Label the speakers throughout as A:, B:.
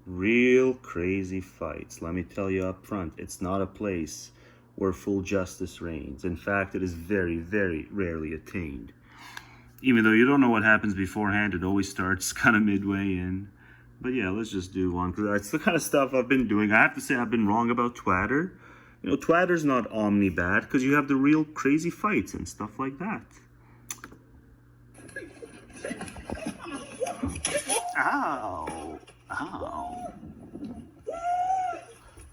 A: Real crazy fights. Let me tell you up front, it's not a place where full justice reigns. In fact, it is very, very rarely attained. Even though you don't know what happens beforehand, it always starts kind of midway in. But yeah, let's just do one, because that's the kind of stuff I've been doing. I have to say I've been wrong about Twatter. You know, Twatter's not omni-bad, because you have the real crazy fights and stuff like that. Ow! Ow! Is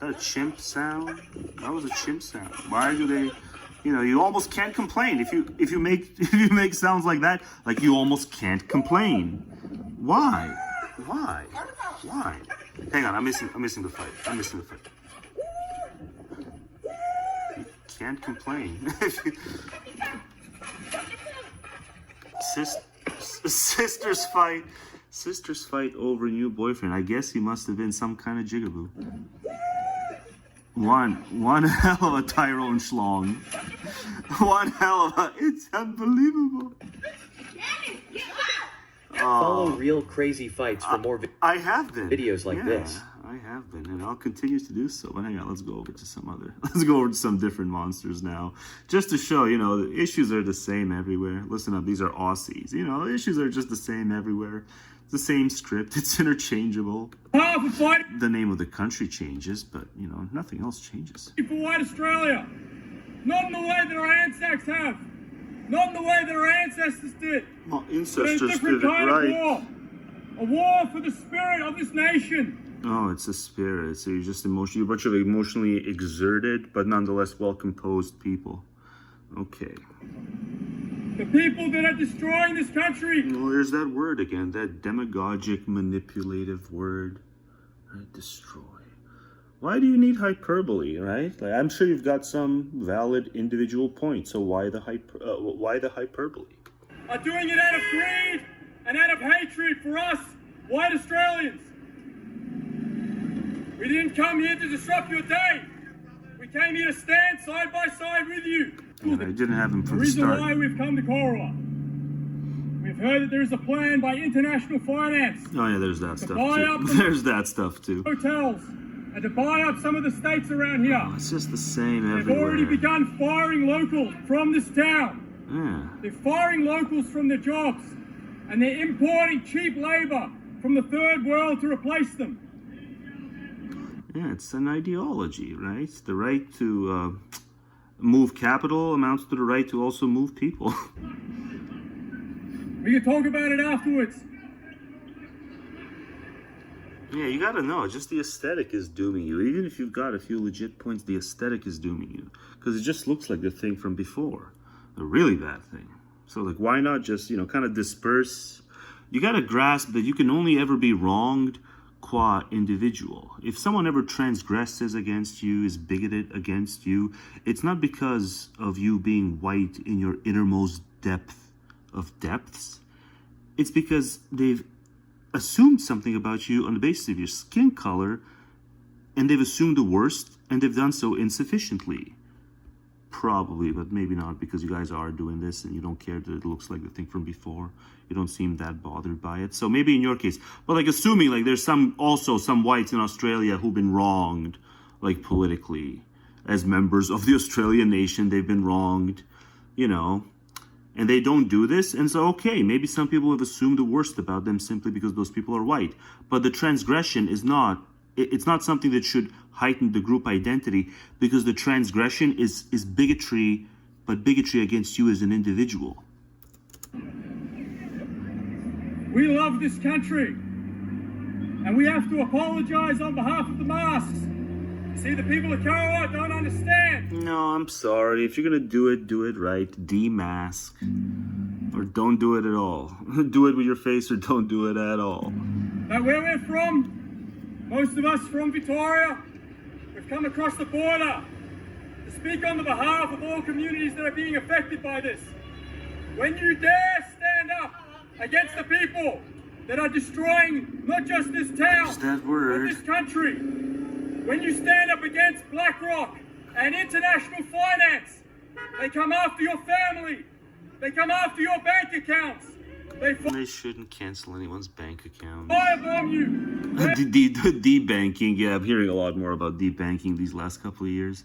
A: that a chimp sound? That was a chimp sound. Why do they? You know, you almost can't complain if you make sounds like that. Like you almost can't complain. Why? Why? Why? Hang on, I'm missing the fight. I'm missing the fight. You can't complain. Sisters fight over new boyfriend. I guess he must have been some kind of jigaboo. One hell of a Tyrone schlong. One hell of a... It's unbelievable.
B: Follow real crazy fights for more
A: I have been.
B: videos like this.
A: I have been, and I'll continue to do so. But hang on, let's go over to some different monsters now. Just to show, you know, the issues are the same everywhere. Listen up, these are Aussies. You know, the issues are just the same everywhere. It's the same script, it's interchangeable. The name of the country changes, but, you know, nothing else changes.
C: For white Australia, not in the way that our ancestors have. Not in the way that our ancestors did.
A: Well, ancestors did it right.
C: A war for the spirit of this nation.
A: Oh, it's a spirit. So you're just you're a bunch of emotionally exerted, but nonetheless well-composed people. Okay.
C: The people that are destroying this country.
A: Well, there's that word again, that demagogic, manipulative word. Right? Destroy. Why do you need hyperbole, right? Like, I'm sure you've got some valid individual points, so why the hyperbole?
C: Are doing it out of greed and out of hatred for us, white Australians. We didn't come here to disrupt your day. We came here to stand side by side with you.
A: Yeah, I didn't have him from the start.
C: The reason why we've come to Corowa. We've heard that there is a plan by international finance.
A: Oh yeah, there's that stuff too. There's that stuff too.
C: Hotels. And to buy up some of the states around here.
A: Oh, it's just the same everywhere.
C: They've already begun firing locals from this town.
A: Yeah.
C: They're firing locals from their jobs. And they're importing cheap labor from the third world to replace them.
A: Yeah, it's an ideology, right? The right to move capital amounts to the right to also move people.
C: We can talk about it afterwards.
A: Yeah, you gotta know, just the aesthetic is dooming you. Even if you've got a few legit points, the aesthetic is dooming you. Because it just looks like the thing from before. A really bad thing. So, like, why not just, you know, kind of disperse? You gotta grasp that you can only ever be wronged qua individual. If someone ever transgresses against you, is bigoted against you, it's not because of you being white in your innermost depth of depths. It's because they've assumed something about you on the basis of your skin color, and they've assumed the worst, and they've done so insufficiently. Probably, but maybe not, because you guys are doing this and you don't care that it looks like the thing from before. You don't seem that bothered by it. So maybe in your case, but like assuming like there's some whites in Australia who've been wronged, like politically, as members of the Australian nation, they've been wronged, you know. And they don't do this, and so, okay, maybe some people have assumed the worst about them simply because those people are white. But the transgression is not, it's not something that should heighten the group identity, because the transgression is bigotry, but bigotry against you as an individual.
C: We love this country, and we have to apologize on behalf of the masks. See, the people of Corowa don't understand.
A: No, I'm sorry. If you're gonna do it right. Demask. Or don't do it at all. Do it with your face or don't do it at all.
C: Now, where we're from, most of us from Victoria, we've come across the border to speak on the behalf of all communities that are being affected by this. When you dare stand up against the people that are destroying not just this town, but this country, when you stand up against BlackRock and international finance, they come after your family, they come after your bank accounts,
A: They shouldn't cancel anyone's bank account.
C: Firebomb you.
A: Debanking, yeah, I'm hearing a lot more about debanking these last couple of years.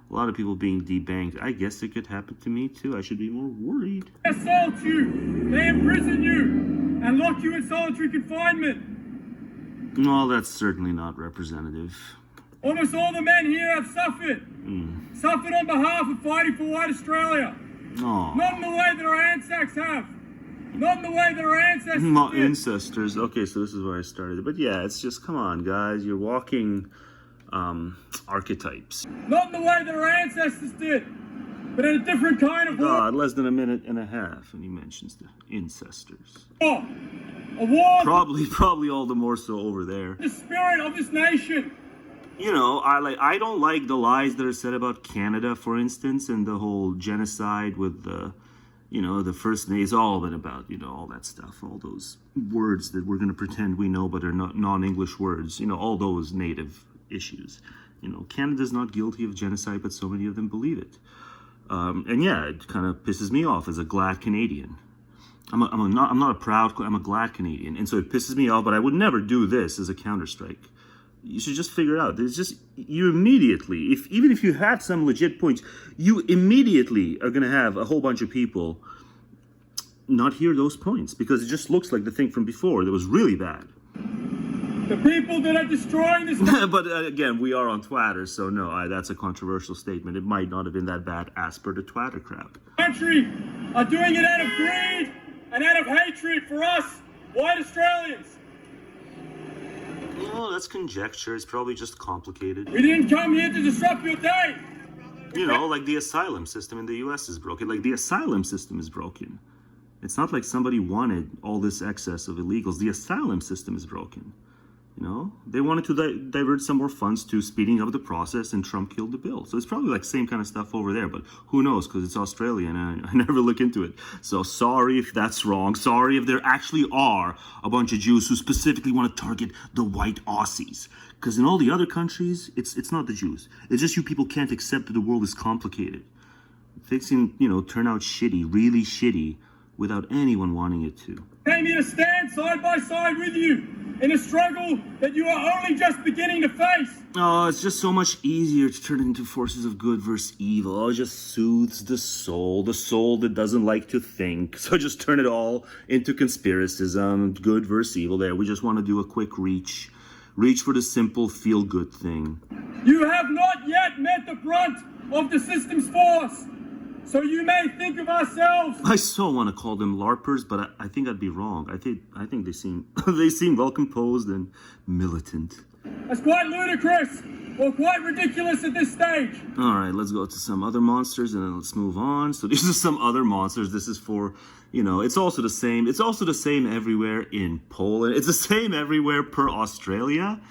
A: A lot of people being debanked. I guess it could happen to me too. I should be more worried.
C: They assault you. They imprison you and lock you in solitary confinement.
A: No, that's certainly not representative.
C: Almost all the men here have suffered. Suffered on behalf of fighting for white Australia.
A: Oh.
C: Not in the way that our ancestors have. Not in the way that our ancestors did.
A: Ancestors. Okay, so this is where I started. But yeah, it's just, come on, guys. You're walking archetypes.
C: Not in the way that our ancestors did, but in a different kind of war.
A: God, less than a minute and a half, and he mentions the ancestors.
C: A war.
A: Probably all the more so over there.
C: The spirit of this nation.
A: You know, I don't like the lies that are said about Canada, for instance, and the whole genocide with the, you know, the First Nations, all of it about, you know, all that stuff, all those words that we're going to pretend we know but are not non-English words, you know, all those native issues. You know, Canada's not guilty of genocide, but so many of them believe it. And yeah, it kind of pisses me off as a glad Canadian. I'm not a proud, I'm a glad Canadian, and so it pisses me off, but I would never do this as a counterstrike. You should just figure it out. It's just, you immediately, even if you had some legit points, you immediately are going to have a whole bunch of people not hear those points because it just looks like the thing from before that was really bad.
C: The people that are destroying this...
A: But again, we are on Twitter, so no, that's a controversial statement. It might not have been that bad as per the Twitter crap.
C: ...country are doing it out of greed and out of hatred for us, white Australians.
A: Oh, that's conjecture. It's probably just complicated.
C: We didn't come here to disrupt your day.
A: You know, like the asylum system in the U.S. is broken. Like the asylum system is broken. It's not like somebody wanted all this excess of illegals. The asylum system is broken. You know, they wanted to divert some more funds to speeding up the process, and Trump killed the bill. So it's probably like same kind of stuff over there, but who knows, because it's Australian and I never look into it. So sorry if that's wrong. Sorry if there actually are a bunch of Jews who specifically want to target the white Aussies. Because in all the other countries, it's not the Jews. It's just you people can't accept that the world is complicated. Things can, you know, turn out shitty, really shitty, without anyone wanting it to.
C: Came here to stand side by side with you in a struggle that you are only just beginning to face.
A: Oh, it's just so much easier to turn it into forces of good versus evil. Oh, it just soothes the soul that doesn't like to think. So just turn it all into conspiracism, good versus evil there. We just want to do a quick reach for the simple feel-good thing.
C: You have not yet met the brunt of the system's force. So you may think of ourselves.
A: I so want to call them LARPers, but I think I'd be wrong. I think they seem they seem well composed and militant.
C: That's quite ludicrous or quite ridiculous at this stage.
A: All right, let's go to some other monsters and then let's move on. So these are some other monsters. This is for, you know, it's also the same. It's also the same everywhere in Poland. It's the same everywhere per Australia,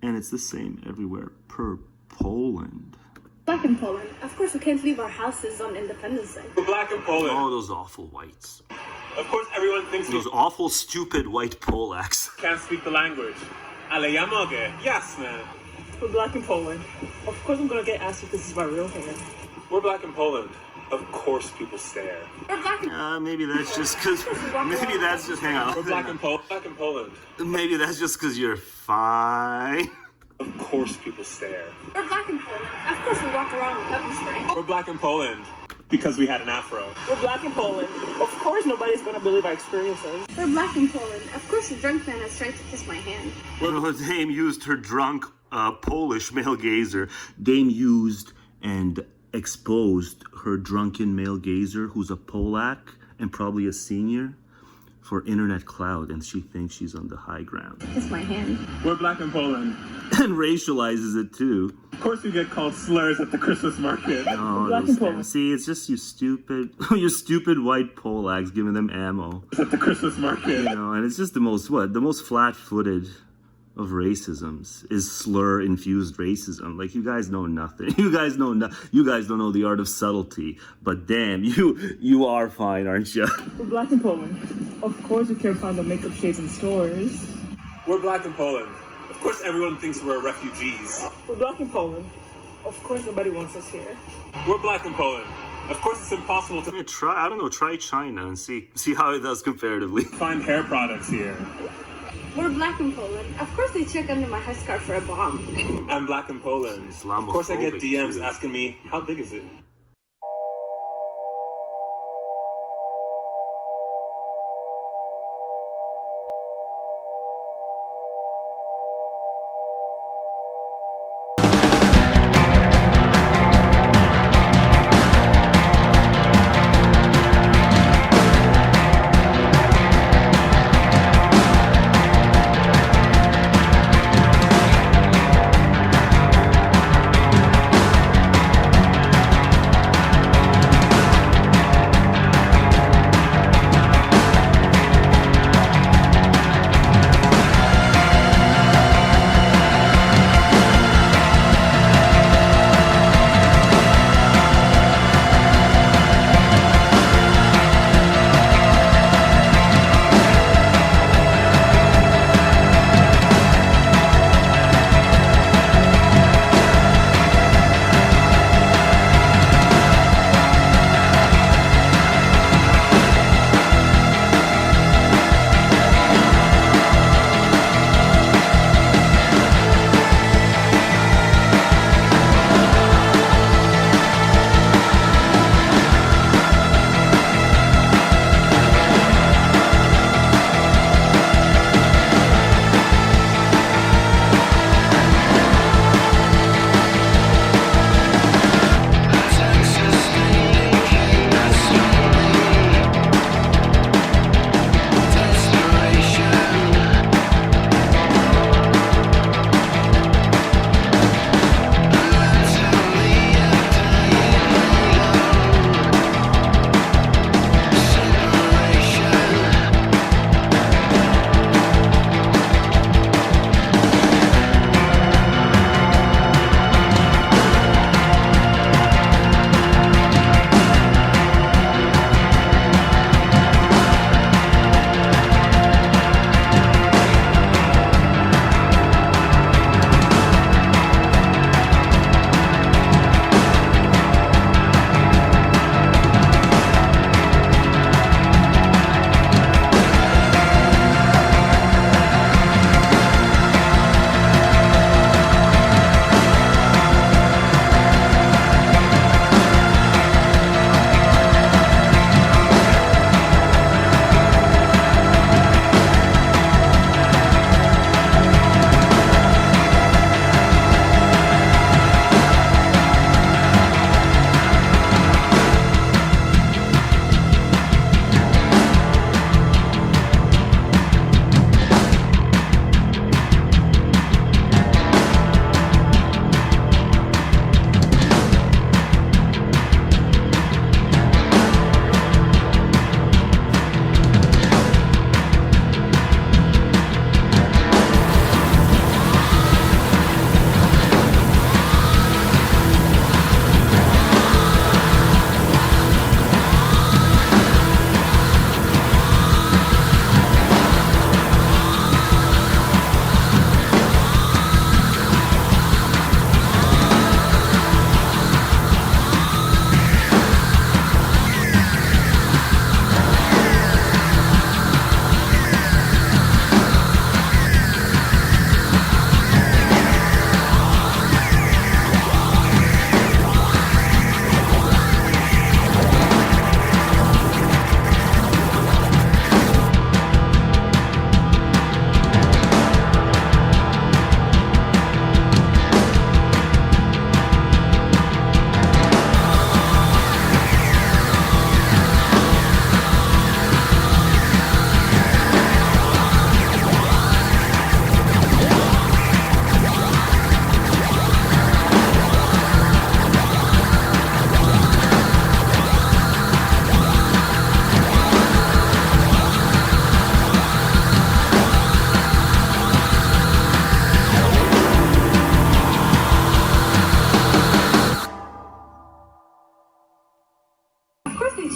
A: and it's the same everywhere per Poland.
D: Black in Poland. Of course, we can't leave our houses on Independence Day.
E: We're black in Poland.
A: Oh, those awful whites.
E: Of course, everyone thinks
A: Those awful, stupid white Polacks.
E: can't speak the language. Ale ja mogę. Jasne.
F: We're black in Poland. Of course I'm gonna get asked if this is my real hair.
E: We're black in Poland. Of course, people stare.
D: We're black in
A: Maybe that's just because. Maybe that's just. Hang on.
E: We're black in Poland.
A: Maybe that's just because you're fine.
E: Of course, people stare.
D: We're black in Poland. Of course we walk around with pepper spray.
E: We're black in Poland because we had an afro.
F: We're black in Poland. Of course nobody's gonna believe our experiences.
D: We're black in Poland. Of course a drunk man has tried to kiss my hand.
A: Well, Dame used her drunk Polish male gazer. Dame used and exposed her drunken male gazer, who's a Polak and probably a senior, for internet clout, and she thinks she's on the high ground.
D: Kiss my hand.
E: We're black in Poland.
A: And racializes it too.
E: Of course, we get called slurs at the Christmas market.
A: Oh,
F: Black and Poland.
A: see, it's just you stupid white Polacks giving them ammo.
E: At the Christmas market.
A: You know, and it's just the most flat-footed of racisms is slur-infused racism. Like, you guys know nothing. You guys don't know the art of subtlety. But damn, you are fine, aren't you?
F: We're black in Poland. Of course you can't find the makeup shades in stores.
E: We're black in Poland. Of course, everyone thinks we're refugees.
F: We're black in Poland. Of course nobody wants us here.
E: We're black in Poland. Of course, it's impossible to
A: I don't know, try China and see how it does comparatively.
E: find hair products here.
D: We're black in Poland. Of course they check under my headscarf for a bomb.
E: I'm black in Poland. Of course, I get DMs asking me, how big is it?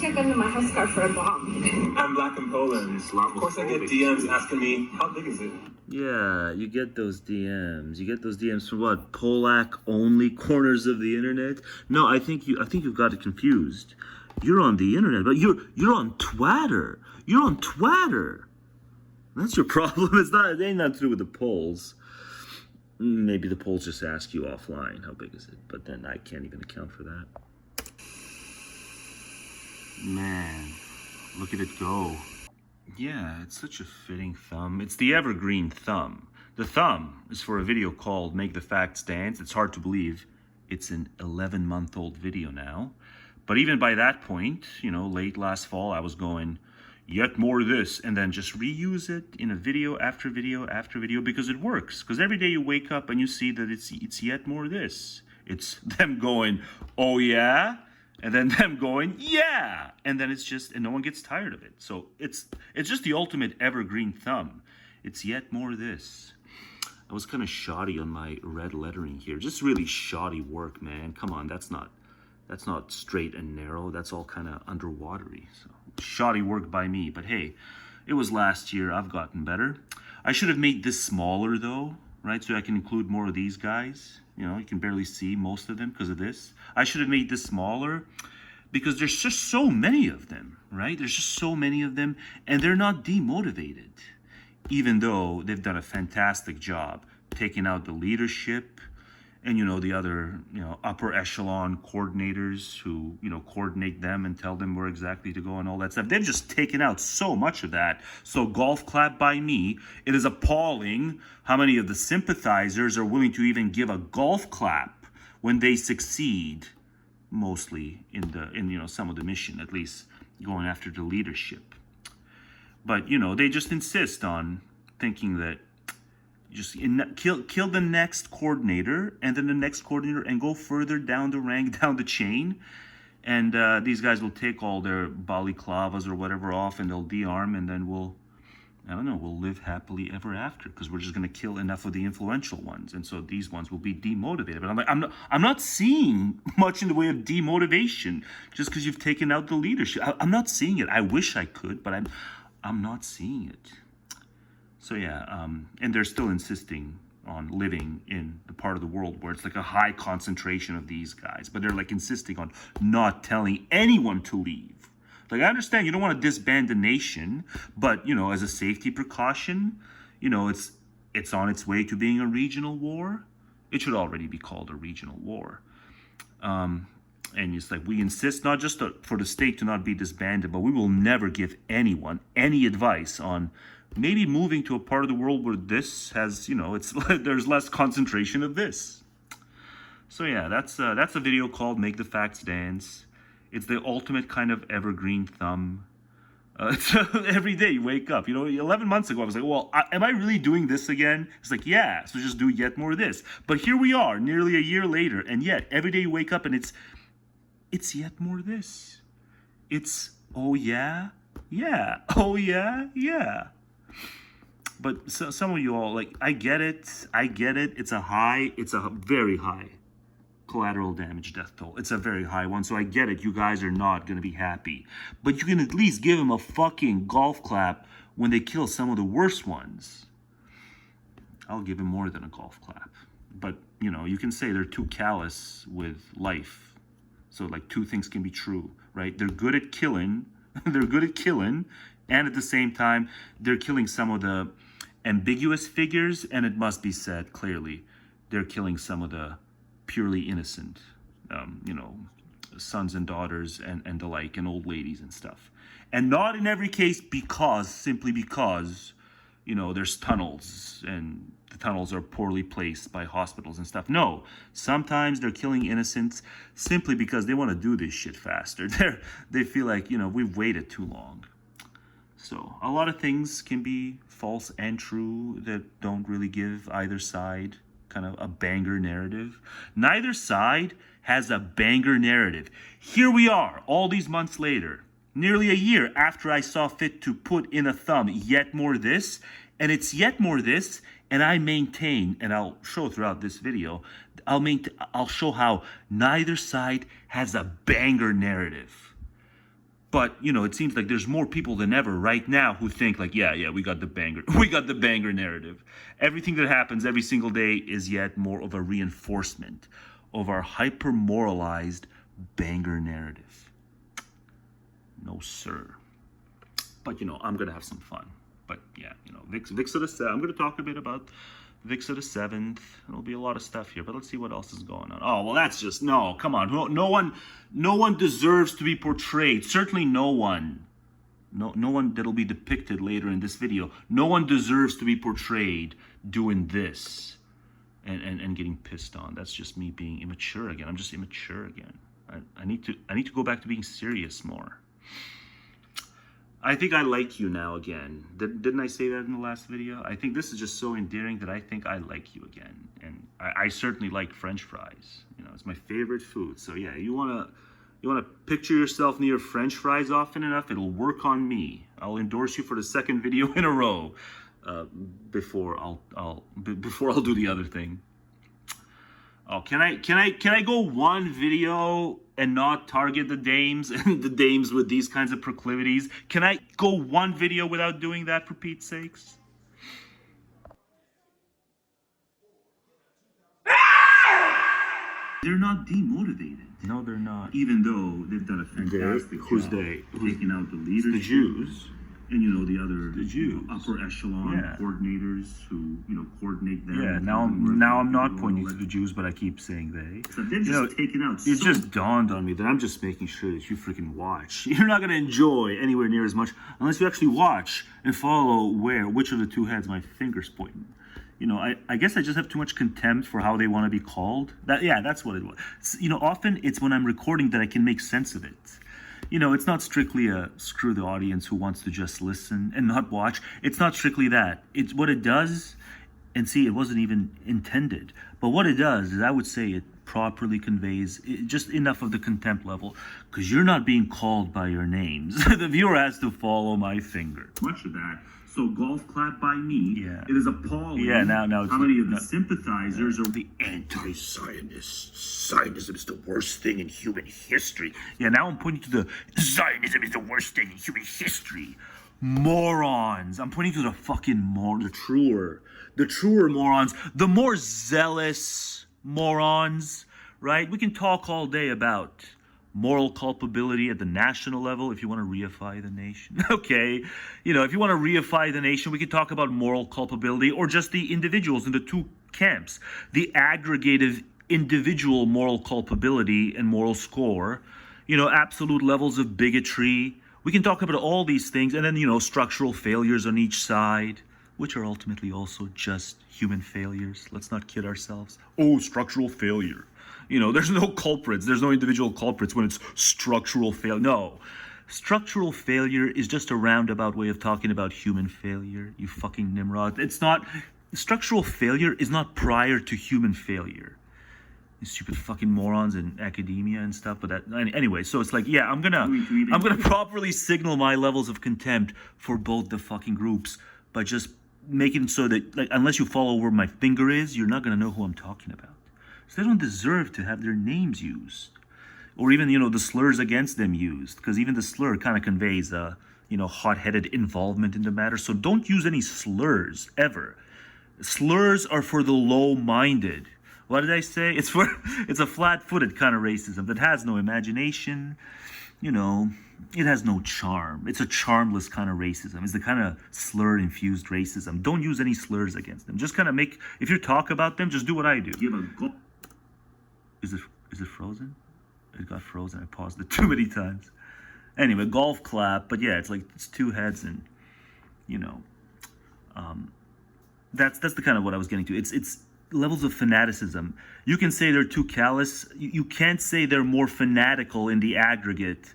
D: check under my headscarf for a bomb.
E: I'm black in Poland. Of course I get DMs asking me, how big is it?
A: Yeah, you get those DMs. You get those DMs from what? Polak only corners of the internet? No, I think you've got it confused. You're on the internet, but you're on Twitter. You're on Twitter. That's your problem. It ain't nothing to do with the polls. Maybe the polls just ask you offline how big is it, but then I can't even account for that. Man, look at it go. Yeah, it's such a fitting thumb. It's the evergreen thumb. The thumb is for a video called Make the Facts Dance. It's hard to believe it's an 11-month-old video now. But even by that point, late last fall, I was going, yet more of this, and then just reuse it in a video after video after video because it works. Because every day you wake up and you see that it's yet more of this. It's them going, oh yeah? And then them going, yeah! And then it's just, and no one gets tired of it. So it's just the ultimate evergreen thumb. It's yet more of this. I was kind of shoddy on my red lettering here. Just really shoddy work, man. Come on, that's not straight and narrow. That's all kind of underwatery. So shoddy work by me. But hey, it was last year. I've gotten better. I should have made this smaller though, right? So I can include more of these guys. You can barely see most of them because of this. I should have made this smaller because there's just so many of them, right? There's just so many of them, and they're not demotivated, even though they've done a fantastic job taking out the leadership and, the other, upper echelon coordinators who, coordinate them and tell them where exactly to go and all that stuff. They've just taken out so much of that. So golf clap by me. It is appalling how many of the sympathizers are willing to even give a golf clap when they succeed, mostly in some of the mission, at least going after the leadership. But, they just insist on thinking that just kill the next coordinator and then the next coordinator and go further down the rank, down the chain. And these guys will take all their balaclavas or whatever off and they'll de-arm, and then we'll live happily ever after because we're just going to kill enough of the influential ones. And so these ones will be demotivated. But I'm not seeing much in the way of demotivation just because you've taken out the leadership. I'm not seeing it. I wish I could, but I'm not seeing it. So yeah, and they're still insisting on living in the part of the world where it's like a high concentration of these guys, but they're like insisting on not telling anyone to leave. Like, I understand you don't want to disband the nation, but as a safety precaution, it's on its way to being a regional war. It should already be called a regional war. And it's like, we insist not just for the state to not be disbanded, but we will never give anyone any advice on maybe moving to a part of the world where this has, there's less concentration of this. So yeah, that's a video called Make the Facts Dance. It's the ultimate kind of evergreen thumb. Every day you wake up. 11 months ago I was like, well, am I really doing this again? It's like, yeah, so just do yet more of this. But here we are, nearly a year later, and yet every day you wake up and it's yet more of this. It's, oh yeah, yeah, oh yeah, yeah. But some of you all, like, I get it. It's a very high collateral damage death toll. It's a very high one, so I get it. You guys are not going to be happy. But you can at least give them a fucking golf clap when they kill some of the worst ones. I'll give him more than a golf clap. But, you can say they're too callous with life. So, like, two things can be true, right? They're good at killing. And at the same time, they're killing some of the ambiguous figures, and it must be said clearly, they're killing some of the purely innocent, sons and daughters and the like, and old ladies and stuff. And not in every case simply because, there's tunnels, and the tunnels are poorly placed by hospitals and stuff. No, sometimes they're killing innocents simply because they want to do this shit faster. They feel like, we've waited too long. So a lot of things can be false and true that don't really give either side kind of a banger narrative. Neither side has a banger narrative. Here we are, all these months later, nearly a year after I saw fit to put in a thumb, yet more this, and it's yet more this, and I maintain, and I'll show throughout this video, I'll show how neither side has a banger narrative. But, you know, it seems like there's more people than ever right now who think like, yeah, we got the banger. We got the banger narrative. Everything that happens every single day is yet more of a reinforcement of our hyper-moralized banger narrative. No, sir. But, you know, I'm going to have some fun. But, yeah, you know, Vix of the 7th. I'm going to talk a bit about Vix of the 7th. There'll be a lot of stuff here, but let's see what else is going on. Oh, well, that's just, no, come on. No one deserves to be portrayed. Certainly no one. No one that'll be depicted later in this video. No one deserves to be portrayed doing this and getting pissed on. That's just me being immature again. I'm just immature again. I need to go back to being serious more. I think I like you now again. Didn't I say that in the last video? I think this is just so endearing that I think I like you again. And I certainly like French fries. You know, it's my favorite food. So yeah, you wanna picture yourself near French fries often enough, it'll work on me. I'll endorse you for the second video in a row before I'll do the other thing. Oh, can I go one video and not target the dames and the dames with these kinds of proclivities? Can I go one video without doing that, for Pete's sakes?
G: They're not demotivated.
A: No, they're not.
G: Even though they've done a fantastic
A: Who's
G: job
A: they?
G: taking out the leaders.
A: The Jews.
G: And, you know, the other
A: Jews.
G: upper echelon coordinators who, you know, coordinate them.
A: Yeah, now I'm not pointing to the Jews, but I keep saying they.
G: So they've just taken out
A: It just dawned on me that I'm just making sure that you freaking watch. You're not going to enjoy anywhere near as much unless you actually watch and follow which of the two heads my finger's pointing. You know, I guess I just have too much contempt for how they want to be called. That's what it was. You know, often it's when I'm recording that I can make sense of it. You know, it's not strictly a screw the audience who wants to just listen and not watch. It's not strictly that. It's what it does, and see, it wasn't even intended. But what it does is, I would say, it properly conveys just enough of the contempt level, because you're not being called by your names. The viewer has to follow my finger.
G: Much of that. So golf clap by me.
A: Yeah.
G: It is appalling.
A: Yeah, now
G: how many of the sympathizers are
A: the anti-Zionists. Zionism is the worst thing in human history. Yeah, now I'm pointing to the Zionism is the worst thing in human history. Morons. I'm pointing to the fucking the truer morons, the more zealous morons, right? We can talk all day about moral culpability at the national level if you want to reify the nation. Okay, you know, if you want to reify the nation, we can talk about moral culpability, or just the individuals in the two camps. The aggregative individual moral culpability and moral score, you know, absolute levels of bigotry. We can talk about all these things, and then, you know, structural failures on each side, which are ultimately also just human failures. Let's not kid ourselves. Oh, structural failure. You know, there's no culprits. There's no individual culprits when it's structural failure. No. Structural failure is just a roundabout way of talking about human failure, you fucking Nimrod. It's not... Structural failure is not prior to human failure. You stupid fucking morons in academia and stuff. But that... Anyway, so it's like, yeah, I'm gonna properly signal my levels of contempt for both the fucking groups by just making it so that, like, unless you follow where my finger is, you're not gonna know who I'm talking about. So they don't deserve to have their names used, or even, you know, the slurs against them used, because even the slur kind of conveys you know, hot-headed involvement in the matter. So don't use any slurs ever. Slurs are for the low-minded. What did I say? It's a flat-footed kind of racism that has no imagination. You know, it has no charm. It's a charmless kind of racism. It's the kind of slur-infused racism. Don't use any slurs against them. Just kind of if you talk about them, just do what I do. Is it frozen? It got frozen. I paused it too many times. Anyway, golf clap. But yeah, it's two heads, and, you know, that's the kind of what I was getting to. It's levels of fanaticism. You can say they're too callous. You can't say they're more fanatical in the aggregate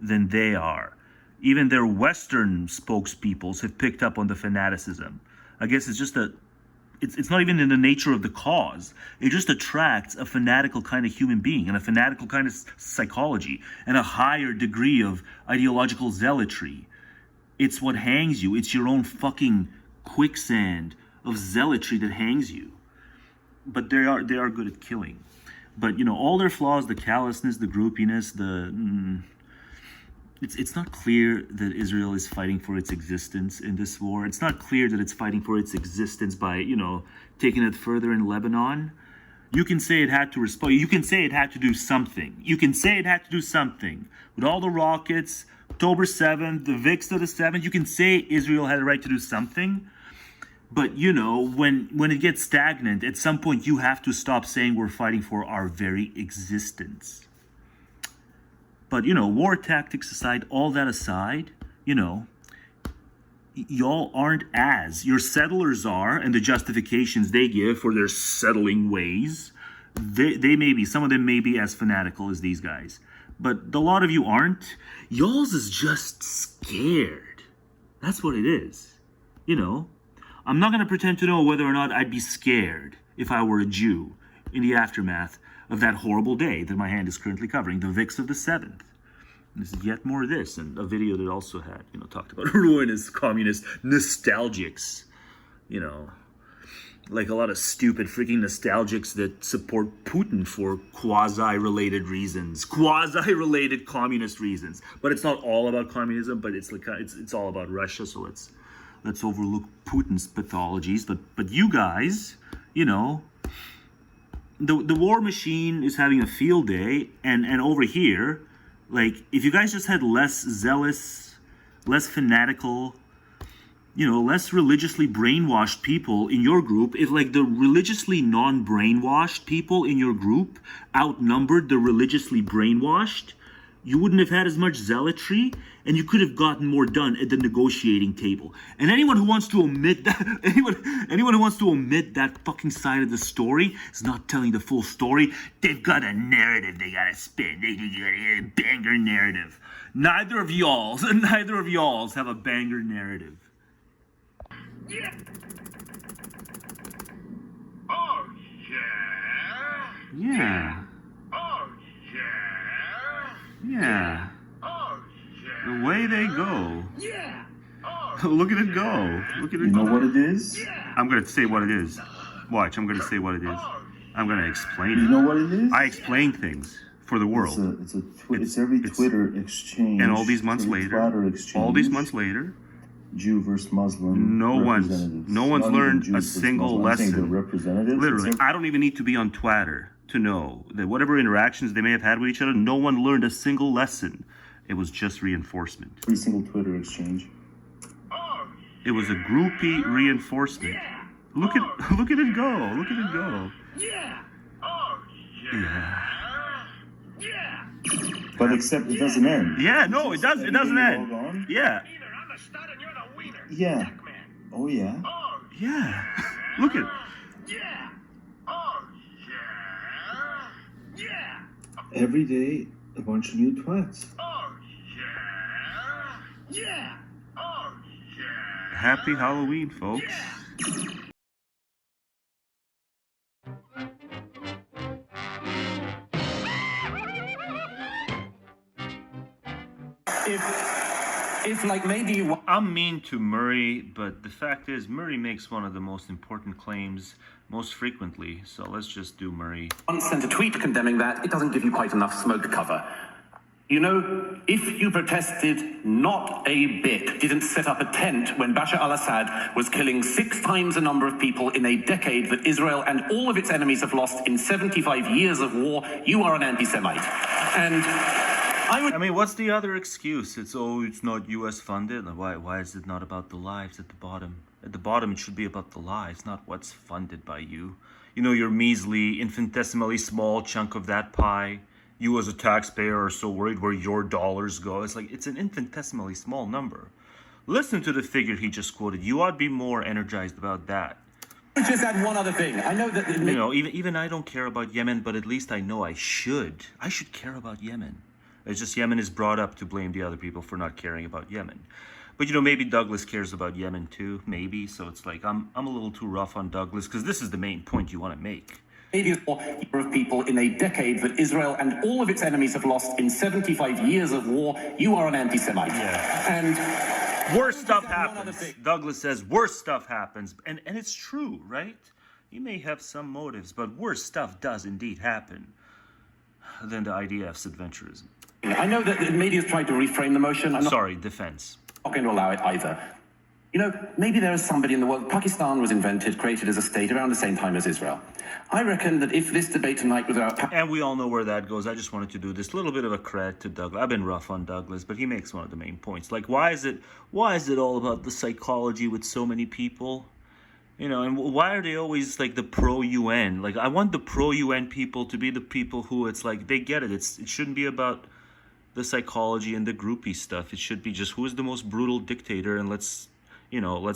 A: than they are. Even their Western spokespeoples have picked up on the fanaticism. I guess it's just it's not even in the nature of the cause. It just attracts a fanatical kind of human being and a fanatical kind of psychology and a higher degree of ideological zealotry. It's what hangs you. It's your own fucking quicksand of zealotry that hangs you. But they are good at killing. But, you know, all their flaws, the callousness, the groupiness, it's not clear that Israel is fighting for its existence in this war. It's not clear that it's fighting for its existence by, you know, taking it further in Lebanon. You can say it had to respond. You can say it had to do something. You can say it had to do something. With all the rockets, October 7th, the VIX to the 7th, you can say Israel had a right to do something. But, you know, when it gets stagnant, at some point you have to stop saying we're fighting for our very existence. But, you know, war tactics aside, all that aside, you know, y'all aren't as. Your settlers are, and the justifications they give for their settling ways, they may be, some of them may be as fanatical as these guys. But a lot of you aren't. Y'all's is just scared. That's what it is. You know, I'm not going to pretend to know whether or not I'd be scared if I were a Jew in the aftermath of that horrible day that my hand is currently covering, the VIX of the 7th. This is yet more of this, and a video that also had, you know, talked about ruinous communist nostalgics. You know, like a lot of stupid freaking nostalgics that support Putin for quasi-related reasons, quasi-related communist reasons. But it's not all about communism, but it's like it's all about Russia. So let's overlook Putin's pathologies. But you guys, you know, the war machine is having a field day, and over here, like, if you guys just had less zealous, less fanatical, you know, less religiously brainwashed people in your group, if like the religiously non-brainwashed people in your group outnumbered the religiously brainwashed, you wouldn't have had as much zealotry, and you could have gotten more done at the negotiating table. And anyone who wants to omit that, anyone who wants to omit that fucking side of the story is not telling the full story. They've got a narrative they gotta spin. They got a banger narrative. Neither of y'all's have a banger narrative.
H: Yeah. Oh yeah.
A: Yeah.
H: Oh yeah.
A: Yeah.
H: Oh yeah.
A: The way they go.
H: Yeah.
A: Look at it go. Look at it
G: You know
A: go.
G: what it is?
A: I'm going to say what it is. Watch, I'm going to say what it is. I'm going to explain
G: You
A: it.
G: know what it is?
A: I explain things for the world.
G: It's every Twitter exchange.
A: And all these months
G: every
A: later,
G: Twitter exchange,
A: all these months later,
G: Jew versus Muslim.
A: no one's
G: representatives.
A: learned
G: Not even
A: a
G: Jews versus
A: single
G: Muslim. I'm saying
A: lesson.
G: the representatives.
A: Literally,
G: It's
A: I don't even need to be on Twitter to know that whatever interactions they may have had with each other, no one learned a single lesson. It was just reinforcement.
G: every single Twitter exchange.
A: It was a groupie reinforcement. Look at it go. Look at it go.
H: Yeah. Oh
A: Yeah.
H: yeah.
G: But except it doesn't end.
A: Yeah, no, it doesn't. It doesn't
G: Everything
A: end.
G: log on?
A: Yeah.
H: Either I'm the stud and you're the wiener.
G: Yeah.
H: Jack man.
G: Oh yeah.
H: Oh
A: Yeah. Look at it.
H: yeah. Oh yeah. Yeah.
G: Every day, a bunch of new twats.
H: Oh yeah. Yeah. Oh yeah.
A: Happy Halloween, folks.
E: If like maybe you
A: I'm mean to Murray, but the fact is, Murray makes one of the most important claims most frequently, so let's just do Murray.
I: once sent a tweet condemning that, it doesn't give you quite enough smoke cover. You know, if you protested not a bit, didn't set up a tent when Bashar al-Assad was killing 6 times the number of people in a decade that Israel and all of its enemies have lost in 75 years of war, you are an anti-Semite. And
A: I mean, what's the other excuse? It's not U.S. funded. Why is it not about the lives at the bottom? At the bottom, it should be about the lives, not what's funded by you. You know, your measly, infinitesimally small chunk of that pie. You as a taxpayer are so worried where your dollars go. It's like, it's an infinitesimally small number. Listen to the figure he just quoted. You ought to be more energized about that.
I: just add one other thing. I know that
A: You know, even I don't care about Yemen, but at least I know I should. I should care about Yemen. It's just Yemen is brought up to blame the other people for not caring about Yemen. But, you know, maybe Douglas cares about Yemen too, maybe. So it's like, I'm a little too rough on Douglas, because this is the main point you want to make.
I: maybe number of people in a decade that Israel and all of its enemies have lost in 75 years of war, you are an anti-Semite.
A: Yeah.
I: And
A: worse stuff happens. Douglas says worse stuff happens. And it's true, right? You may have some motives, but worse stuff does indeed happen. than the IDF's adventurism.
I: I know that the media's tried to reframe the motion. I'm
A: Sorry, defense.
I: not going to allow it either. You know, maybe there is somebody in the world. Pakistan was invented, created as a state around the same time as Israel. I reckon that if this debate tonight was about
A: And we all know where that goes. I just wanted to do this little bit of a credit to Douglas. I've been rough on Douglas, but he makes one of the main points. Like, why is it all about the psychology with so many people? You know, and why are they always like the pro-UN? Like, I want the pro-UN people to be the people who it's like, they get it. It shouldn't be about the psychology and the groupie stuff. It should be just who is the most brutal dictator, and let's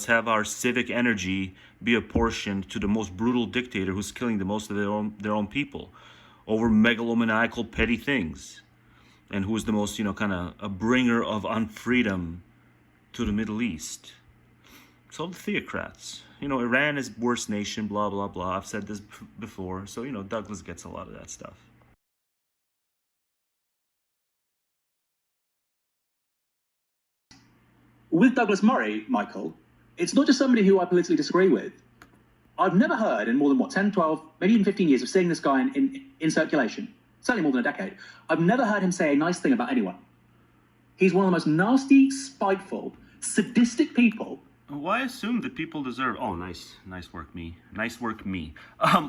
A: have our civic energy be apportioned to the most brutal dictator who's killing the most of their own people over megalomaniacal petty things, and who is the most, kind of a bringer of unfreedom to the Middle East. So the theocrats. Iran is worst nation, blah, blah, blah. I've said this before. So, Douglas gets a lot of that stuff.
J: With Douglas Murray, Michael, it's not just somebody who I politically disagree with. I've never heard in more than, 10, 12, maybe even 15 years of seeing this guy in circulation, certainly more than a decade, I've never heard him say a nice thing about anyone. He's one of the most nasty, spiteful, sadistic people.
A: Why assume that people deserve... Oh, nice work, me. Nice work, me.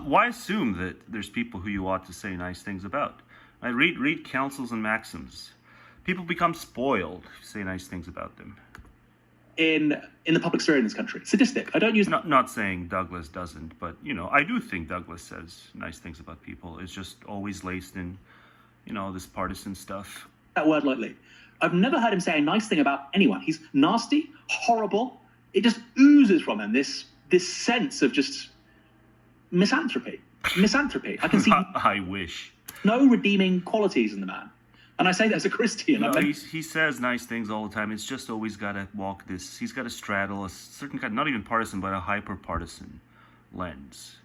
A: Why assume that there's people who you ought to say nice things about? Right? Read counsels and maxims. People become spoiled if you say nice things about them.
J: In the public sphere in this country. Sadistic. I don't use...
A: Not saying Douglas doesn't, but, I do think Douglas says nice things about people. It's just always laced in, this partisan stuff.
J: That word lightly. I've never heard him say a nice thing about anyone. He's nasty, horrible. It just oozes from him, this sense of just misanthropy. Misanthropy. I can see
A: I wish.
J: no redeeming qualities in the man. And I say that as a Christian.
A: No, he says nice things all the time. It's just always got to walk this. He's got to straddle a certain kind, not even partisan, but a hyper-partisan lens.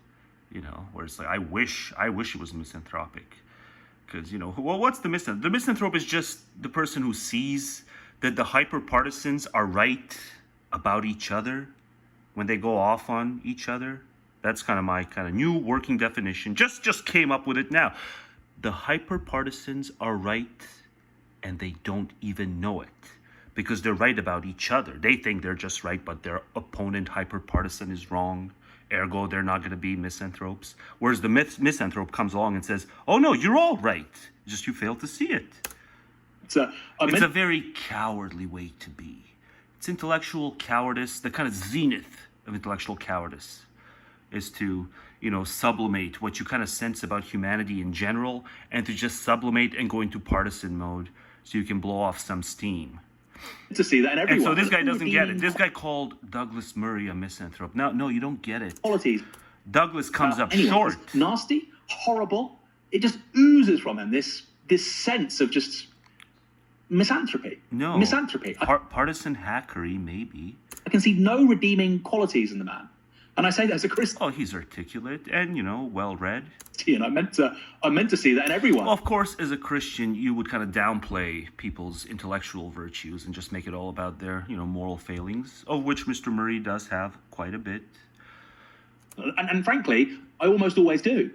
A: Where it's like, I wish it was misanthropic. Because, what's the misanthrope? The misanthrope is just the person who sees that the hyper-partisans are right about each other when they go off on each other. That's kind of my new working definition. Just came up with it now. The hyper-partisans are right, and they don't even know it, because they're right about each other. They think they're just right, but their opponent hyper-partisan is wrong. Ergo, they're not going to be misanthropes. Whereas the misanthrope comes along and says, oh no, you're all right. Just you fail to see it. It's a very cowardly way to be. It's intellectual cowardice, the kind of zenith of intellectual cowardice is to, sublimate what you kind of sense about humanity in general, and to just sublimate and go into partisan mode so you can blow off some steam.
J: To see that in everyone.
A: And so this guy doesn't get it. This guy called Douglas Murray a misanthrope. No, you don't get it.
J: Qualities.
A: Douglas comes up short.
J: Nasty, horrible. It just oozes from him, this sense of just misanthropy.
A: No.
J: Misanthropy.
A: Partisan hackery, maybe.
J: I can see no redeeming qualities in the man. And I say that as a Christian.
A: Oh, he's articulate and, well-read.
J: And I meant to see that in everyone.
A: Well, of course, as a Christian, you would kind of downplay people's intellectual virtues and just make it all about their, moral failings, of which Mr. Murray does have quite a bit.
J: And frankly, I almost always do.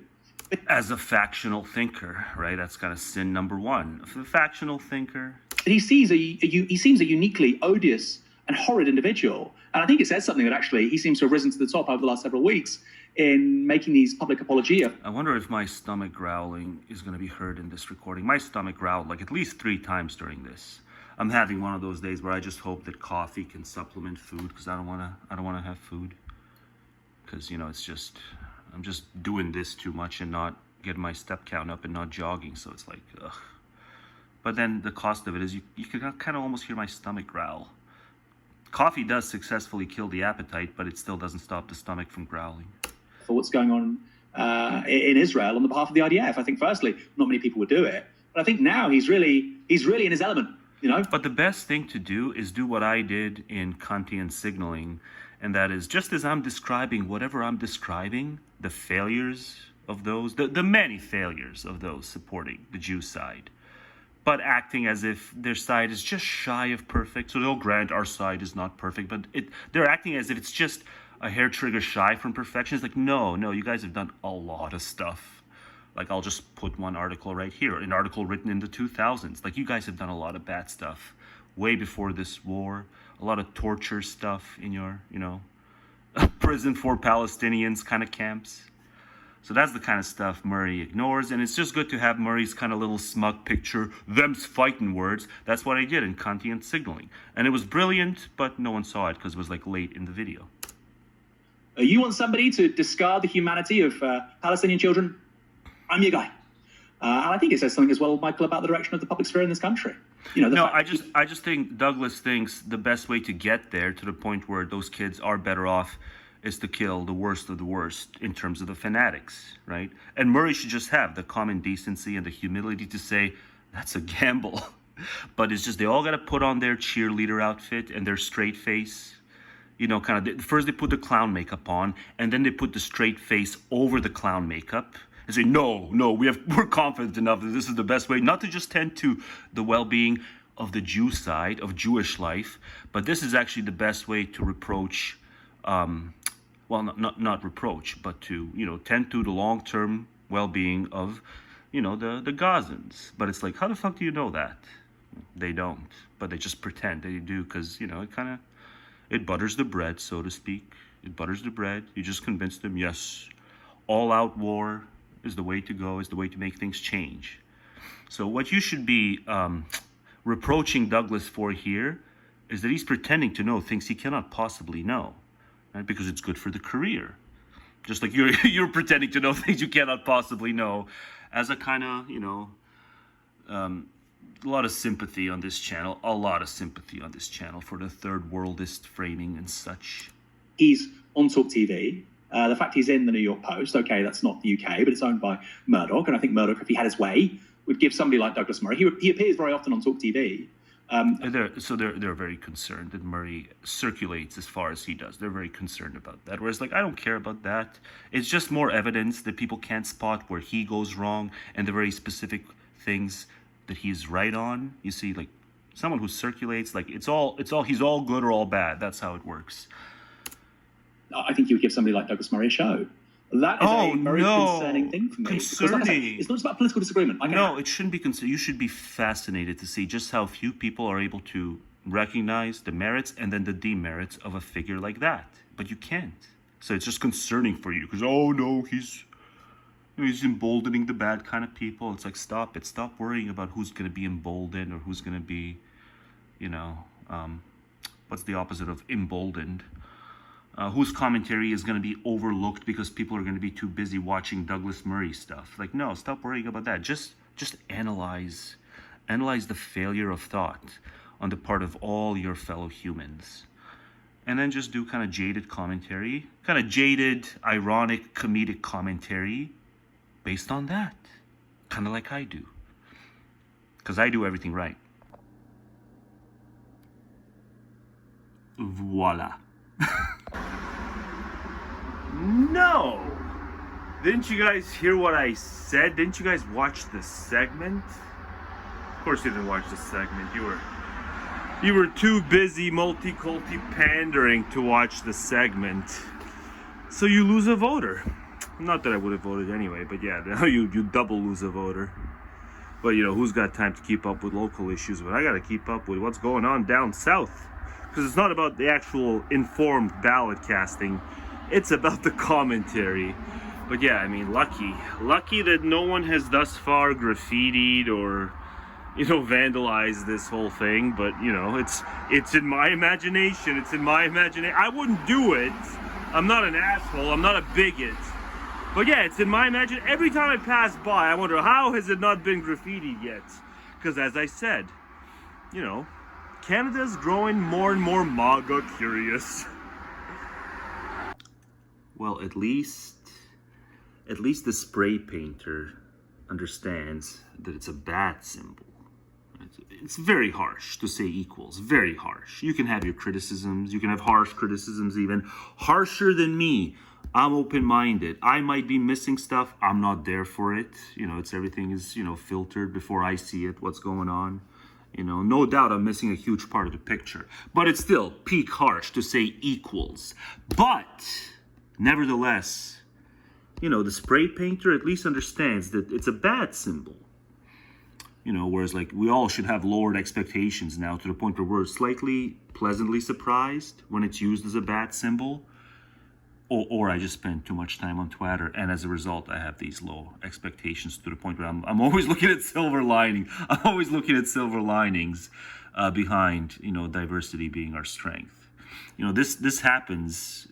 A: As a factional thinker, right? That's kind of sin number one. A factional thinker.
J: He seems a uniquely odious and horrid individual. And I think it says something that actually he seems to have risen to the top over the last several weeks in making these public apologia.
A: I wonder if my stomach growling is going to be heard in this recording. My stomach growled like at least 3 times during this. I'm having one of those days where I just hope that coffee can supplement food, because I don't want to have food. Because, it's just, I'm just doing this too much and not getting my step count up and not jogging. So it's like, ugh. But then the cost of it is you can kind of almost hear my stomach growl. Coffee does successfully kill the appetite, but it still doesn't stop the stomach from growling.
J: For what's going on in Israel on the behalf of the IDF, I think firstly, not many people would do it, but I think now he's really in his element,
A: But the best thing to do is do what I did in Kantian signaling, and that is just as I'm describing whatever I'm describing, the failures of those, the many failures of those supporting the Jew side, but acting as if their side is just shy of perfect. So they'll grant our side is not perfect, but they're acting as if it's just a hair trigger shy from perfection. It's like, no, you guys have done a lot of stuff. Like, I'll just put one article right here, an article written in the 2000s. Like, you guys have done a lot of bad stuff way before this war, a lot of torture stuff in your, you know, prison for Palestinians kind of camps. So that's the kind of stuff Murray ignores, and it's just good to have Murray's kind of little smug picture, them's fighting words. That's what I did in Contempt Signaling. And it was brilliant, but no one saw it because it was like late in the video.
J: You want somebody to discard the humanity of Palestinian children? I'm your guy. And I think it says something as well, Michael, about the direction of the public sphere in this country. You know,
A: I just think Douglas thinks the best way to get there, to the point where those kids are better off, is to kill the worst of the worst in terms of the fanatics, right? And Murray should just have the common decency and the humility to say, that's a gamble. But it's just, they all got to put on their cheerleader outfit and their straight face. You know, kind of, first they put the clown makeup on, and then they put the straight face over the clown makeup. And say, no, we're confident enough that this is the best way, not to just tend to the well-being of the Jew side, of Jewish life, but this is actually the best way to reproach, well, not reproach, but to, you know, tend to the long-term well-being of, you know, the Gazans. But it's like, how the fuck do you know that? They don't, but they just pretend they do, because, you know, it butters the bread, so to speak. It butters the bread. You just convince them, yes, all-out war is the way to go, is the way to make things change. So what you should be reproaching Douglas for here is that he's pretending to know things he cannot possibly know, right? Because it's good for the career. Just like you're pretending to know things you cannot possibly know, as a kind of, you know, a lot of sympathy on this channel, for the third worldist framing and such.
J: He's on Talk TV. The fact he's in the New York Post, okay, that's not the UK, but it's owned by Murdoch, and I think Murdoch, if he had his way, would give somebody like Douglas Murray. He appears very often on Talk TV.
A: They're very concerned that Murray circulates as far as he does. They're very concerned about that. Whereas, like, I don't care about that. It's just more evidence that people can't spot where he goes wrong and the very specific things that he's right on. You see, like, someone who circulates, like, he's all good or all bad. That's how it works.
J: I think you would give somebody like Douglas Murray a show. That is a very concerning thing for me.
A: Concerning.
J: Like I say, it's not just about political disagreement.
A: It shouldn't be concerning. You should be fascinated to see just how few people are able to recognize the merits and then the demerits of a figure like that. But you can't. So it's just concerning for you because, oh no, he's emboldening the bad kind of people. It's like, stop it. Stop worrying about who's going to be emboldened or who's going to be, you know, what's the opposite of emboldened? Whose commentary is going to be overlooked because people are going to be too busy watching Douglas Murray stuff. Like, no, stop worrying about that. Just analyze the failure of thought on the part of all your fellow humans. And then just do kind of jaded commentary, kind of jaded, ironic, comedic commentary based on that. Kind of like I do. Because I do everything right. Voila. No! Didn't you guys hear what I said? Didn't you guys watch the segment? Of course you didn't watch the segment. You were too busy multi-culti pandering to watch the segment. So you lose a voter. Not that I would have voted anyway, but yeah, now you double lose a voter. But you know, who's got time to keep up with local issues? But I gotta keep up with what's going on down south. Because it's not about the actual informed ballot casting. It's about the commentary. But yeah, I mean, lucky that no one has thus far graffitied or, you know, vandalized this whole thing. But, you know, it's in my imagination. I wouldn't do it. I'm not an asshole. I'm not a bigot. But yeah, it's in my imagination. Every time I pass by, I wonder, how has it not been graffitied yet? Because as I said, you know, Canada's growing more and more MAGA curious. Well, at least the spray painter understands that it's a bad symbol. It's very harsh to say equals, very harsh. You can have your criticisms, you can have harsh criticisms even, harsher than me. I'm open-minded. I might be missing stuff. I'm not there for it. You know, everything is, you know, filtered before I see it, what's going on. You know, no doubt I'm missing a huge part of the picture. But it's still peak harsh to say equals. But, nevertheless, You know, the spray painter at least understands that it's a bad symbol. You know, whereas like we all should have lowered expectations now to the point where we're slightly pleasantly surprised when it's used as a bad symbol. Or I just spend too much time on Twitter, and as a result, I have these low expectations to the point where I'm always looking at silver lining. I'm always looking at silver linings behind, you know, diversity being our strength. You know, this happens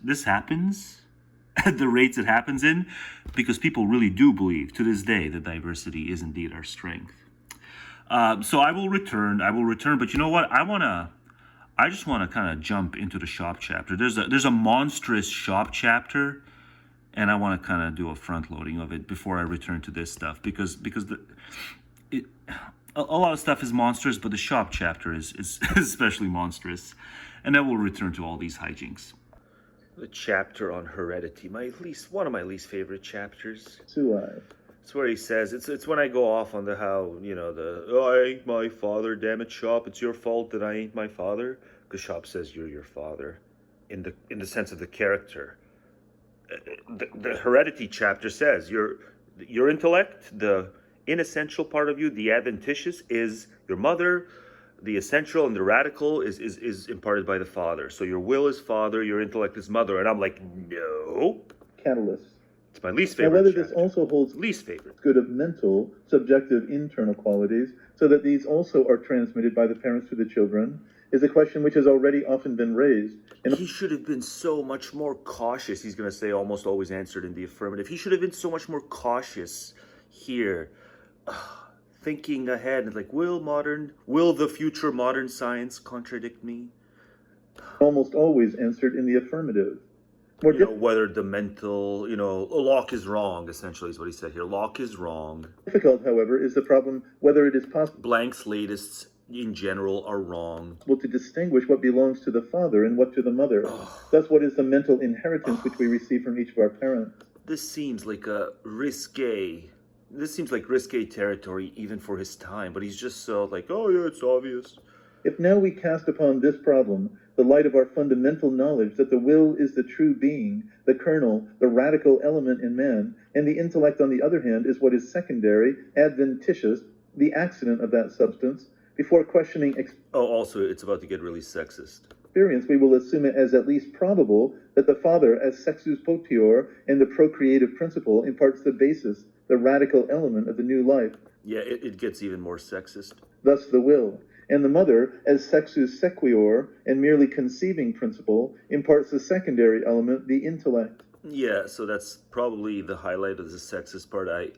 A: at the rates it happens in because people really do believe to this day that diversity is indeed our strength. So I will return, but you know what? I just want to kind of jump into the Schop chapter. There's a monstrous Schop chapter, and I want to kind of do a front loading of it before I return to this stuff because a lot of stuff is monstrous, but the Schop chapter is especially monstrous, and then we'll return to all these hijinks. The chapter on Heredity, one of my least favorite chapters. It's where he says, it's when I go off on the how, you know, I ain't my father, damn it, Schop, it's your fault that I ain't my father. Because Schop says you're your father, in the sense of the character. The Heredity chapter says your intellect, the inessential part of you, the adventitious, is your mother. The essential and the radical is imparted by the father. So your will is father, your intellect is mother. And I'm like, no.
K: Catalyst.
A: It's my least favorite.
K: Now, whether
A: chapter.
K: this also holds
A: least favorite
K: good of mental, subjective, internal qualities, so that these also are transmitted by the parents to the children, is a question which has already often been raised. And
A: he should have been so much more cautious. He's going to say almost always answered in the affirmative. He should have been so much more cautious here. Thinking ahead, like, will the future modern science contradict me?
K: Almost always answered in the affirmative.
A: Whether the mental, Locke is wrong, essentially, is what he said here. Locke is wrong.
K: Difficult, however, is the problem whether it is possible.
A: Blank slatists in general are wrong.
K: To distinguish what belongs to the father and what to the mother. Thus, what is the mental inheritance which we receive from each of our parents?
A: This seems like risque territory, even for his time, but he's just so like, oh yeah, it's obvious.
K: If now we cast upon this problem the light of our fundamental knowledge that the will is the true being, the kernel, the radical element in man, and the intellect, on the other hand, is what is secondary, adventitious, the accident of that substance, before questioning
A: also, it's about to get really sexist.
K: Experience, we will assume it as at least probable that the father, as sexus potior and the procreative principle, imparts the basis, the radical element of the new life.
A: Yeah, it gets even more sexist.
K: Thus the will. And the mother, as sexus sequior and merely conceiving principle, imparts the secondary element, the intellect.
A: Yeah, so that's probably the highlight of the sexist part. I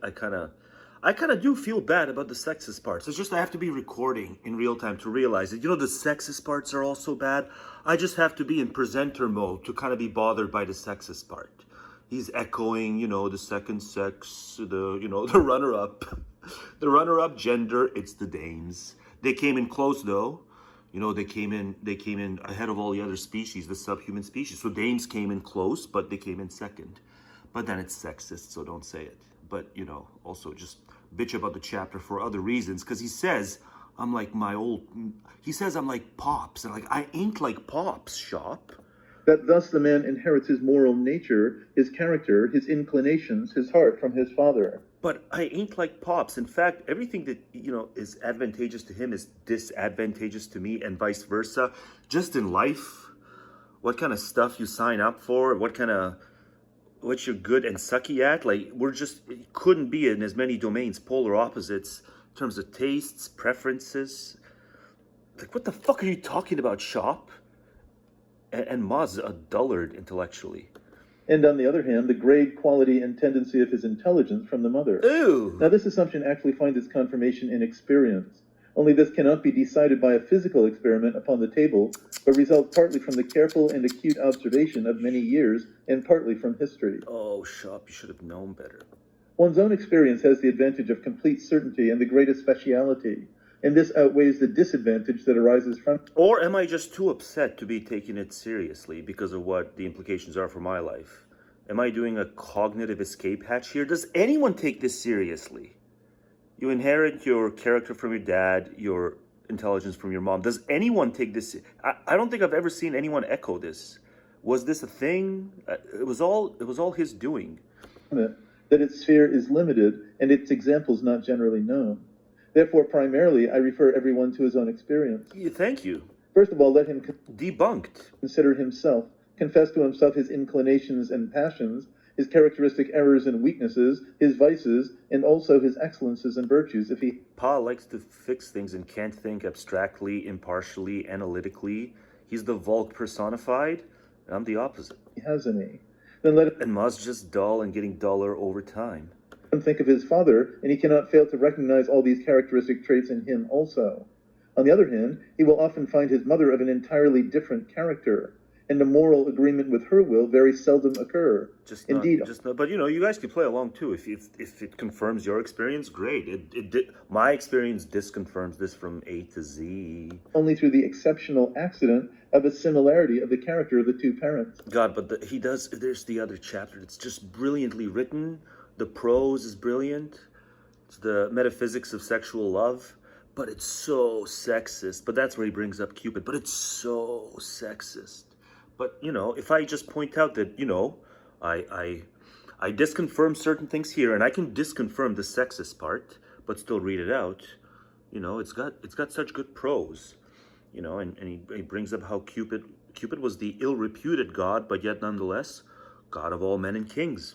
A: kind of do feel bad about the sexist parts. It's just I have to be recording in real time to realize that, the sexist parts are also bad. I just have to be in presenter mode to kind of be bothered by the sexist part. He's echoing, the second sex, the runner-up. The runner-up gender, it's the dames. They came in close, though. They came in ahead of all the other species, the subhuman species. So dames came in close, but they came in second. But then it's sexist, so don't say it. But, also just bitch about the chapter for other reasons. Because he says, I'm like Pops. And I ain't like Pops, Schop.
K: That thus the man inherits his moral nature, his character, his inclinations, his heart from his father.
A: But I ain't like Pops. In fact, everything that, is advantageous to him is disadvantageous to me and vice versa. Just in life, what kind of stuff you sign up for, what you're good and sucky at. It couldn't be in as many domains, polar opposites, in terms of tastes, preferences. What the fuck are you talking about, Schop? And Ma's a dullard intellectually.
K: And on the other hand, the grade, quality, and tendency of his intelligence from the mother.
A: Ooh!
K: Now this assumption actually finds its confirmation in experience. Only this cannot be decided by a physical experiment upon the table, but results partly from the careful and acute observation of many years, and partly from history.
A: Oh, Schop, you should have known better.
K: One's own experience has the advantage of complete certainty and the greatest speciality, and this outweighs the disadvantage that arises from...
A: Or am I just too upset to be taking it seriously because of what the implications are for my life? Am I doing a cognitive escape hatch here? Does anyone take this seriously? You inherit your character from your dad, your intelligence from your mom. Does anyone take this? I don't think I've ever seen anyone echo this. Was this a thing? It was all his doing.
K: that its sphere is limited and its examples not generally known. Therefore, primarily, I refer everyone to his own experience.
A: Yeah, thank you.
K: First of all, let him
A: Debunked.
K: consider himself, confess to himself his inclinations and passions, his characteristic errors and weaknesses, his vices, and also his excellences and virtues. If he
A: Pa likes to fix things and can't think abstractly, impartially, analytically. He's the Vulk personified, and I'm the opposite.
K: has any, then let him
A: And Ma's just dull and getting duller over time.
K: think of his father, and he cannot fail to recognize all these characteristic traits in him also. On the other hand, he will often find his mother of an entirely different character, and a moral agreement with her will very seldom occur. Indeed,
A: But you guys can play along too. If it confirms your experience, great. My experience disconfirms this from A to Z.
K: only through the exceptional accident of a similarity of the character of the two parents.
A: God, but there's the other chapter. It's just brilliantly written. The prose is brilliant. It's the metaphysics of sexual love. But it's so sexist. But that's where he brings up Cupid. But it's so sexist. But, if I just point out that, I disconfirm certain things here, and I can disconfirm the sexist part, but still read it out, it's got such good prose, and he brings up how Cupid was the ill-reputed god, but yet nonetheless, god of all men and kings.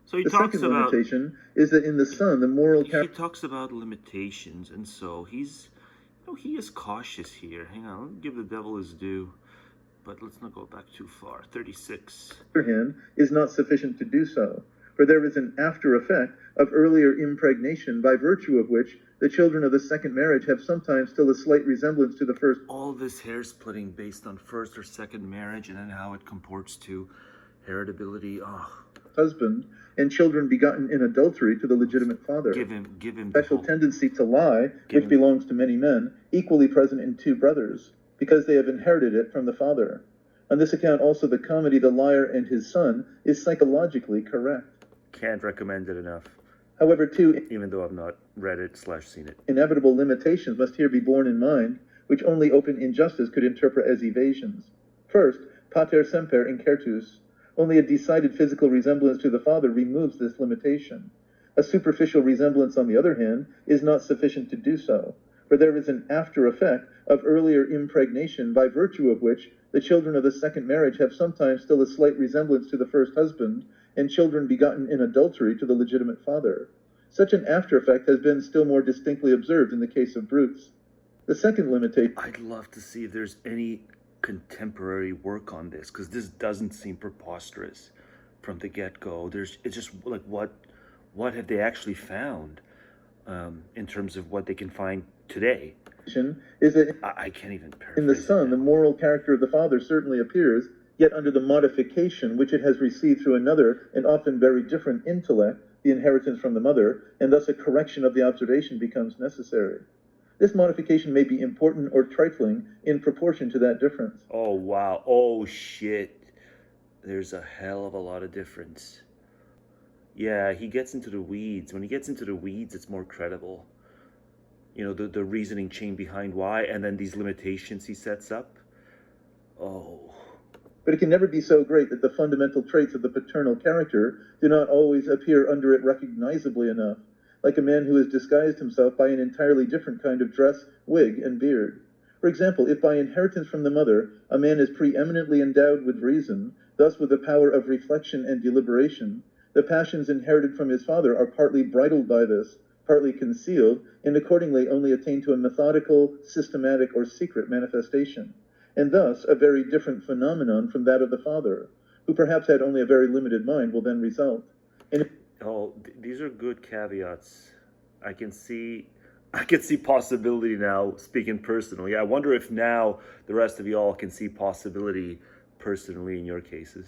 A: So he
K: The
A: talks
K: second
A: about...
K: limitation is that in the son, the moral
A: He talks about limitations, and so he's, he is cautious here. Hang on, let me give the devil his due. But let's not go back too far. 36.
K: hand is not sufficient to do so, for there is an after effect of earlier impregnation by virtue of which the children of the second marriage have sometimes still a slight resemblance to the first.
A: All this hair splitting based on first or second marriage and then how it comports to heritability.
K: Husband and children begotten in adultery to the legitimate father.
A: Give him
K: Special tendency to lie, which belongs to many men, equally present in two brothers, because they have inherited it from the father. On this account also the comedy The Liar and His Son is psychologically correct.
A: Can't recommend it enough.
K: However, two,
A: even though I've not read it / seen it,
K: inevitable limitations must here be borne in mind, which only open injustice could interpret as evasions. First, pater semper incertus. Only a decided physical resemblance to the father removes this limitation. A superficial resemblance, on the other hand, is not sufficient to do so, for there is an after effect of earlier impregnation by virtue of which the children of the second marriage have sometimes still a slight resemblance to the first husband, and children begotten in adultery to the legitimate father. Such an after effect has been still more distinctly observed in the case of brutes. The second limitation...
A: I'd love to see if there's any contemporary work on this, because this doesn't seem preposterous from the get-go. It's just like, what have they actually found in terms of what they can find today?
K: Is that
A: I can't even paraphrase.
K: In the son, the moral character of the father certainly appears, yet under the modification which it has received through another and often very different intellect, the inheritance from the mother, and thus a correction of the observation becomes necessary. This modification may be important or trifling in proportion to that difference.
A: Oh, wow. Oh, shit. There's a hell of a lot of difference. Yeah, he gets into the weeds. When he gets into the weeds, it's more credible. The reasoning chain behind why, and then these limitations he sets up. Oh.
K: But it can never be so great that the fundamental traits of the paternal character do not always appear under it recognizably enough, like a man who has disguised himself by an entirely different kind of dress, wig, and beard. For example, if by inheritance from the mother a man is preeminently endowed with reason, thus with the power of reflection and deliberation, the passions inherited from his father are partly bridled by this, partly concealed, and accordingly only attain to a methodical, systematic, or secret manifestation, and thus a very different phenomenon from that of the father, who perhaps had only a very limited mind, will then result.
A: These are good caveats. I can see possibility now, speaking personally. I wonder if now the rest of y'all can see possibility personally in your cases.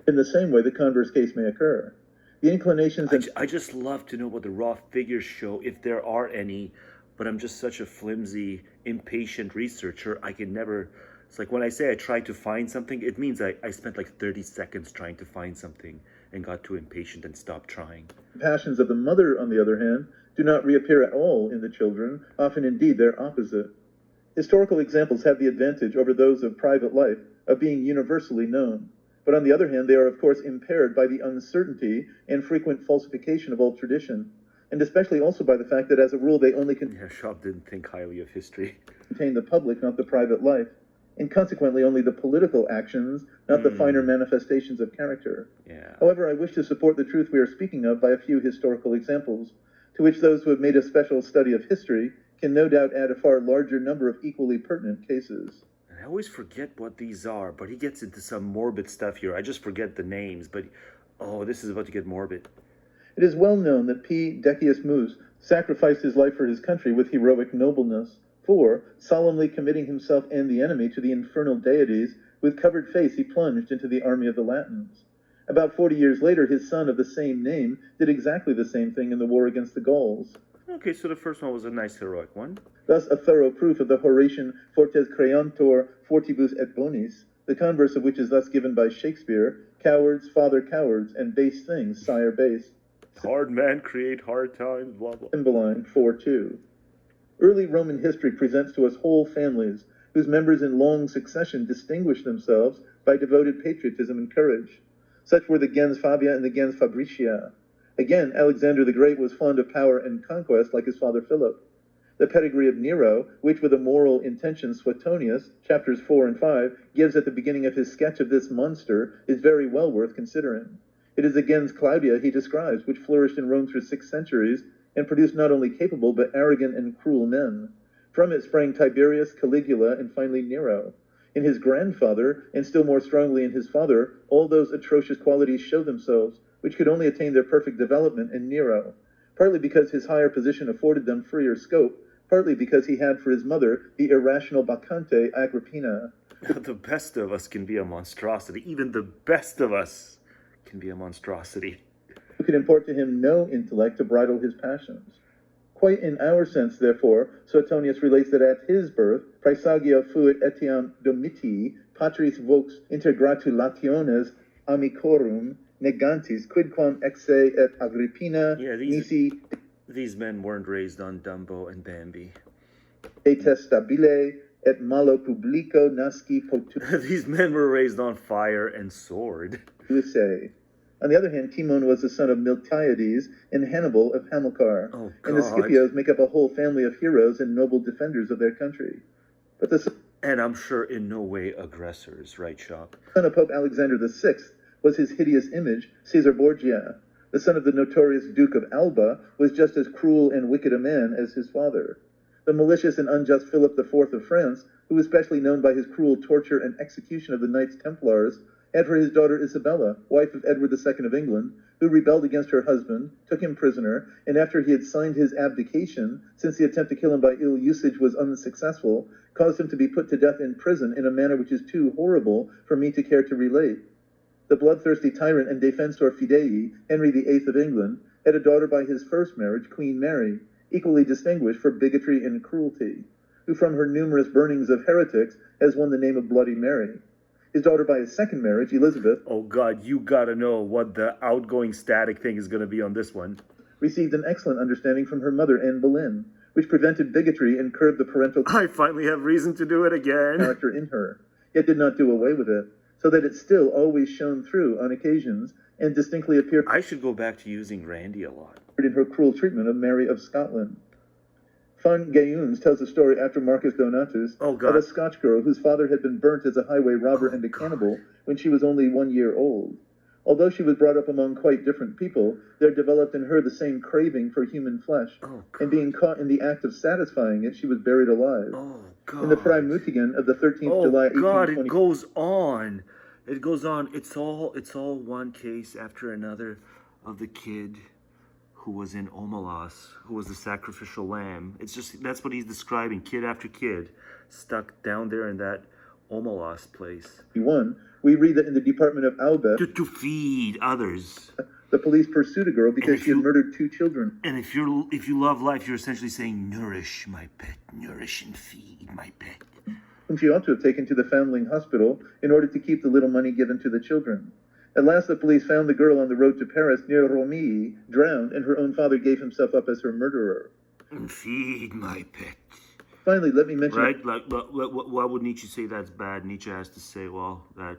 K: In the same way, the converse case may occur. The inclinations...
A: I just love to know what the raw figures show, if there are any, but I'm just such a flimsy, impatient researcher, I can never... It's like when I say I tried to find something, it means I spent like 30 seconds trying to find something and got too impatient and stopped trying.
K: Passions of the mother, on the other hand, do not reappear at all in the children, often indeed their opposite. Historical examples have the advantage over those of private life of being universally known. But on the other hand, they are of course impaired by the uncertainty and frequent falsification of old tradition, and especially also by the fact that as a rule they only
A: Yeah, Schop didn't think highly of history.
K: contain the public, not the private life, and consequently only the political actions, not the finer manifestations of character.
A: Yeah.
K: However, I wish to support the truth we are speaking of by a few historical examples, to which those who have made a special study of history can no doubt add a far larger number of equally pertinent cases.
A: And I always forget what these are, but he gets into some morbid stuff here. I just forget the names, but oh, this is about to get morbid.
K: It is well known that P. Decius Mus sacrificed his life for his country with heroic nobleness, for, solemnly committing himself and the enemy to the infernal deities, with covered face he plunged into the army of the Latins. About 40 years later, his son of the same name did exactly the same thing in the war against the Gauls.
A: Okay, so the first one was a nice heroic one.
K: Thus a thorough proof of the Horatian fortes creantur fortibus et bonis, the converse of which is thus given by Shakespeare: cowards father cowards, and base things sire base.
A: Hard men create hard times, blah blah.
K: Cymbeline 4:2. Early Roman history presents to us whole families whose members in long succession distinguished themselves by devoted patriotism and courage. Such were the gens Fabia and the gens Fabricia. Again, Alexander the Great was fond of power and conquest like his father Philip. The pedigree of Nero, which with a moral intention Suetonius, chapters 4 and 5, gives at the beginning of his sketch of this monster, is very well worth considering. It is the gens Claudia he describes, which flourished in Rome through 6 centuries, and produced not only capable but arrogant and cruel men. From it sprang Tiberius, Caligula, and finally Nero. In his grandfather, and still more strongly in his father, all those atrocious qualities show themselves, which could only attain their perfect development in Nero, partly because his higher position afforded them freer scope, partly because he had for his mother the irrational Bacchante Agrippina.
A: The best of us can be a monstrosity. Even the best of us can be a monstrosity.
K: Who could impart to him no intellect to bridle his passions. Quite in our sense, therefore, Suetonius relates that at his birth, praesagia fuit etiam domitii, patris vox intergratulationes amicorum negantis, quidquam exe et Agrippina nisi
A: these men weren't raised on Dumbo and Bambi.
K: Detestabile et malo publico nasci potu.
A: These men were raised on fire and sword.
K: On the other hand, Timon was the son of Miltiades and Hannibal of Hamilcar.
A: Oh,
K: and the Scipios make up a whole family of heroes and noble defenders of their country. But the
A: and I'm sure in no way aggressors, right, Schop?
K: Son of Pope Alexander VI was his hideous image, Caesar Borgia. The son of the notorious Duke of Alba was just as cruel and wicked a man as his father. The malicious and unjust Philip IV of France, who was specially known by his cruel torture and execution of the Knights Templars, had for his daughter Isabella, wife of Edward II of England, who rebelled against her husband, took him prisoner, and after he had signed his abdication, since the attempt to kill him by ill usage was unsuccessful, caused him to be put to death in prison in a manner which is too horrible for me to care to relate. The bloodthirsty tyrant and defensor fidei, Henry VIII of England, had a daughter by his first marriage, Queen Mary, equally distinguished for bigotry and cruelty, who from her numerous burnings of heretics has won the name of Bloody Mary. His daughter by his second marriage, Elizabeth,
A: oh God, you gotta know what the outgoing static thing is gonna be on this one,
K: received an excellent understanding from her mother, Anne Boleyn, which prevented bigotry and curbed the parental
A: I finally have reason to do it again.
K: Character in her, yet did not do away with it, so that it still always shone through on occasions and distinctly appeared.
A: I should go back to using Randy a lot.
K: In her cruel treatment of Mary of Scotland. Fan Gayuns tells a story after Marcus Donatus of a Scotch girl whose father had been burnt as a highway robber and a cannibal when she was only 1 year old. Although she was brought up among quite different people, there developed in her the same craving for human flesh, and being caught in the act of satisfying it, she was buried alive. In the Freimütigen of the 13th July 1820.
A: It goes on. It goes on. It's all one case after another of the kid who was in Omelas, who was the sacrificial lamb. It's just, that's what he's describing, kid after kid, stuck down there in that Omelas place.
K: We read that in the department of Albert,
A: to feed others.
K: The police pursued a girl because she had murdered 2 children.
A: And if you love life, you're essentially saying, nourish my pet, nourish and feed my pet.
K: Whom she ought to have taken to the foundling hospital in order to keep the little money given to the children. At last the police found the girl on the road to Paris near Romilly, drowned, and her own father gave himself up as her murderer.
A: And feed my pet.
K: Finally, let me mention...
A: Right? Why would Nietzsche say that's bad? Nietzsche has to say, well, that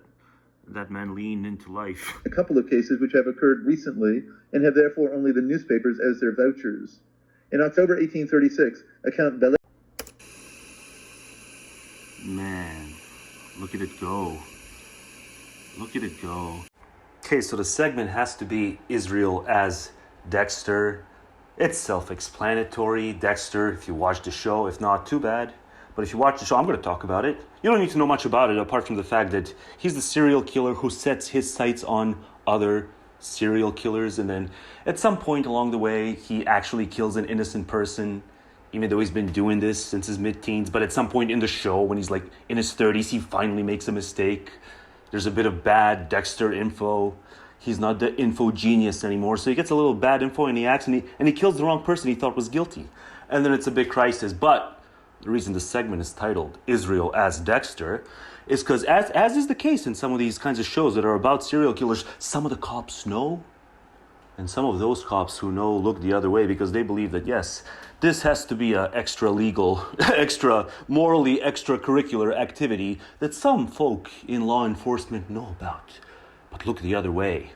A: that man leaned into life.
K: A couple of cases which have occurred recently and have therefore only the newspapers as their vouchers. In October 1836, Count Bellet...
A: Man, look at it go. Look at it go. Okay, so the segment has to be Israel as Dexter. It's self-explanatory. Dexter, if you watch the show, if not, too bad. But if you watch the show, I'm going to talk about it. You don't need to know much about it apart from the fact that he's the serial killer who sets his sights on other serial killers. And then at some point along the way, he actually kills an innocent person, even though he's been doing this since his mid-teens. But at some point in the show, when he's like in his 30s, he finally makes a mistake. There's a bit of bad Dexter info. He's not the info genius anymore. So he gets a little bad info and he acts and he kills the wrong person he thought was guilty. And then it's a big crisis. But the reason this segment is titled Israel as Dexter is because, as is the case in some of these kinds of shows that are about serial killers, some of the cops know, and some of those cops who know look the other way because they believe that, yes, this has to be an extra legal, extra morally extracurricular activity that some folk in law enforcement know about, but look the other way.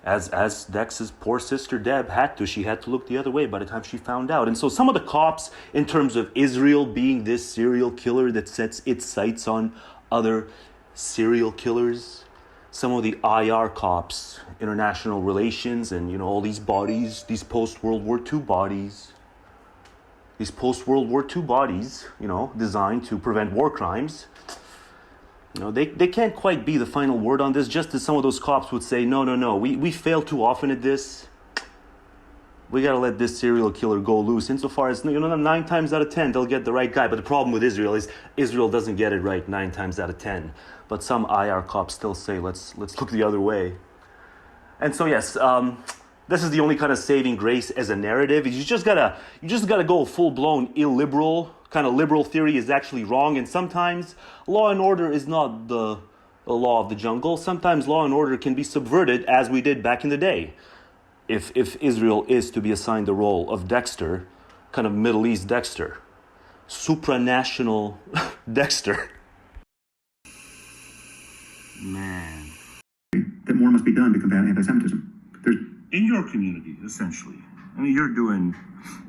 A: As Dex's poor sister Deb had to. She had to look the other way by the time she found out. And so some of the cops, in terms of Israel being this serial killer that sets its sights on other serial killers, some of the IR cops, international relations, and, you know, all these bodies, these post-World War II bodies, you know, designed to prevent war crimes. You know, they can't quite be the final word on this, just as some of those cops would say, no, we fail too often at this. We got to let this serial killer go loose. Insofar as, you know, 9 times out of 10, they'll get the right guy. But the problem with Israel is Israel doesn't get it right 9 times out of 10. But some IR cops still say, let's look the other way. And so, yes, this is the only kind of saving grace as a narrative. You just gotta go full-blown illiberal. Kind of liberal theory is actually wrong, and sometimes law and order is not the law of the jungle. Sometimes law and order can be subverted, as we did back in the day. If Israel is to be assigned the role of Dexter, kind of Middle East Dexter, supranational Dexter. Man.
G: That more must be done to combat anti-Semitism.
A: In your community, essentially. I mean, you're doing,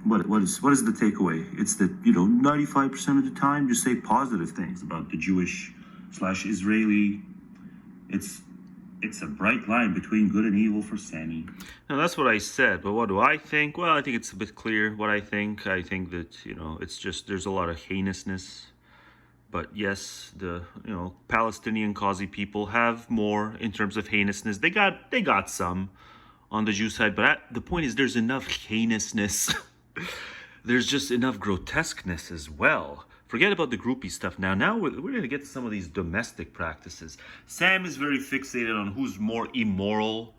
A: what is the takeaway? It's that, you know, 95% of the time, just say positive things about the Jewish/Israeli. It's a bright line between good and evil for Sammy. Now, that's what I said, but what do I think? Well, I think it's a bit clear what I think. I think that, you know, it's just, there's a lot of heinousness. But yes, the, you know, Palestinian Qazi people have more in terms of heinousness. They got some on the Jew side, but the point is there's enough heinousness. There's just enough grotesqueness as well. Forget about the groupie stuff now. Now we're going to get to some of these domestic practices. Sam is very fixated on who's more immoral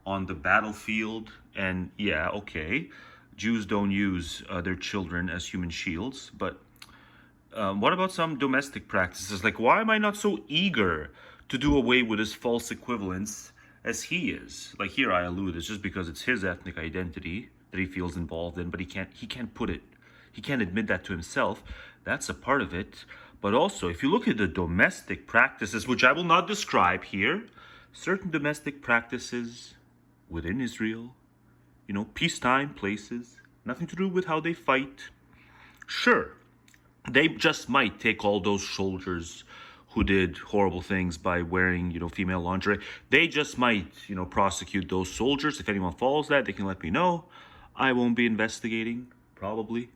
A: on the battlefield. And yeah, okay, Jews don't use their children as human shields. But what about some domestic practices? Like, why am I not so eager to do away with his false equivalence as he is? Like, here I allude, it's just because it's his ethnic identity that he feels involved in, but he can't put it, he can't admit that to himself. That's a part of it. But also, if you look at the domestic practices, which I will not describe here, certain domestic practices within Israel, you know, peacetime places, nothing to do with how they fight. Sure, they just might take all those soldiers who did horrible things by wearing, you know, female lingerie. They just might, you know, prosecute those soldiers. If anyone follows that, they can let me know. I won't be investigating, probably,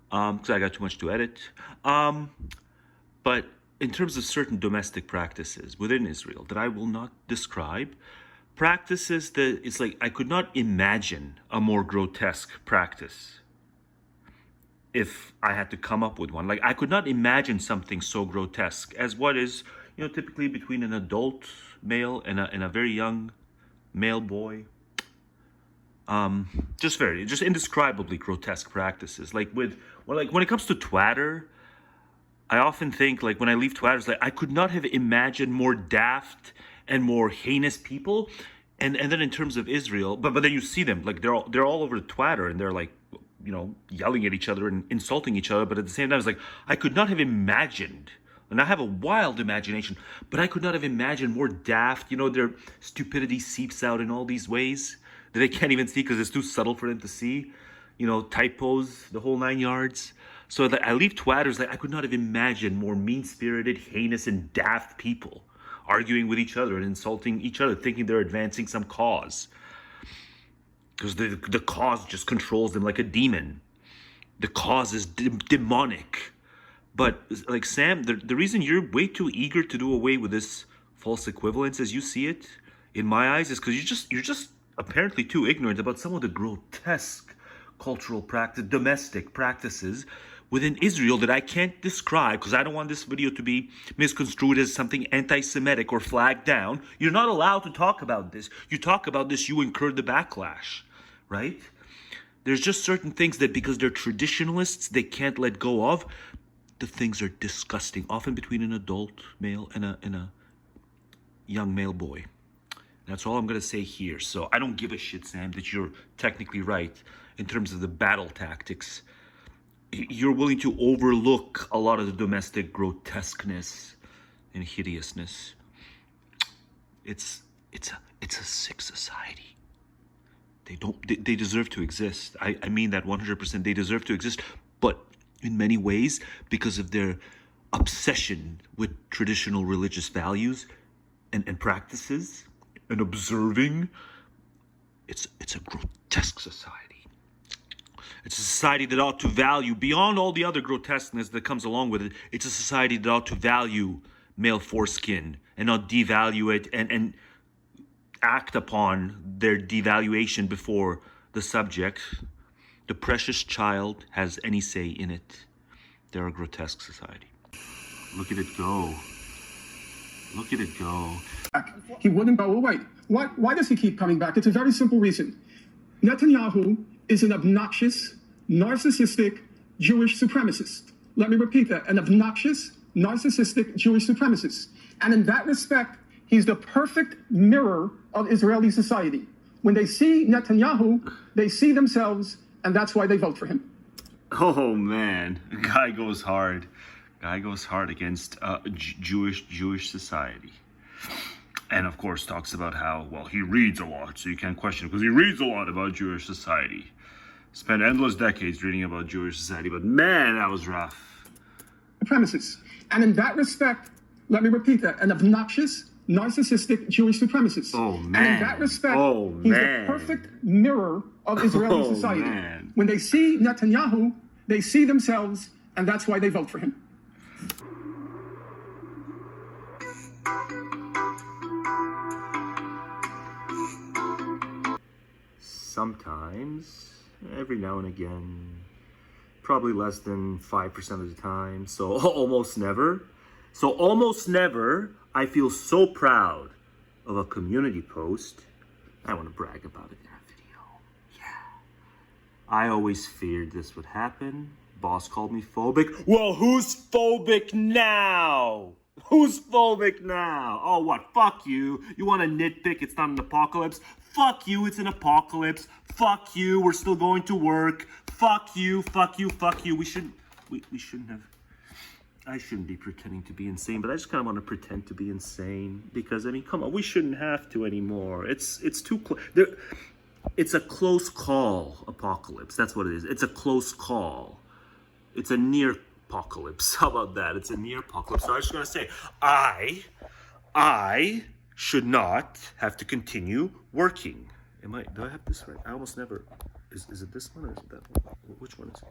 A: because I got too much to edit. But in terms of certain domestic practices within Israel that I will not describe, practices that it's like I could not imagine a more grotesque practice if I had to come up with one. Like, I could not imagine something so grotesque as what is, you know, typically between an adult male and a very young male boy. Just indescribably grotesque practices. Like when it comes to Twitter, I often think, like, when I leave Twitter, it's like I could not have imagined more daft and more heinous people. And then in terms of Israel, but then you see them, like, they're all over Twitter, and they're like, you know, yelling at each other and insulting each other. But at the same time, it's like I could not have imagined
L: And I have a wild imagination, but I could not have imagined more daft. Their stupidity seeps out in all these ways that they can't even see because it's too subtle for them to see. Typos, the whole 9 yards. So I leave twatters like I could not have imagined more mean-spirited, heinous, and daft people arguing with each other and insulting each other, thinking they're advancing some cause. Because the cause just controls them like a demon. The cause is demonic. But like Sam, the reason you're way too eager to do away with this false equivalence as you see it, in my eyes, is because you're just apparently too ignorant about some of the grotesque cultural practice, domestic practices within Israel that I can't describe because I don't want this video to be misconstrued as something anti-Semitic or flagged down. You're not allowed to talk about this. You talk about this, you incur the backlash, right? There's just certain things that because they're traditionalists, they can't let go of. The things are disgusting, often between an adult male and a young male boy. That's all I'm going to say here. So I don't give a shit, Sam, that you're technically right in terms of the battle tactics. You're willing to overlook a lot of the domestic grotesqueness and hideousness. It's a sick society. They deserve to exist. I mean that 100%. They deserve to exist, but in many ways, because of their obsession with traditional religious values and practices and observing, it's a grotesque society. It's a society that ought to value, beyond all the other grotesqueness that comes along with it, it's a society that ought to value male foreskin and not devalue it and act upon their devaluation before the subject. The precious child has any say in it. They're a grotesque society. Look at it go. Look at it go.
M: He wouldn't go away. Why does he keep coming back? It's a very simple reason. Netanyahu is an obnoxious, narcissistic Jewish supremacist. Let me repeat that. An obnoxious, narcissistic Jewish supremacist. And in that respect, he's the perfect mirror of Israeli society. When they see Netanyahu, they see themselves, and that's why they vote for him.
A: Oh man, guy goes hard. Guy goes hard against Jewish society. And of course talks about how, well, he reads a lot, so you can't question it, because he reads a lot about Jewish society. Spent endless decades reading about Jewish society, but man, that was rough.
M: Supremacists. And in that respect, let me repeat that, an obnoxious, narcissistic Jewish supremacist.
A: Oh man.
M: And in that respect, he's the perfect mirror of Israeli society.
A: Man.
M: When they see Netanyahu, they see themselves, and that's why they vote for him.
L: Sometimes, every now and again, probably less than 5% of the time, so almost never. So almost never, I feel so proud of a community post, I want to brag about it in a video. Yeah. I always feared this would happen. Boss called me phobic. Well, who's phobic now? Who's phobic now? Oh, what? Fuck you. You want to nitpick? It's not an apocalypse. Fuck you. It's an apocalypse. Fuck you. We're still going to work. Fuck you. Fuck you. Fuck you. We shouldn't have. I shouldn't be pretending to be insane, but I just kind of want to pretend to be insane because, I mean, come on, we shouldn't have to anymore. It's too close. It's a close call apocalypse. That's what it is. It's a close call. It's a near apocalypse. How about that? It's a near apocalypse. So I was just going to say, I should not have to continue working. Do I have this right? I almost never. Is it this one or is it that one? Which one is it?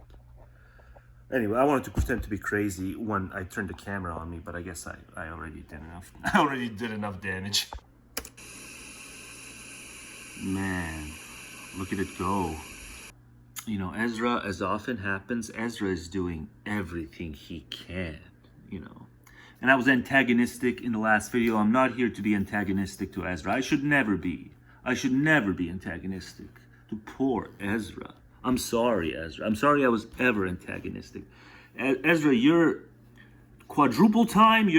L: Anyway, I wanted to pretend to be crazy when I turned the camera on me, but I guess I already did enough. I already did enough damage. Man, look at it go. You know, Ezra, as often happens, Ezra is doing everything he can, you know. And I was antagonistic in the last video. I'm not here to be antagonistic to Ezra. I should never be. I should never be antagonistic to poor Ezra. I'm sorry, Ezra. I'm sorry I was ever antagonistic. Ezra, you're quadruple time.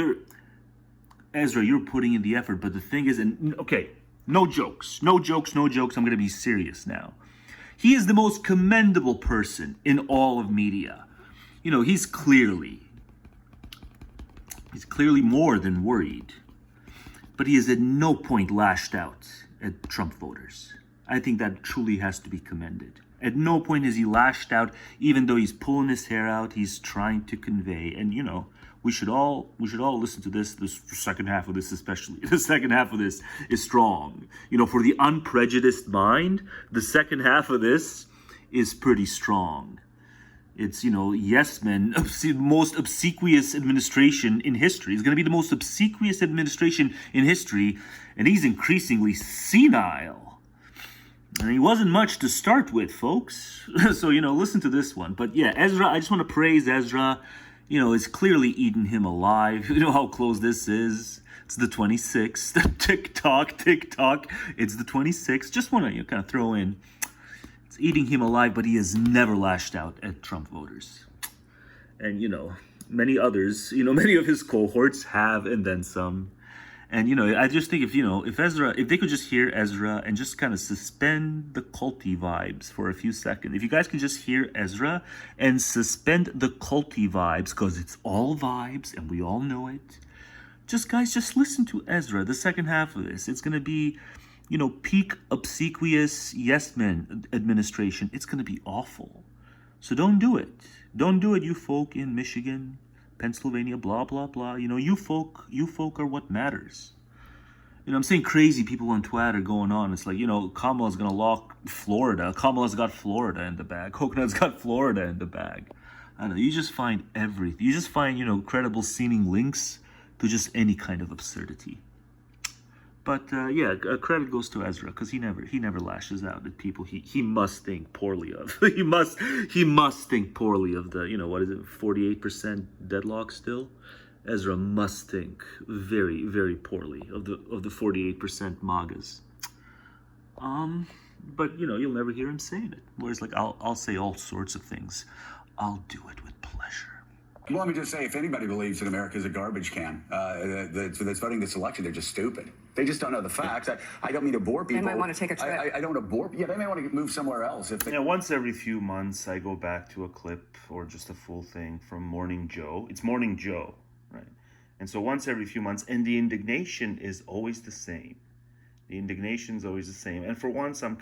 L: Ezra, you're putting in the effort. But the thing is, and okay, no jokes. I'm going to be serious now. He is the most commendable person in all of media. You know, he's clearly He's clearly more than worried. But he has at no point lashed out at Trump voters. I think that truly has to be commended. At no point has he lashed out, even though he's pulling his hair out, he's trying to convey. And, you know, we should all listen to this second half of this especially. The second half of this is strong. You know, for the unprejudiced mind, the second half of this is pretty strong. It's, you know, yes men, most obsequious administration in history. It's going to be the most obsequious administration in history, and he's increasingly senile. And he wasn't much to start with, folks. So, you know, listen to this one. But yeah, Ezra, I just want to praise Ezra. You know, it's clearly eating him alive. You know how close this is. It's the 26th. Tick tock. It's the 26th. Just want to kind of throw in. It's eating him alive, but he has never lashed out at Trump voters. And, you know, many others, you know, many of his cohorts have, and then some. And, you know, I just think if they could just hear Ezra and just kind of suspend the culty vibes for a few seconds. If you guys can just hear Ezra and suspend the culty vibes, because it's all vibes and we all know it. Just listen to Ezra, the second half of this. It's going to be, you know, peak obsequious yes men administration. It's going to be awful. So don't do it. Don't do it, you folk in Michigan, Pennsylvania, blah, blah, blah. You know, you folk are what matters. You know, I'm saying crazy people on Twitter going on. It's like, you know, Kamala's going to lock Florida. Kamala's got Florida in the bag. Coconut's got Florida in the bag. I don't know. You just find everything. You just find, you know, credible seeming links to just any kind of absurdity. But yeah, credit goes to Ezra because he never lashes out at people he must think poorly of. he must think poorly of the, you know, what is it, 48% deadlock still. Ezra must think very, very poorly of the 48% MAGAs. But you know, you'll never hear him saying it. Whereas like I'll say all sorts of things. I'll do it with pleasure.
N: Well, let me just say, if anybody believes that America is a garbage can that's voting this election, they're just stupid. They just don't know the facts. I don't mean to bore people.
O: They might want to take a trip.
N: I don't want to bore. Yeah, they may want to move somewhere else. If they...
A: Yeah, once every few months, I go back to a clip or just a full thing from Morning Joe. It's Morning Joe, right? And so once every few months, and the indignation is always the same. The indignation is always the same. And for once, I'm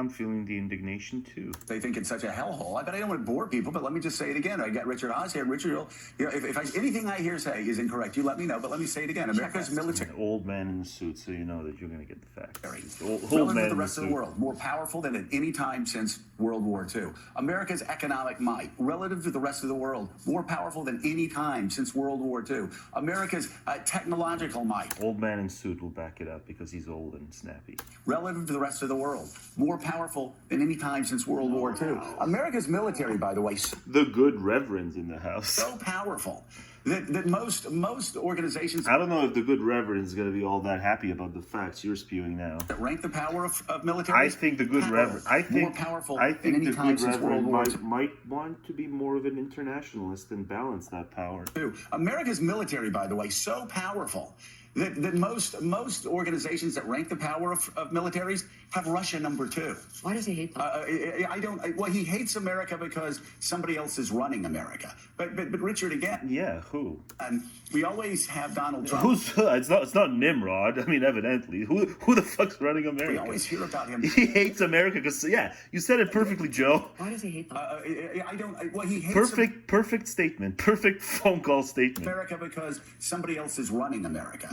A: feeling the indignation too.
N: They think it's such a hellhole. I don't want to bore people, but let me just say it again. I got Richard Oz here. Richard, you know, if anything I hear say is incorrect, you let me know. But let me say it again. America's military.
A: An old man in the suit, so you know that you're going to get the facts.
N: Relative to the rest of the world, more powerful than at any time since World War II. America's economic might, relative to the rest of the world, more powerful than any time since World War II. America's technological might.
A: Old man in suit will back it up because he's old and snappy.
N: Relative to the rest of the world, more powerful than any time since World War II. America's military, by the way,
A: the good reverends in the house,
N: so powerful that most organizations.
A: I don't know if the good reverend is going to be all that happy about the facts you're spewing now.
N: That rank the power of military.
A: I think the good reverend.
N: More powerful than any time since World War II.
A: Might want to be more of an internationalist and balance that power.
N: America's military, by the way, so powerful that most organizations that rank the power of militaries have Russia number 2.
O: Why does he hate them?
N: Well, he hates America because somebody else is running America. But Richard, again.
A: Yeah, who?
N: And we always have Donald Trump.
A: It's not Nimrod. I mean, evidently, who the fuck's running America?
N: We always hear about him.
A: He hates America because you said it perfectly, Joe.
O: Why does he hate them?
N: He hates
A: perfect statement. Perfect phone call statement.
N: America because somebody else is running America.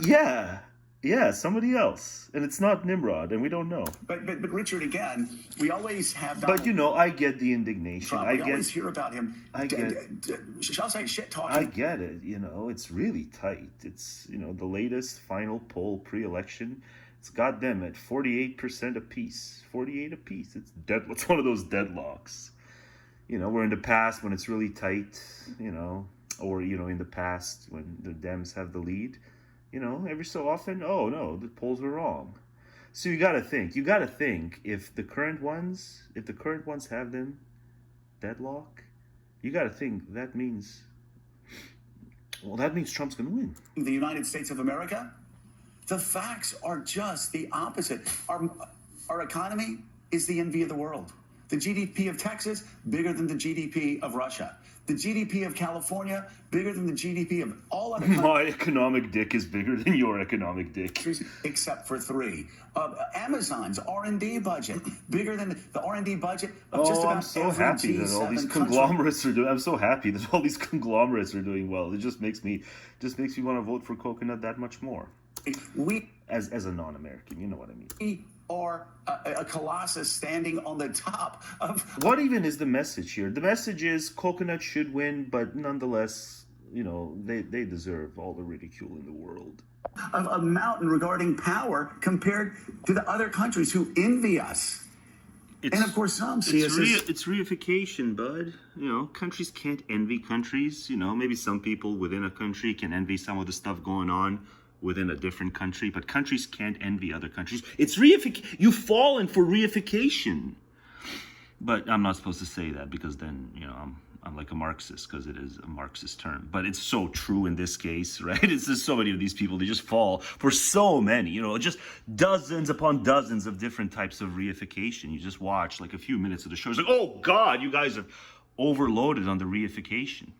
A: Yeah, somebody else, and it's not Nimrod, and we don't know.
N: But Richard, again, we always have.
A: But you know, I get the indignation.
N: We always hear about him. Shall I say shit talking?
A: I get it. You know, it's really tight. It's, you know, the latest final poll pre-election. It's goddamn at 48% apiece. 48 apiece. It's dead. It's one of those deadlocks. You know, where in the past when it's really tight, you know, or you know, in the past when the Dems have the lead. You know, every so often, oh no, the polls were wrong. So you gotta think if the current ones have them deadlock, you gotta think that means Trump's gonna win.
N: The United States of America, the facts are just the opposite. Our economy is the envy of the world. The GDP of Texas, bigger than the GDP of Russia. The GDP of California, bigger than the GDP of all other countries.
L: My economic dick is bigger than your economic dick.
N: Except for three. Amazon's R&D budget, bigger than the R&D budget of just about
L: I'm so
N: every
L: happy that all these
N: G7
L: conglomerates are doing. I'm so happy that all these conglomerates are doing well. It just makes me want to vote for coconut that much more. As a non-American, you know what I mean.
N: We are a colossus standing on the top of.
L: What even is the message here? The message is coconut should win, but nonetheless, you know, they deserve all the ridicule in the world.
N: Of a mountain regarding power compared to the other countries who envy us. And of course, some see us as...
A: It's reification, bud. You know, countries can't envy countries. You know, maybe some people within a country can envy some of the stuff going on within a different country, but countries can't envy other countries. It's reification. You've fallen for reification. But I'm not supposed to say that because then, you know, I'm like a Marxist because it is a Marxist term. But it's so true in this case, right? It's just so many of these people, they just fall for so many, you know, just dozens upon dozens of different types of reification. You just watch like a few minutes of the show. It's like, oh God, you guys are overloaded on the reification.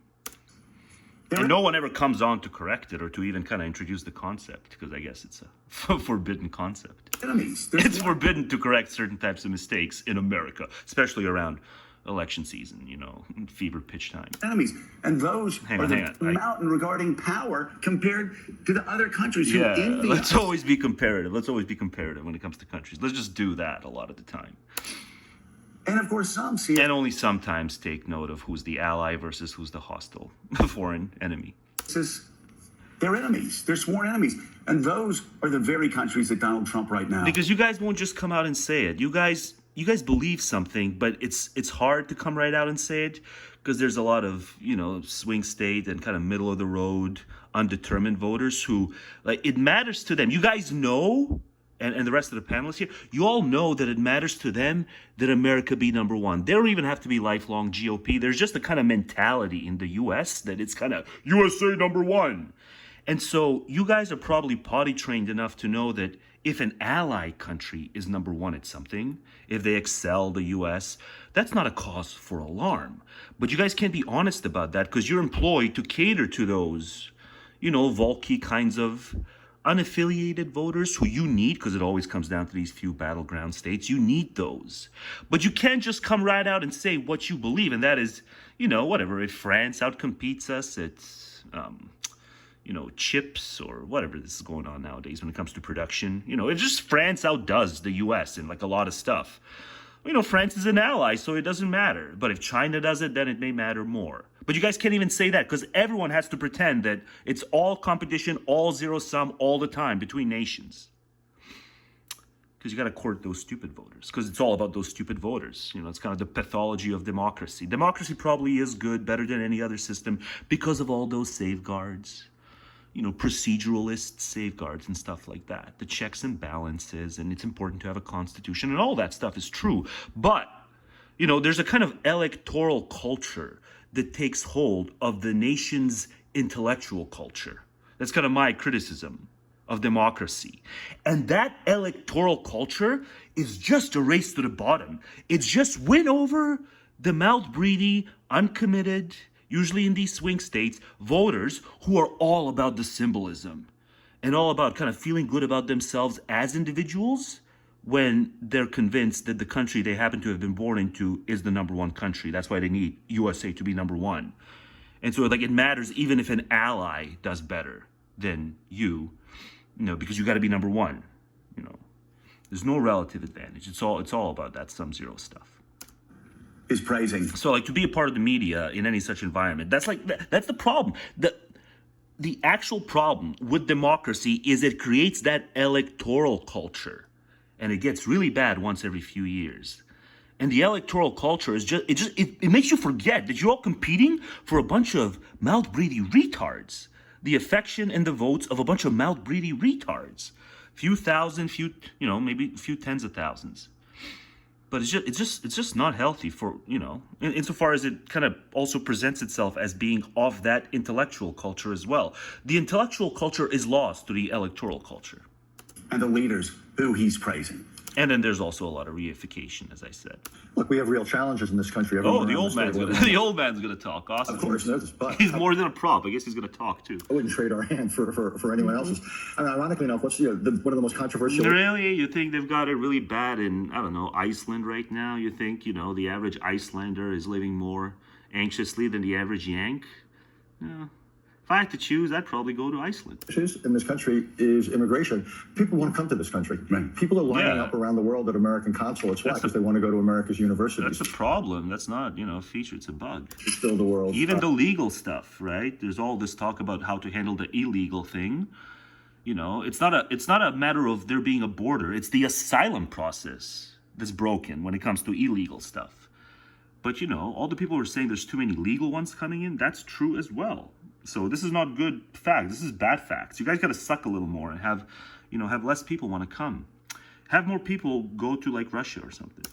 A: And no one ever comes on to correct it or to even kind of introduce the concept, because I guess it's a forbidden concept. It's forbidden to correct certain types of mistakes in America, especially around election season, you know, fever pitch time.
N: Enemies. And those are the mountain regarding power compared to the other countries who envy us.
L: Let's always be comparative. Let's always be comparative when it comes to countries. Let's just do that a lot of the time.
N: And of course, some see...
L: And only sometimes take note of who's the ally versus who's the hostile foreign enemy.
N: They're enemies. They're sworn enemies. And those are the very countries that Donald Trump right now...
L: Because you guys won't just come out and say it. You guys believe something, but it's hard to come right out and say it because there's a lot of, you know, swing state and kind of middle of the road, undetermined voters who, like, it matters to them. You guys know... And the rest of the panelists here, you all know that it matters to them that America be number one. They don't even have to be lifelong GOP. There's just a kind of mentality in the U.S. that it's kind of USA number one. And so you guys are probably potty trained enough to know that if an ally country is number one at something, if they excel the U.S., that's not a cause for alarm. But you guys can't be honest about that because you're employed to cater to those, you know, Volky kinds of unaffiliated voters who you need, because it always comes down to these few battleground states. You need those. But you can't just come right out and say what you believe, and that is, you know, whatever. If France outcompetes us at, you know, chips or whatever this is going on nowadays when it comes to production, you know, it's just France outdoes the U.S. in like a lot of stuff. You know, France is an ally, so it doesn't matter. But if China does it, then it may matter more. But you guys can't even say that because everyone has to pretend that it's all competition, all zero sum, all the time between nations. Because you got to court those stupid voters. Because it's all about those stupid voters. You know, it's kind of the pathology of democracy. Democracy probably is good, better than any other system because of all those safeguards. You know, proceduralist safeguards and stuff like that. The checks and balances, and it's important to have a constitution, and all that stuff is true. But, you know, there's a kind of electoral culture that takes hold of the nation's intellectual culture. That's kind of my criticism of democracy. And that electoral culture is just a race to the bottom. It's just win over the mouth-breathy, uncommitted, usually in these swing states, voters who are all about the symbolism and all about kind of feeling good about themselves as individuals when they're convinced that the country they happen to have been born into is the number one country. That's why they need USA to be number one. And so, like, it matters even if an ally does better than you know, because you got to be number one. You know, there's no relative advantage. It's all about that sum zero stuff.
N: Is praising.
L: So, like, to be a part of the media in any such environment, that's the problem. The actual problem with democracy is it creates that electoral culture, and it gets really bad once every few years. And the electoral culture is it makes you forget that you're all competing for a bunch of mouth-breathy retards, the affection and the votes of a bunch of mouth-breathy retards, few thousand, maybe a few tens of thousands. But it's just not healthy for, you know, insofar as it kind of also presents itself as being of that intellectual culture as well. The intellectual culture is lost to the electoral culture.
N: And the leaders who he's praising.
L: And then there's also a lot of reification, as I said.
P: Look, we have real challenges in this country.
L: Oh, the old man's gonna talk. Awesome.
P: Of course, knows, but
L: he's more than a prop. I guess he's gonna talk too.
P: I wouldn't trade our hand for anyone else's. I mean, ironically enough, what's one of the most controversial?
L: Really, you think they've got it really bad in Iceland right now? You think the average Icelander is living more anxiously than the average Yank? No. If I had to choose, I'd probably go to Iceland.
P: Issues in this country is immigration. People want to come to this country. Right. People are lining up around the world at American consulates. Why? Because they want to go to America's universities.
L: That's a problem. That's not, a feature. It's a bug.
P: It's still the world.
L: Even the legal stuff, right? There's all this talk about how to handle the illegal thing. It's not a matter of there being a border. It's the asylum process that's broken when it comes to illegal stuff. But, all the people who are saying there's too many legal ones coming in, that's true as well. So this is not good facts. This is bad facts. You guys got to suck a little more and have less people want to come. Have more people go to like Russia or something.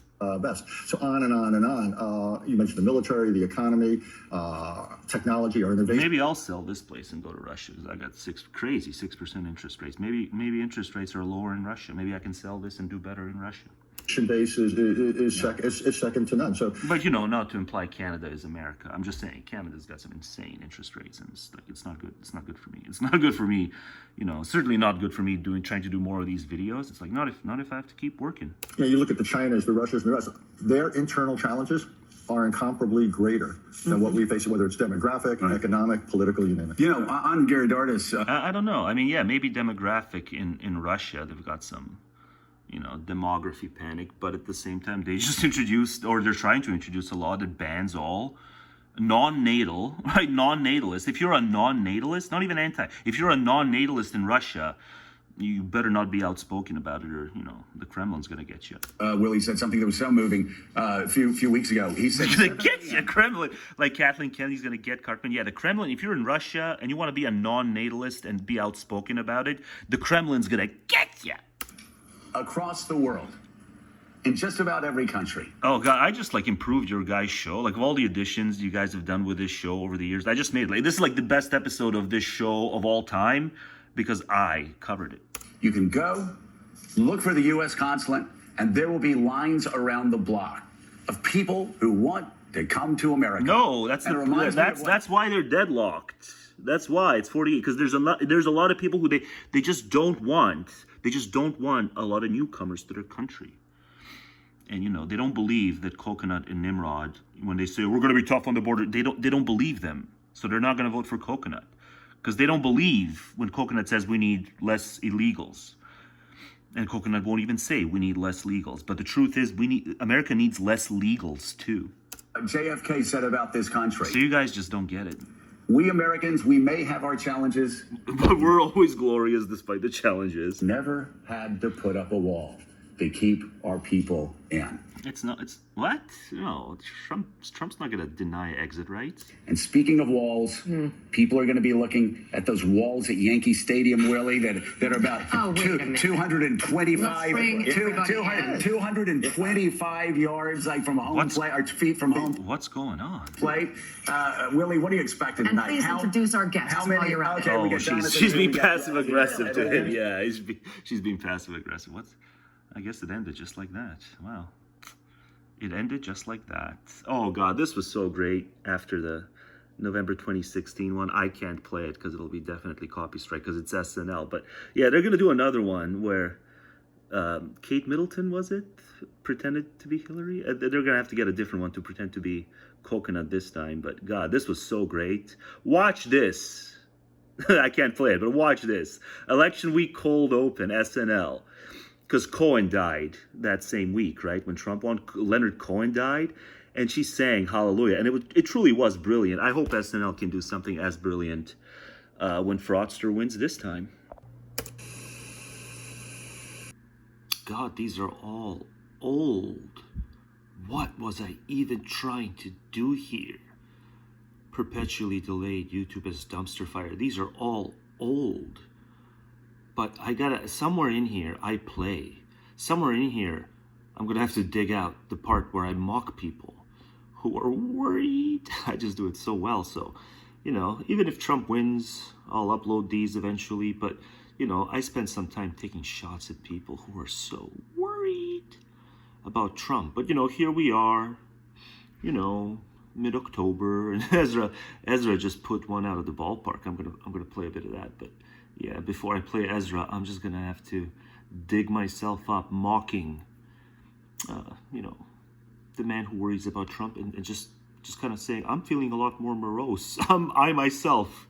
P: Best. So on and on and on. You mentioned the military, the economy, technology, or innovation.
L: Maybe I'll sell this place and go to Russia because I got 6% interest rates. Maybe interest rates are lower in Russia. Maybe I can sell this and do better in Russia.
P: Base is second to none. So,
L: but not to imply Canada is America. I'm just saying Canada's got some insane interest rates, and it's not good. It's not good for me. It's not good for me. Certainly not good for me trying to do more of these videos. It's like not if I have to keep working.
P: You look at the Chinas, the Russians, and the rest. Their internal challenges are incomparably greater than what we face, whether it's demographic, economic, political, you name it.
N: On Geridardis,
L: I don't know. I mean, maybe demographic in Russia, they've got some demography panic, but at the same time, they just introduced, or they're trying to introduce a law that bans all non-natal, right? Non-natalist. If you're a non-natalist, not even if you're a non-natalist in Russia, you better not be outspoken about it, or the Kremlin's gonna get you.
N: Willie said something that was so moving a few weeks ago. He said,
L: "Gonna get you, Kremlin." Like Kathleen Kennedy's gonna get Cartman. Yeah, the Kremlin. If you're in Russia and you want to be a non-natalist and be outspoken about it, the Kremlin's gonna get you.
N: Across the world, in just about every country.
L: Oh God, I just improved your guys' show. Of all the additions you guys have done with this show over the years, I just made this is the best episode of this show of all time because I covered it.
N: You can go look for the U.S. consulate, and there will be lines around the block of people who want to come to America.
L: No, that's why they're deadlocked. That's why it's 48 because there's a lot of people who they just don't want. They just don't want a lot of newcomers to their country. And, they don't believe that Coconut and Nimrod, when they say, we're going to be tough on the border, they don't believe them. So they're not going to vote for Coconut. Because they don't believe when Coconut says we need less illegals. And Coconut won't even say we need less legals. But the truth is, America needs less legals, too.
N: JFK said about this country.
L: So you guys just don't get it.
N: We Americans, we may have our challenges,
L: but we're always glorious despite the challenges.
N: Never had to put up a wall to keep our people in.
L: It's what? No, Trump's not going to deny exit rights.
N: And speaking of walls, people are going to be looking at those walls at Yankee Stadium, Willie, that are about 225 yards from home plate, or feet from home.
L: What's going on?
N: Plate. Willie, what are you expecting tonight?
O: And please introduce our guests while you're out there.
L: Oh, she's being passive aggressive to him. Yeah, she's being passive aggressive. I guess it ended just like that. Wow. It ended just like that. Oh, God, this was so great after the November 2016 one. I can't play it because it'll be definitely copy strike because it's SNL. But, yeah, they're going to do another one where Kate Middleton, was it, pretended to be Hillary? They're going to have to get a different one to pretend to be Coconut this time. But, God, this was so great. Watch this. I can't play it, but watch this. Election week cold open, SNL. Because Cohen died that same week, right? When Trump won, Leonard Cohen died, and she sang Hallelujah. And it truly was brilliant. I hope SNL can do something as brilliant when Fraudster wins this time. God, these are all old. What was I even trying to do here? Perpetually delayed YouTube as dumpster fire. These are all old. But I gotta, somewhere in here, I play. Somewhere in here, I'm gonna have to dig out the part where I mock people who are worried. I just do it so well. So, even if Trump wins, I'll upload these eventually. But, I spend some time taking shots at people who are so worried. about Trump. But, you know, here we are, you know, mid-October, and Ezra just put one out of the ballpark. I'm gonna play a bit of that, but yeah, before I play Ezra, I'm just gonna have to dig myself up mocking, you know, the man who worries about Trump, and just kind of saying, I'm feeling a lot more morose. I myself,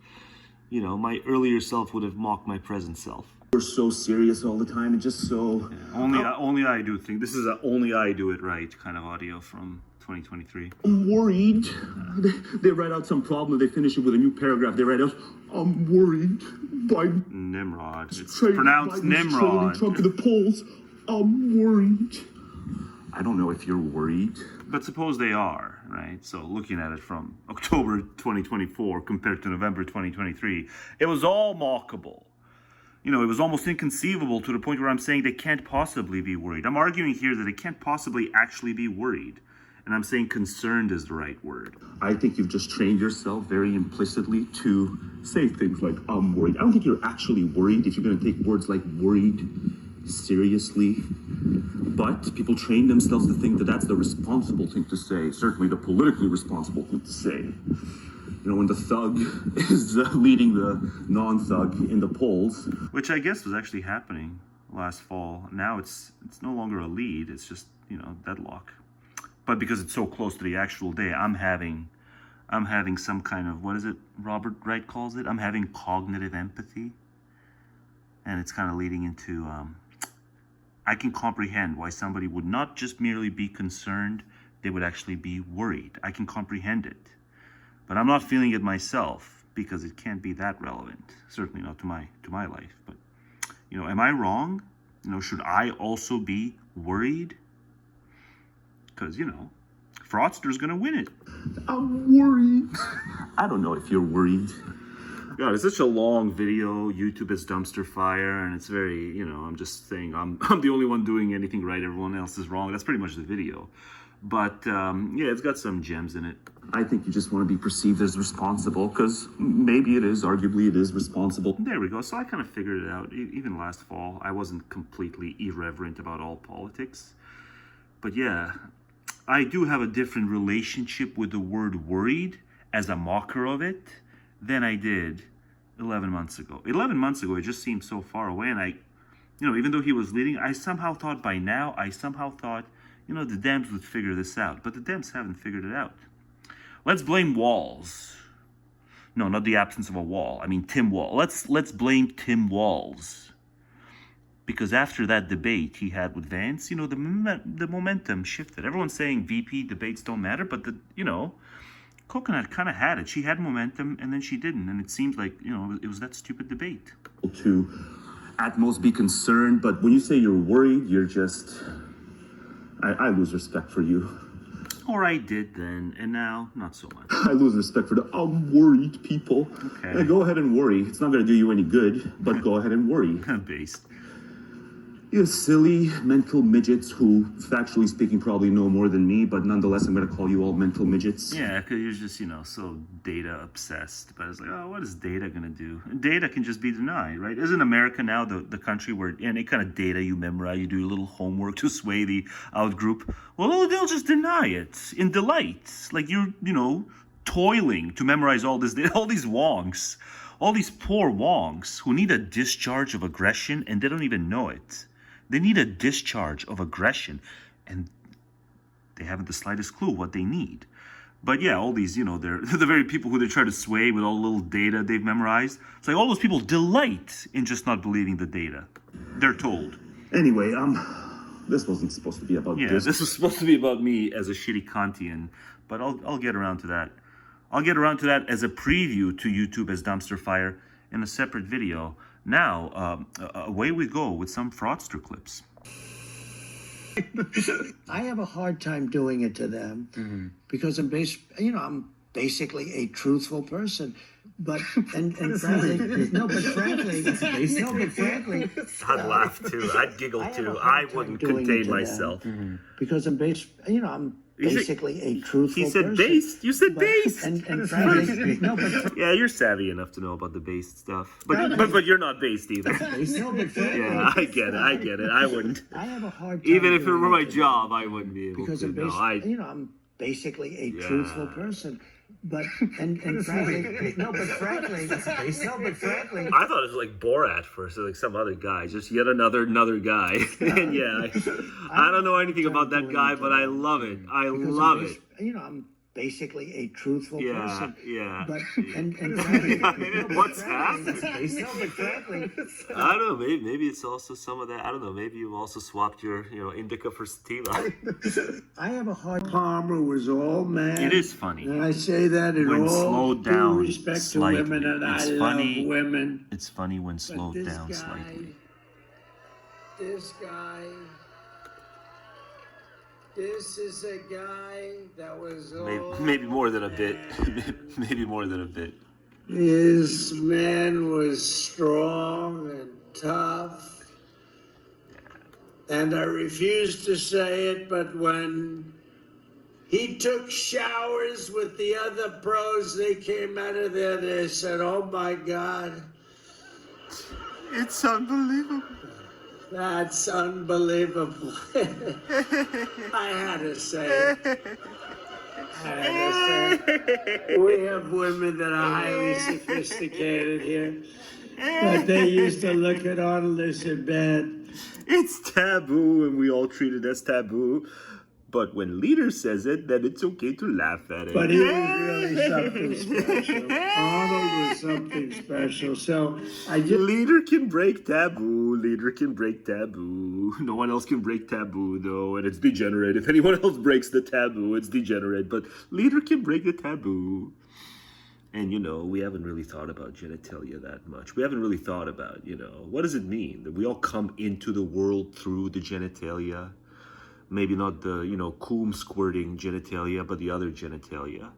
L: you know, my earlier self would have mocked my present self.
Q: We're so serious all the time and just so...
L: Yeah, only I do think. This is a only I do it right kind of audio from 2023.
Q: I'm worried. They write out some problem, they finish it with a new paragraph. They write out, I'm worried. Biden...
L: Nimrod. It's pronounced Nimrod.
Q: Trump in the polls. I'm worried. I don't know if you're worried.
L: But suppose they are, right? So looking at it from October 2024 compared to November 2023, it was all mockable. You know, it was almost inconceivable to the point where I'm saying they can't possibly be worried. I'm arguing here that they can't possibly actually be worried. And I'm saying concerned is the right word.
Q: I think you've just trained yourself very implicitly to say things like, I'm worried. I don't think you're actually worried if you're going to take words like worried seriously. But people train themselves to think that that's the responsible thing to say, certainly the politically responsible thing to say. You know, when the thug is leading the non-thug in the polls.
L: Which I guess was actually happening last fall. Now it's no longer a lead, it's just, you know, deadlock. But because it's so close to the actual day, I'm having some kind of, what is it Robert Wright calls it? I'm having cognitive empathy. And it's kind of leading into, I can comprehend why somebody would not just merely be concerned, they would actually be worried. I can comprehend it. But I'm not feeling it myself because it can't be that relevant. Certainly not to my life. But, you know, am I wrong? You know, should I also be worried? Because, you know, fraudster's gonna win it.
Q: I'm worried. I don't know if you're worried.
L: God, it's such a long video. YouTube is dumpster fire, and it's very, you know, I'm just saying I'm the only one doing anything right. Everyone else is wrong. That's pretty much the video. But, yeah, it's got some gems in it.
Q: I think you just want to be perceived as responsible, because maybe it is, arguably it is responsible.
L: There we go. So I kind of figured it out. Even last fall, I wasn't completely irreverent about all politics. But yeah, I do have a different relationship with the word worried as a mocker of it than I did 11 months ago. 11 months ago, it just seemed so far away. And you know, even though he was leading, I somehow thought by now, you know, the Dems would figure this out. But the Dems haven't figured it out. Let's blame Walz. No, not the absence of a wall. I mean, Tim Wall. Let's blame Tim Walz. Because after that debate he had with Vance, you know, the momentum shifted. Everyone's saying VP debates don't matter, but you know, Coconut kind of had it. She had momentum, and then she didn't. And it seems like, you know, it was that stupid debate.
Q: To at most be concerned, but when you say you're worried, you're just... I lose respect for you.
L: Or I did then, and now, not so much.
Q: I lose respect for the I'm worried people.
L: Okay.
Q: Yeah, go ahead and worry. It's not going to do you any good, but go ahead and worry.
L: Based.
Q: You silly mental midgets who, factually speaking, probably know more than me, but nonetheless, I'm going to call you all mental midgets.
L: Yeah, because you're just, you know, so data obsessed. But it's like, oh, what is data going to do? Data can just be denied, right? Isn't America now the country where any kind of data you memorize, you do a little homework to sway the out group? Well, they'll just deny it in delight. Like you're, you know, toiling to memorize all this data, all these wonks, all these poor wonks who need a discharge of aggression and they don't even know it. They need a discharge of aggression, and they haven't the slightest clue what they need. But yeah, all these, you know, they're the very people who they try to sway with all the little data they've memorized. It's like all those people delight in just not believing the data. They're told.
Q: Anyway, this wasn't supposed to be about
L: this. This was supposed to be about me as a shitty Kantian, but I'll get around to that. I'll get around to that as a preview to YouTube as dumpster fire in a separate video. Now, away we go with some fraudster clips.
R: I have a hard time doing it to them because I'm basically a truthful person. But and frankly, frankly,
L: I'd laugh too. I'd giggle too. I wouldn't contain myself
R: because I'm basically a truthful
A: He said
R: person.
A: based. You said
R: But-
A: based.
R: And frankly, no, but
A: Yeah, you're savvy enough to know about the based stuff. But you're not based either.
R: no, but frankly,
A: Yeah, I get it. I wouldn't.
R: I have a hard time
A: Even if it
R: doing
A: were my
R: today
A: job, I wouldn't be able
R: because
A: to.
R: I'm
A: No,
R: I'm basically a truthful person. But and frankly, no, but frankly,
A: I thought it was like Borat first, like some other guy, just yet another guy. And yeah, I don't know anything about that guy, but I love it. I love it.
R: I'm basically a truthful person.
A: Yeah.
R: But and frankly,
A: What's that?
R: no, but frankly,
A: I don't know. Maybe it's also some of that. I don't know. Maybe you've also swapped your, indica for sativa.
R: I have a hard. Palmer was all man.
A: It is funny.
R: And I say that in
A: When
R: all
A: slowed
R: due
A: down
R: respect
A: slightly.
R: to women, and
A: It's
R: I
A: funny.
R: love women.
A: It's funny when slowed
R: this
A: down
R: guy-
A: slightly.
R: This guy. This is a guy that was
A: Maybe more than a bit. Maybe more than a bit.
R: His man was strong and tough. And I refuse to say it, but when he took showers with the other pros, they came out of there, they said, "Oh my God."
A: It's unbelievable.
R: That's unbelievable. I had to say it. We have women that are highly sophisticated here. But they used to look at Artemis in bed.
A: It's taboo, and we all treat it as taboo. But when leader says it, then it's okay to laugh at it.
R: But he was really something special. Arnold was something special. So I just...
A: Leader can break taboo. Leader can break taboo. No one else can break taboo, though, and it's degenerate. If anyone else breaks the taboo, it's degenerate. But leader can break the taboo. And, we haven't really thought about genitalia that much. We haven't really thought about, what does it mean? That we all come into the world through the genitalia? Maybe not the, cum squirting genitalia, but the other genitalia.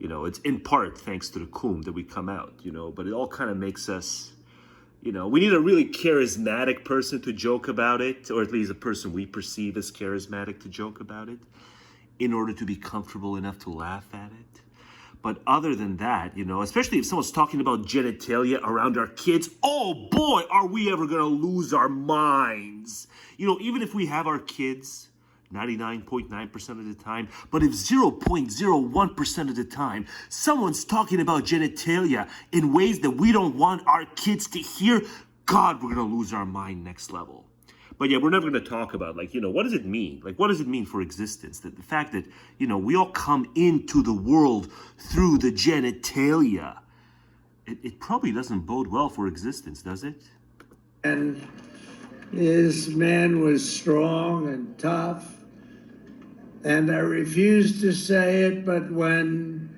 A: It's in part thanks to the cum that we come out, but it all kind of makes us, we need a really charismatic person to joke about it, or at least a person we perceive as charismatic to joke about it, in order to be comfortable enough to laugh at it. But other than that, especially if someone's talking about genitalia around our kids, oh boy, are we ever going to lose our minds. Even if we have our kids 99.9% of the time, but if 0.01% of the time someone's talking about genitalia in ways that we don't want our kids to hear, God, we're going to lose our mind next level. But yeah, we're never going to talk about, what does it mean? What does it mean for existence? That the fact that, we all come into the world through the genitalia, it probably doesn't bode well for existence, does it?
R: And his man was strong and tough. And I refuse to say it, but when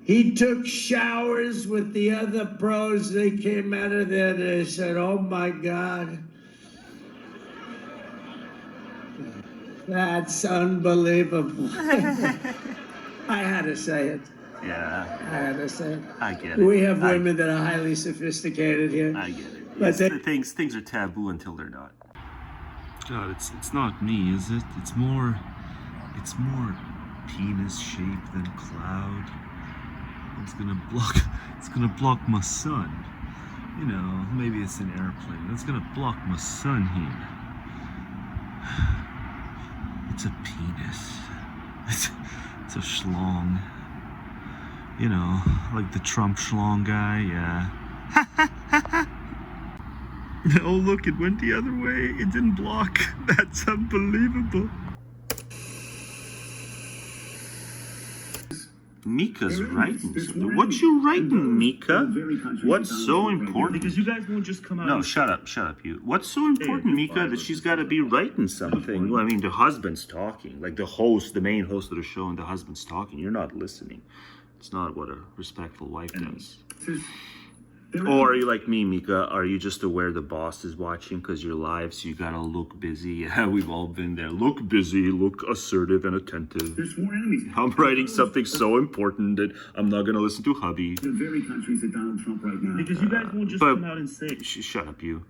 R: he took showers with the other pros, they came out of there, they said, "Oh my God. That's unbelievable." I had to say it.
A: Yeah.
R: I had to say it.
A: I get it.
R: We have women that are highly sophisticated here.
A: I get it.
R: But
A: Yes, things are taboo until they're not. God, it's not me, is it? It's more penis shaped than cloud. It's gonna block my sun. Maybe it's an airplane. It's gonna block my sun here. It's a penis. It's a schlong. Like the Trump schlong guy, yeah. Oh, look, it went the other way. It didn't block. That's unbelievable. Mika's writing. What you writing, Mika? What's so important?
G: Because you guys won't just come out.
A: No, shut up, you. What's so important, Mika, that she's got to be writing something? Well, I mean, the husband's talking. Like the main host of the show, and the husband's talking. You're not listening. It's not what a respectful wife does. Or are you like me, Mika? Are you just aware the boss is watching because you're live, so you gotta look busy? Yeah, we've all been there. Look busy, look assertive and attentive.
G: There's more enemies.
A: I'm writing something so important that I'm not gonna listen to hubby.
G: The very countries that Donald Trump right now. Because you guys won't just come out and say.
A: Shut up, you.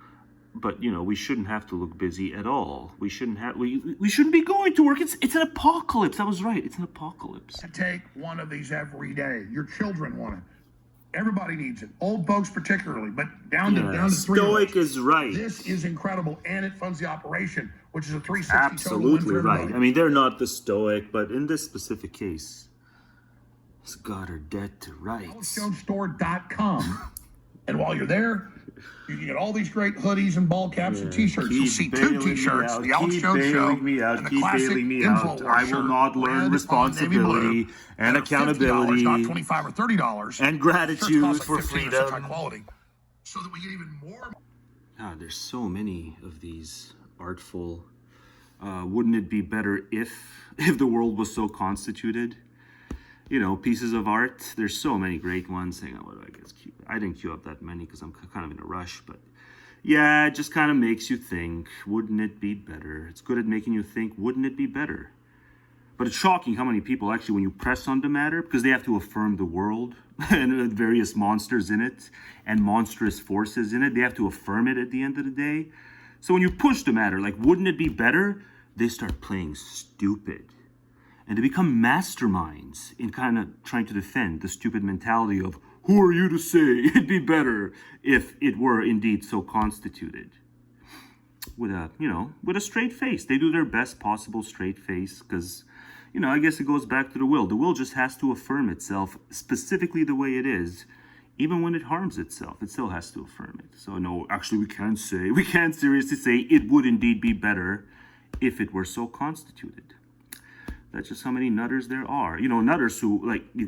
A: But you know, we shouldn't have to look busy at all. We shouldn't have. We shouldn't be going to work. It's an apocalypse. I was right. It's an apocalypse.
H: To take one of these every day. Your children want it. Everybody needs it. Old folks particularly, but down to 3.
A: Stoic is right.
H: This is incredible, and it funds the operation, which is a 360
A: Absolutely
H: total win for
A: right.
H: everybody.
A: I mean, they're not the Stoic, but in this specific case, it's got her dead to rights.
H: AlexJonesStore.com. And while you're there, you can get all these great hoodies and ball caps and t-shirts. You'll see 2 t-shirts, the Alex Jones Show, and the
A: keep
H: classic
A: bailing me out.
H: InfoWars
A: I will
H: shirt,
A: not learn
H: red
A: responsibility
H: on
A: and
H: navy blue,
A: accountability
H: $50, not $25 or $30.
A: and gratitude
H: Shirts cost
A: for
H: like 15 or such
A: freedom.
H: high quality, so that we get even more.
A: God, there's so many of these artful. Wouldn't it be better if the world was so constituted? You know, pieces of art. There's so many great ones. Hang on, what do I guess? I didn't queue up that many because I'm kind of in a rush, but yeah, it just kind of makes you think, wouldn't it be better? It's good at making you think, wouldn't it be better? But it's shocking how many people actually, when you press on the matter, because they have to affirm the world and various monsters in it and monstrous forces in it, they have to affirm it at the end of the day. So when you push the matter, like, wouldn't it be better? They start playing stupid. And they become masterminds in kind of trying to defend the stupid mentality of, who are you to say it'd be better if it were indeed so constituted? With a straight face. They do their best possible straight face because, you know, I guess it goes back to the will. The will just has to affirm itself specifically the way it is. Even when it harms itself, it still has to affirm it. So no, actually we can't seriously say it would indeed be better if it were so constituted. That's just how many nutters there are. You know, nutters who, like, you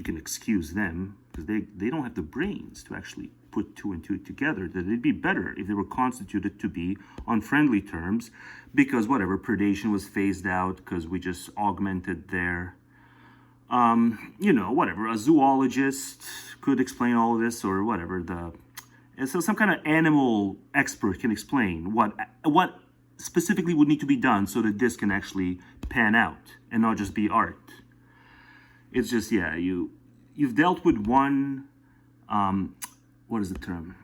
A: can excuse them because they don't have the brains to actually put 2 and 2 together. That it'd be better if they were constituted to be on friendly terms because whatever, predation was phased out because we just augmented their, whatever, a zoologist could explain all of this or whatever. And so some kind of animal expert can explain what specifically would need to be done so that this can actually pan out and not just be art. It's just, yeah, you've dealt with one, what is the term?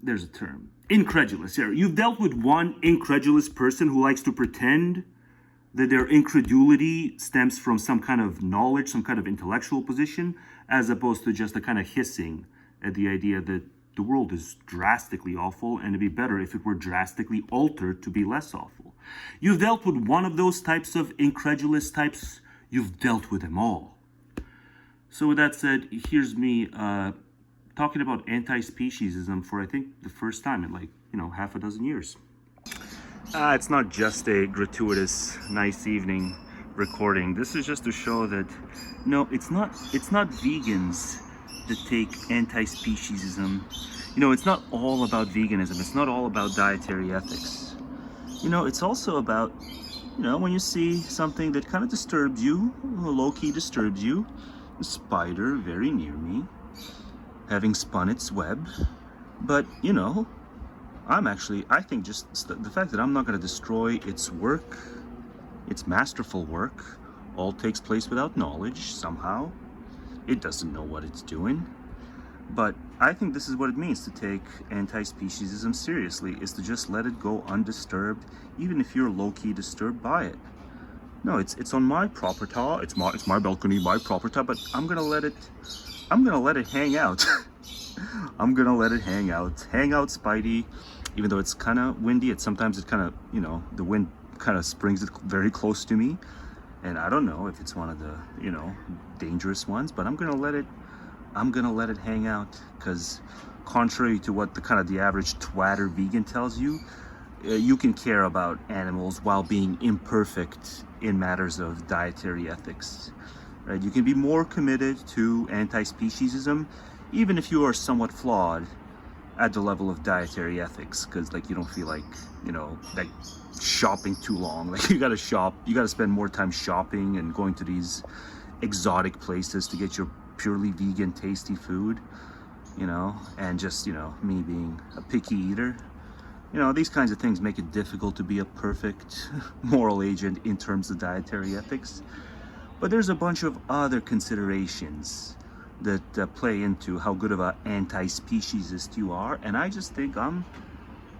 A: There's a term. Incredulous. Yeah, you've dealt with one incredulous person who likes to pretend that their incredulity stems from some kind of knowledge, some kind of intellectual position, as opposed to just a kind of hissing at the idea that the world is drastically awful and it'd be better if it were drastically altered to be less awful. You've dealt with one of those types of incredulous types, you've dealt with them all. So with that said, here's me talking about anti-speciesism for, I think, the first time in half a dozen years. It's not just a gratuitous, nice evening recording. This is just to show that, no, it's not vegans that take anti-speciesism. You know, it's not all about veganism. It's not all about dietary ethics. You know, it's also about, when you see something that kind of disturbs you, low-key disturbs you, a spider very near me, having spun its web, but, I think just the fact that I'm not going to destroy its work, its masterful work, all takes place without knowledge somehow. It doesn't know what it's doing. But I think this is what it means to take anti-speciesism seriously, is to just let it go undisturbed, even if you're low-key disturbed by it. No, it's on my property, it's my balcony, my property, but I'm gonna let it hang out. I'm gonna let it hang out. Hang out, Spidey. Even though it's kind of windy, sometimes it kind of, the wind kind of springs it very close to me. And I don't know if it's one of the, dangerous ones, but I'm gonna let it hang out, because contrary to what the average twatter vegan tells you, you can care about animals while being imperfect in matters of dietary ethics. Right? You can be more committed to anti-speciesism, even if you are somewhat flawed at the level of dietary ethics, because you don't feel like shopping too long. You gotta shop, you gotta spend more time shopping and going to these exotic places to get your purely vegan tasty food, and just, me being a picky eater. These kinds of things make it difficult to be a perfect moral agent in terms of dietary ethics. But there's a bunch of other considerations that play into how good of an anti-speciesist you are, and I just think I'm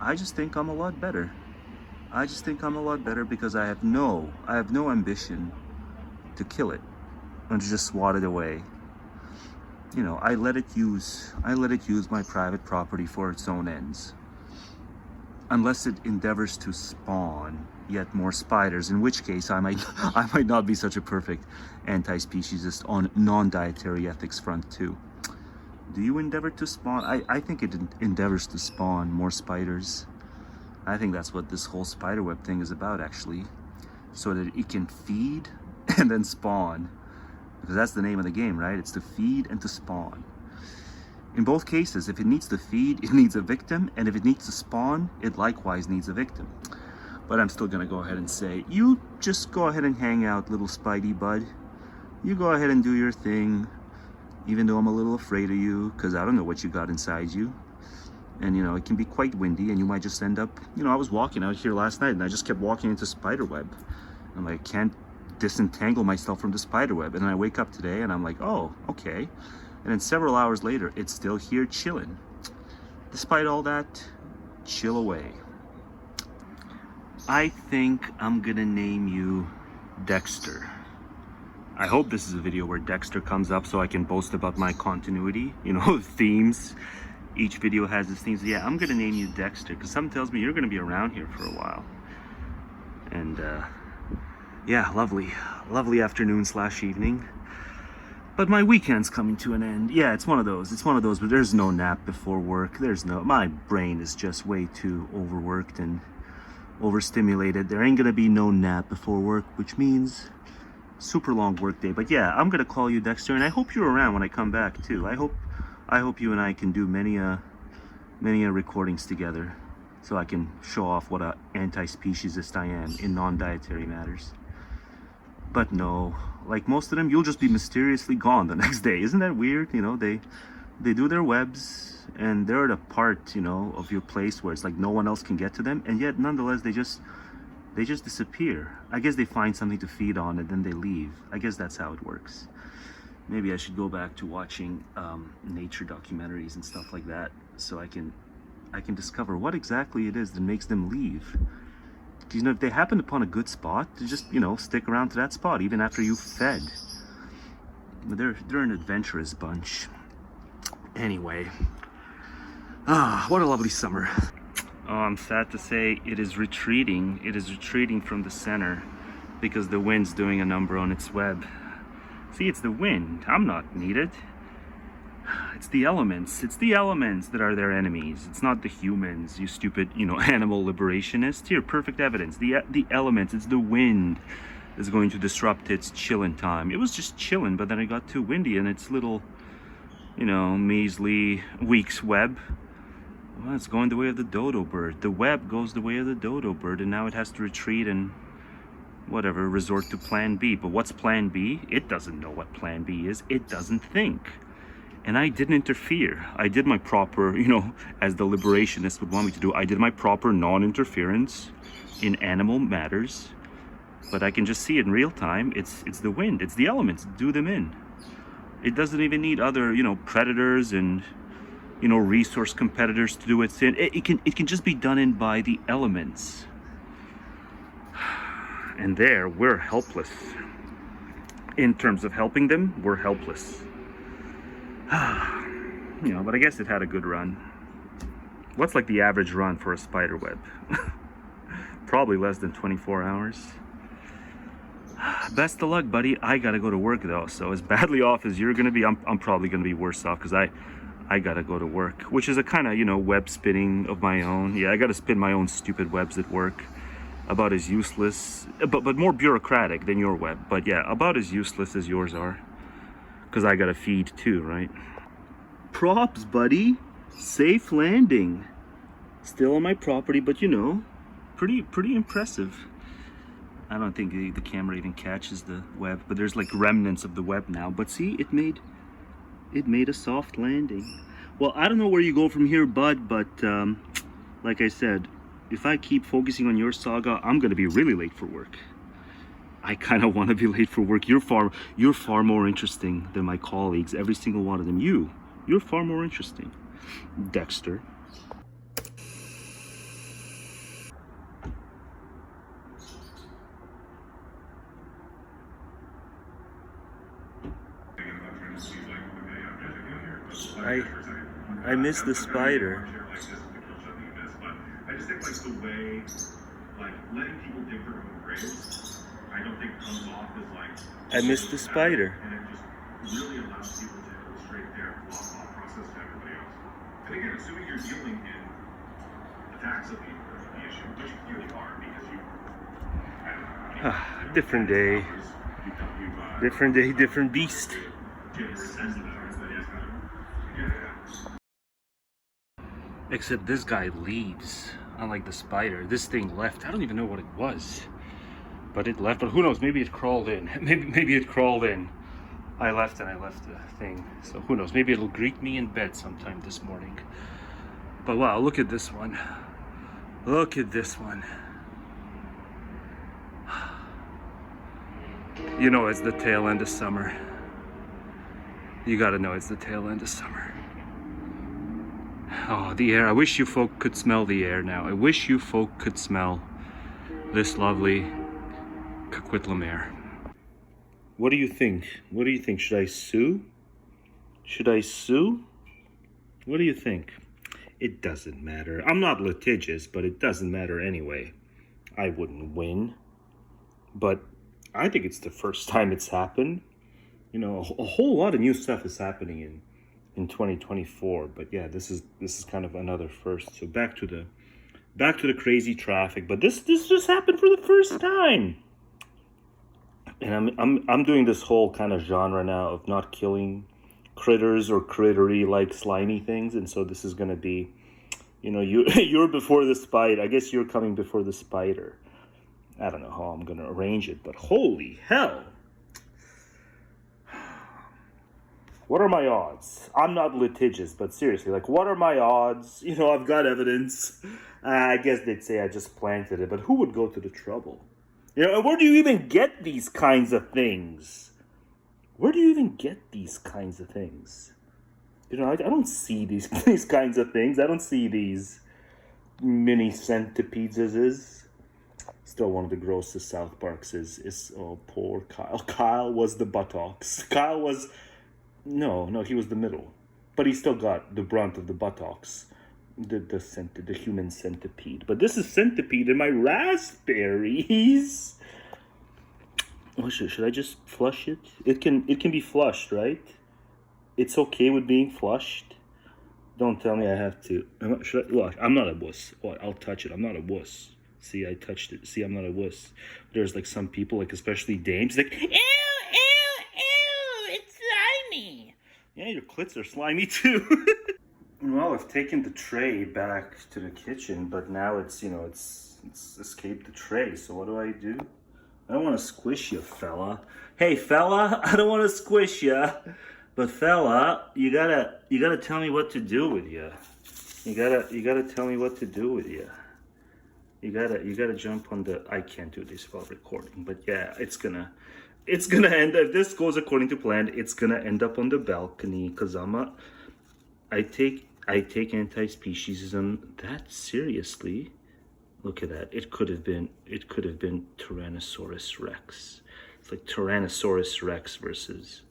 L: I just think I'm a lot better. I just think I'm a lot better because I have no ambition to kill it and to just swat it away. You know, I let it use my private property for its own ends. Unless it endeavors to spawn yet more spiders, in which case I might not be such a perfect anti-speciesist on non-dietary ethics front too. Do you endeavor to spawn? I think it endeavors to spawn more spiders. I think that's what this whole spiderweb thing is about, actually. So that it can feed and then spawn. Because that's the name of the game, right? It's to feed and to spawn. In both cases, if it needs to feed, it needs a victim. And if it needs to spawn, it likewise needs a victim. But I'm still going to go ahead and say, you just go ahead and hang out, little Spidey bud. You go ahead and do your thing. Even though I'm a little afraid of you, because I don't know what you got inside you. And, you know, it can be quite windy, and you might just end up... You know, I was walking out here last night, and I just kept walking into spiderweb. I'm like, can't disentangle myself from the spiderweb. And then I wake up today, and I'm like, oh, okay. And then several hours later, it's still here chilling. Despite all that, chill away. I think I'm gonna name you Dexter. I hope this is a video where Dexter comes up so I can boast about my continuity, you know, themes. Each video has its themes. Yeah, I'm gonna name you Dexter because something tells me you're gonna be around here for a while. And yeah, lovely afternoon / evening. But my weekend's coming to an end. Yeah, it's one of those, but there's no nap before work. My brain is just way too overworked and overstimulated. There ain't gonna be no nap before work, which means super long work day. But yeah, I'm gonna call you Dexter, and I hope you're around when I come back too. I hope you and I can do many recordings together, so I can show off what a anti-speciesist I am in non-dietary matters. But no, like most of them, you'll just be mysteriously gone the next day. Isn't that weird? You know, they do their webs, and they're at a part, you know, of your place where it's like no one else can get to them, and yet nonetheless they just disappear. I guess they find something to feed on and then they leave. I guess that's how it works. Maybe I should go back to watching nature documentaries and stuff like that, so I can discover what exactly it is that makes them leave. You know, if they happen upon a good spot, to just, you know, stick around to that spot even after you've fed. But they're an adventurous bunch. Anyway, what a lovely summer. Oh, I'm sad to say it is retreating. It is retreating from the center because the wind's doing a number on its web. See, it's the wind. I'm not needed. It's the elements. It's the elements that are their enemies. It's not the humans, you stupid, you know, animal liberationists. Here, perfect evidence. The elements, it's the wind that's going to disrupt its chillin' time. It was just chillin', but then it got too windy and its little, you know, measly week's web, well, it's going the way of the dodo bird. The web goes the way of the dodo bird, and now it has to retreat and whatever, resort to plan B. But what's plan B? It doesn't know what plan B is. It doesn't think. And I didn't interfere. I did my proper, you know, as the liberationists would want me to do, I did my proper non-interference in animal matters. But I can just see it in real time. It's the wind. It's the elements. Do them in. It doesn't even need other, you know, predators and, you know, resource competitors to do its in. It can just be done in by the elements. And there, we're helpless. In terms of helping them, we're helpless. You know, but I guess it had a good run. What's like the average run for a spider web? Probably less than 24 hours. Best of luck, buddy. I gotta go to work though, so as badly off as you're gonna be, I'm probably gonna be worse off because I gotta go to work, which is a kind of, you know, web spinning of my own. Yeah, I gotta spin my own stupid webs at work. About as useless, but more bureaucratic than your web. But yeah, about as useless as yours are. Because I gotta feed too, right? Props, buddy. Safe landing. Still on my property, but you know, pretty impressive. I don't think the camera even catches the web, but there's like remnants of the web now. But see, it made a soft landing. Well, I don't know where you go from here, bud, but like I said, if I keep focusing on your saga, I'm gonna be really late for work. I kind of want to be late for work. You're far more interesting than my colleagues, every single one of them. You're far more interesting, Dexter.
A: I miss the spider.
G: I just think like the way, like letting people dig their own graves, I don't think comes off as like.
A: I miss the spider.
G: And it just really allows people to illustrate their thought process to everybody else. And again, assuming you're dealing in attacks of the issue, which you clearly are because you.
A: Different day. Different day, different beast. Except this guy leaves, unlike the spider. This thing left. I don't even know what it was, but it left. But who knows? Maybe it crawled in. Maybe it crawled in. I left and I left the thing. So who knows? Maybe it'll greet me in bed sometime this morning. But wow, look at this one. Look at this one. You know it's the tail end of summer. You gotta know it's the tail end of summer. Oh, the air. I wish you folk could smell the air now. I wish you folk could smell this lovely Coquitlam air. What do you think? What do you think? Should I sue? Should I sue? What do you think? It doesn't matter. I'm not litigious, but it doesn't matter anyway. I wouldn't win. But I think it's the first time it's happened. You know, a whole lot of new stuff is happening in 2024, but yeah, this is kind of another first. So back to the crazy traffic, but this just happened for the first time. And I'm doing this whole kind of genre now of not killing critters or crittery like slimy things, and so this is gonna be, you know, you're before the spider. I guess you're coming before the spider. I don't know how I'm gonna arrange it, but holy hell. What are my odds? I'm not litigious, but seriously, like, what are my odds? You know, I've got evidence. I guess they'd say I just planted it, but who would go to the trouble? You know, and where do you even get these kinds of things? Where do you even get these kinds of things? You know, I don't see these kinds of things. I don't see these mini centipedes as. Still one of the grossest South Parks is oh, poor Kyle. Kyle was the buttocks. Kyle was... No, he was the middle. But he still got the brunt of the buttocks. The human centipede. But this is centipede in my raspberries. Oh, should I just flush it? It can be flushed, right? It's okay with being flushed. Don't tell me I have to. Look, I'm not a wuss. Oh, I'll touch it. I'm not a wuss. See, I touched it. See, I'm not a wuss. There's like some people, like especially dames, like, ew, it's slimy. Yeah, your clits are slimy too. Well, I've taken the tray back to the kitchen, but now it's, you know, it's escaped the tray. So what do? I don't want to squish you, fella. Hey, fella, I don't want to squish you, but fella, you gotta tell me what to do with you. You gotta tell me what to do with you. You gotta jump on the. I can't do this while recording, but yeah, it's gonna end. If this goes according to plan, it's gonna end up on the balcony. Cause I take anti-speciesism that seriously. Look at that. It could have been Tyrannosaurus Rex. It's like Tyrannosaurus Rex versus,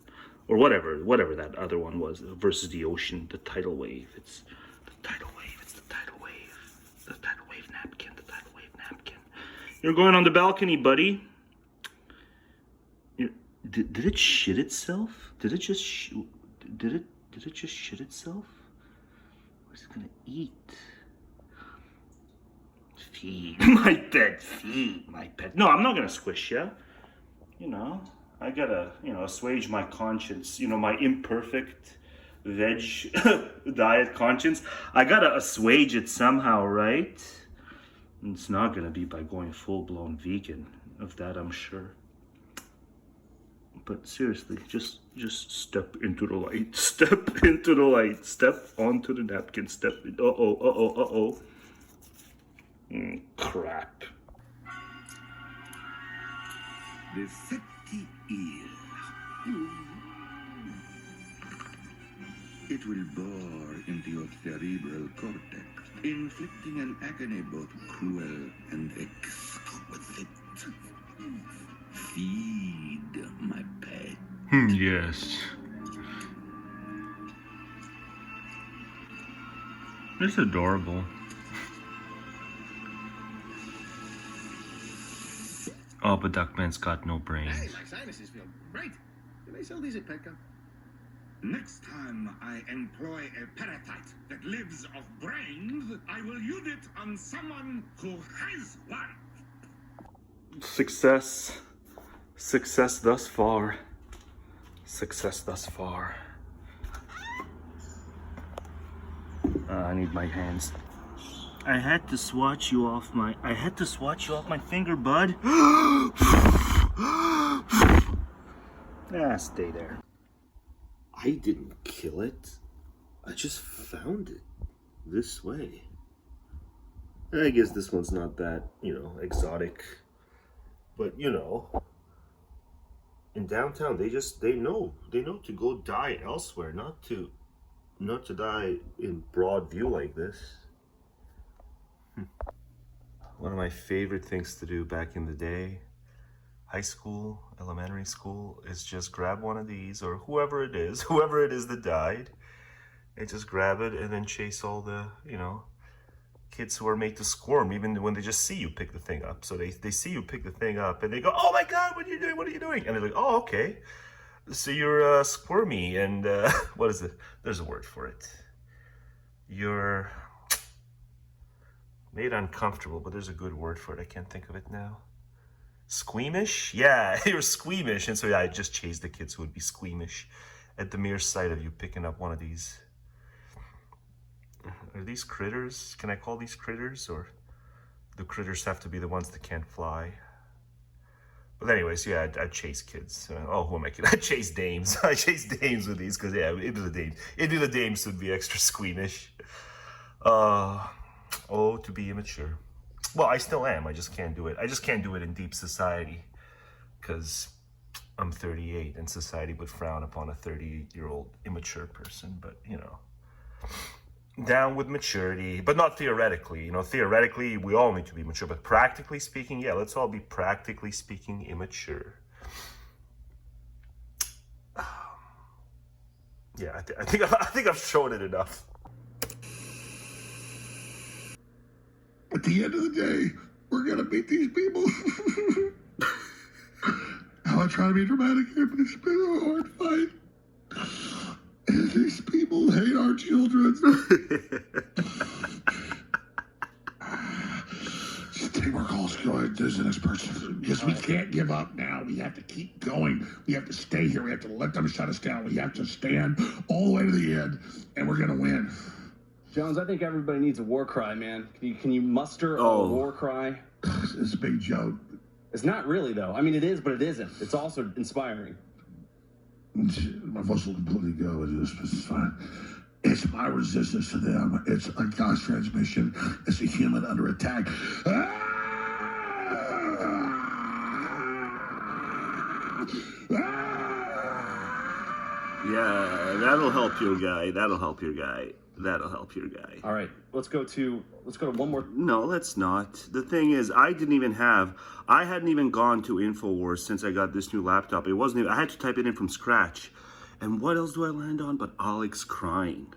A: or whatever that other one was, versus the ocean, the tidal wave. It's the tidal wave. It's the tidal wave. The tidal wave napkin. The tidal wave napkin. You're going on the balcony, buddy. Did it shit itself? Did it just shit itself? What's it gonna eat? Feed my pet. Feed my pet. No, I'm not gonna squish you. You know, I gotta, assuage my conscience. You know, my imperfect veg diet conscience. I gotta assuage it somehow, right? And it's not gonna be by going full-blown vegan. Of that, I'm sure. But seriously, just step into the light. Step into the light. Step onto the napkin. Step. Uh-oh. Crap.
S: The fatty ear. It will bore into your cerebral cortex, inflicting an agony both cruel and exquisite. Feed my pet.
A: Yes. It's adorable. Oh, but Duckman's got no brains.
S: Hey, my sinuses feel great. Do they sell these at Petco? Next time I employ a parasite that lives off brains, I will use it on someone who has one.
A: Success. Success thus far. Success thus far. I need my hands. I had to swatch you off my finger, bud. Stay there. I didn't kill it. I just found it this way. I guess this one's not that, exotic. But, in downtown, they know to go die elsewhere, not to die in broad view like this. One of my favorite things to do back in the day, high school, elementary school, is just grab one of these, or whoever it is that died, and just grab it and then chase all the, kids who are made to squirm even when they just see you pick the thing up. So they see you pick the thing up and they go, oh my God, what are you doing? What are you doing? And they're like, oh, okay. So you're squirmy and what is it? There's a word for it. You're made uncomfortable, but there's a good word for it. I can't think of it now. Squeamish? Yeah, you're squeamish. And so yeah, I just chased the kids who would be squeamish at the mere sight of you picking up one of these. Are these critters? Can I call these critters? Or do critters have to be the ones that can't fly? But anyways, yeah, I chase kids. Who am I kidding? I chase dames. I chase dames with these because, yeah, it'd be the dames would be extra squeamish. To be immature. Well, I still am. I just can't do it. I just can't do it in deep society because I'm 38 and society would frown upon a 38-year-old immature person. But, down with maturity, but not theoretically. Theoretically, we all need to be mature, but practically speaking, yeah, let's all be practically speaking immature. Yeah, I think I've shown it enough.
H: At the end of the day, we're gonna beat these people. I'm not trying to be dramatic here, but it's been a hard fight. And these people hate our children. Take our calls going to the next person. Because we can't give up now. We have to keep going. We have to stay here. We have to let them shut us down. We have to stand all the way to the end, and we're gonna win.
T: Jones, I think everybody needs a war cry, man. Can you muster a war cry?
H: It's a big joke.
T: It's not really, though. I mean, it is, but it isn't. It's also inspiring.
H: My voice will completely go with this, but it's fine. It's my resistance to them. It's a God's transmission. It's a human under attack.
A: Yeah, that'll help your guy. That'll help your guy.
T: All right, let's go to one more.
A: No, let's not. The thing is, I hadn't even gone to InfoWars since I got this new laptop. I had to type it in from scratch. And what else do I land on but Alex crying?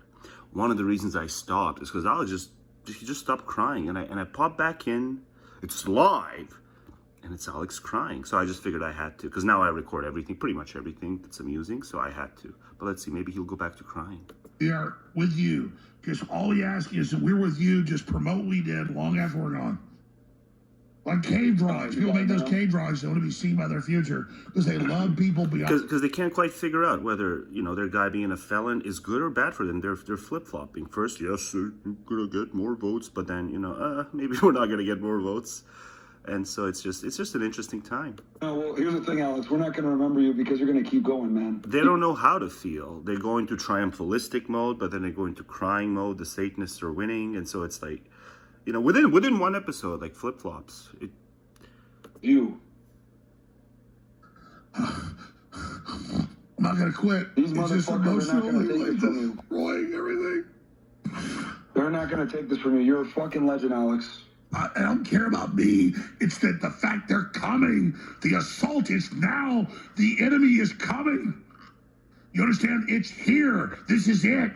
A: One of the reasons I stopped is because Alex just stopped crying, and I popped back in. It's live, and it's Alex crying. So I just figured I had to, because now I record everything, pretty much everything that's amusing. So I had to. But let's see, maybe he'll go back to crying.
H: We are with you, because all we ask is that we're with you. Just promote what we did long after we're gone. Like cave drawings. People make those cave drawings. They want to be seen by their future because they love people beyond.
A: Because they can't quite figure out whether, their guy being a felon is good or bad for them. They're flip-flopping. First, yes, sir, you're going to get more votes. But then, maybe we're not going to get more votes. And so it's just an interesting time.
U: Well, here's the thing, Alex. We're not going to remember you because you're going to keep going, man.
A: They don't know how to feel. They go into triumphalistic mode, but then they go into crying mode. The Satanists are winning. And so it's like, within one episode, like flip-flops.
U: You.
H: I'm not going to quit.
U: These
H: it's just
U: motherfuckers are not going to take this from you.
H: Destroying everything.
U: They're not going to take this from you. You're a fucking legend, Alex.
H: I don't care about me. It's that the fact they're coming. The assault is now. The enemy is coming. You understand? It's here. This is it.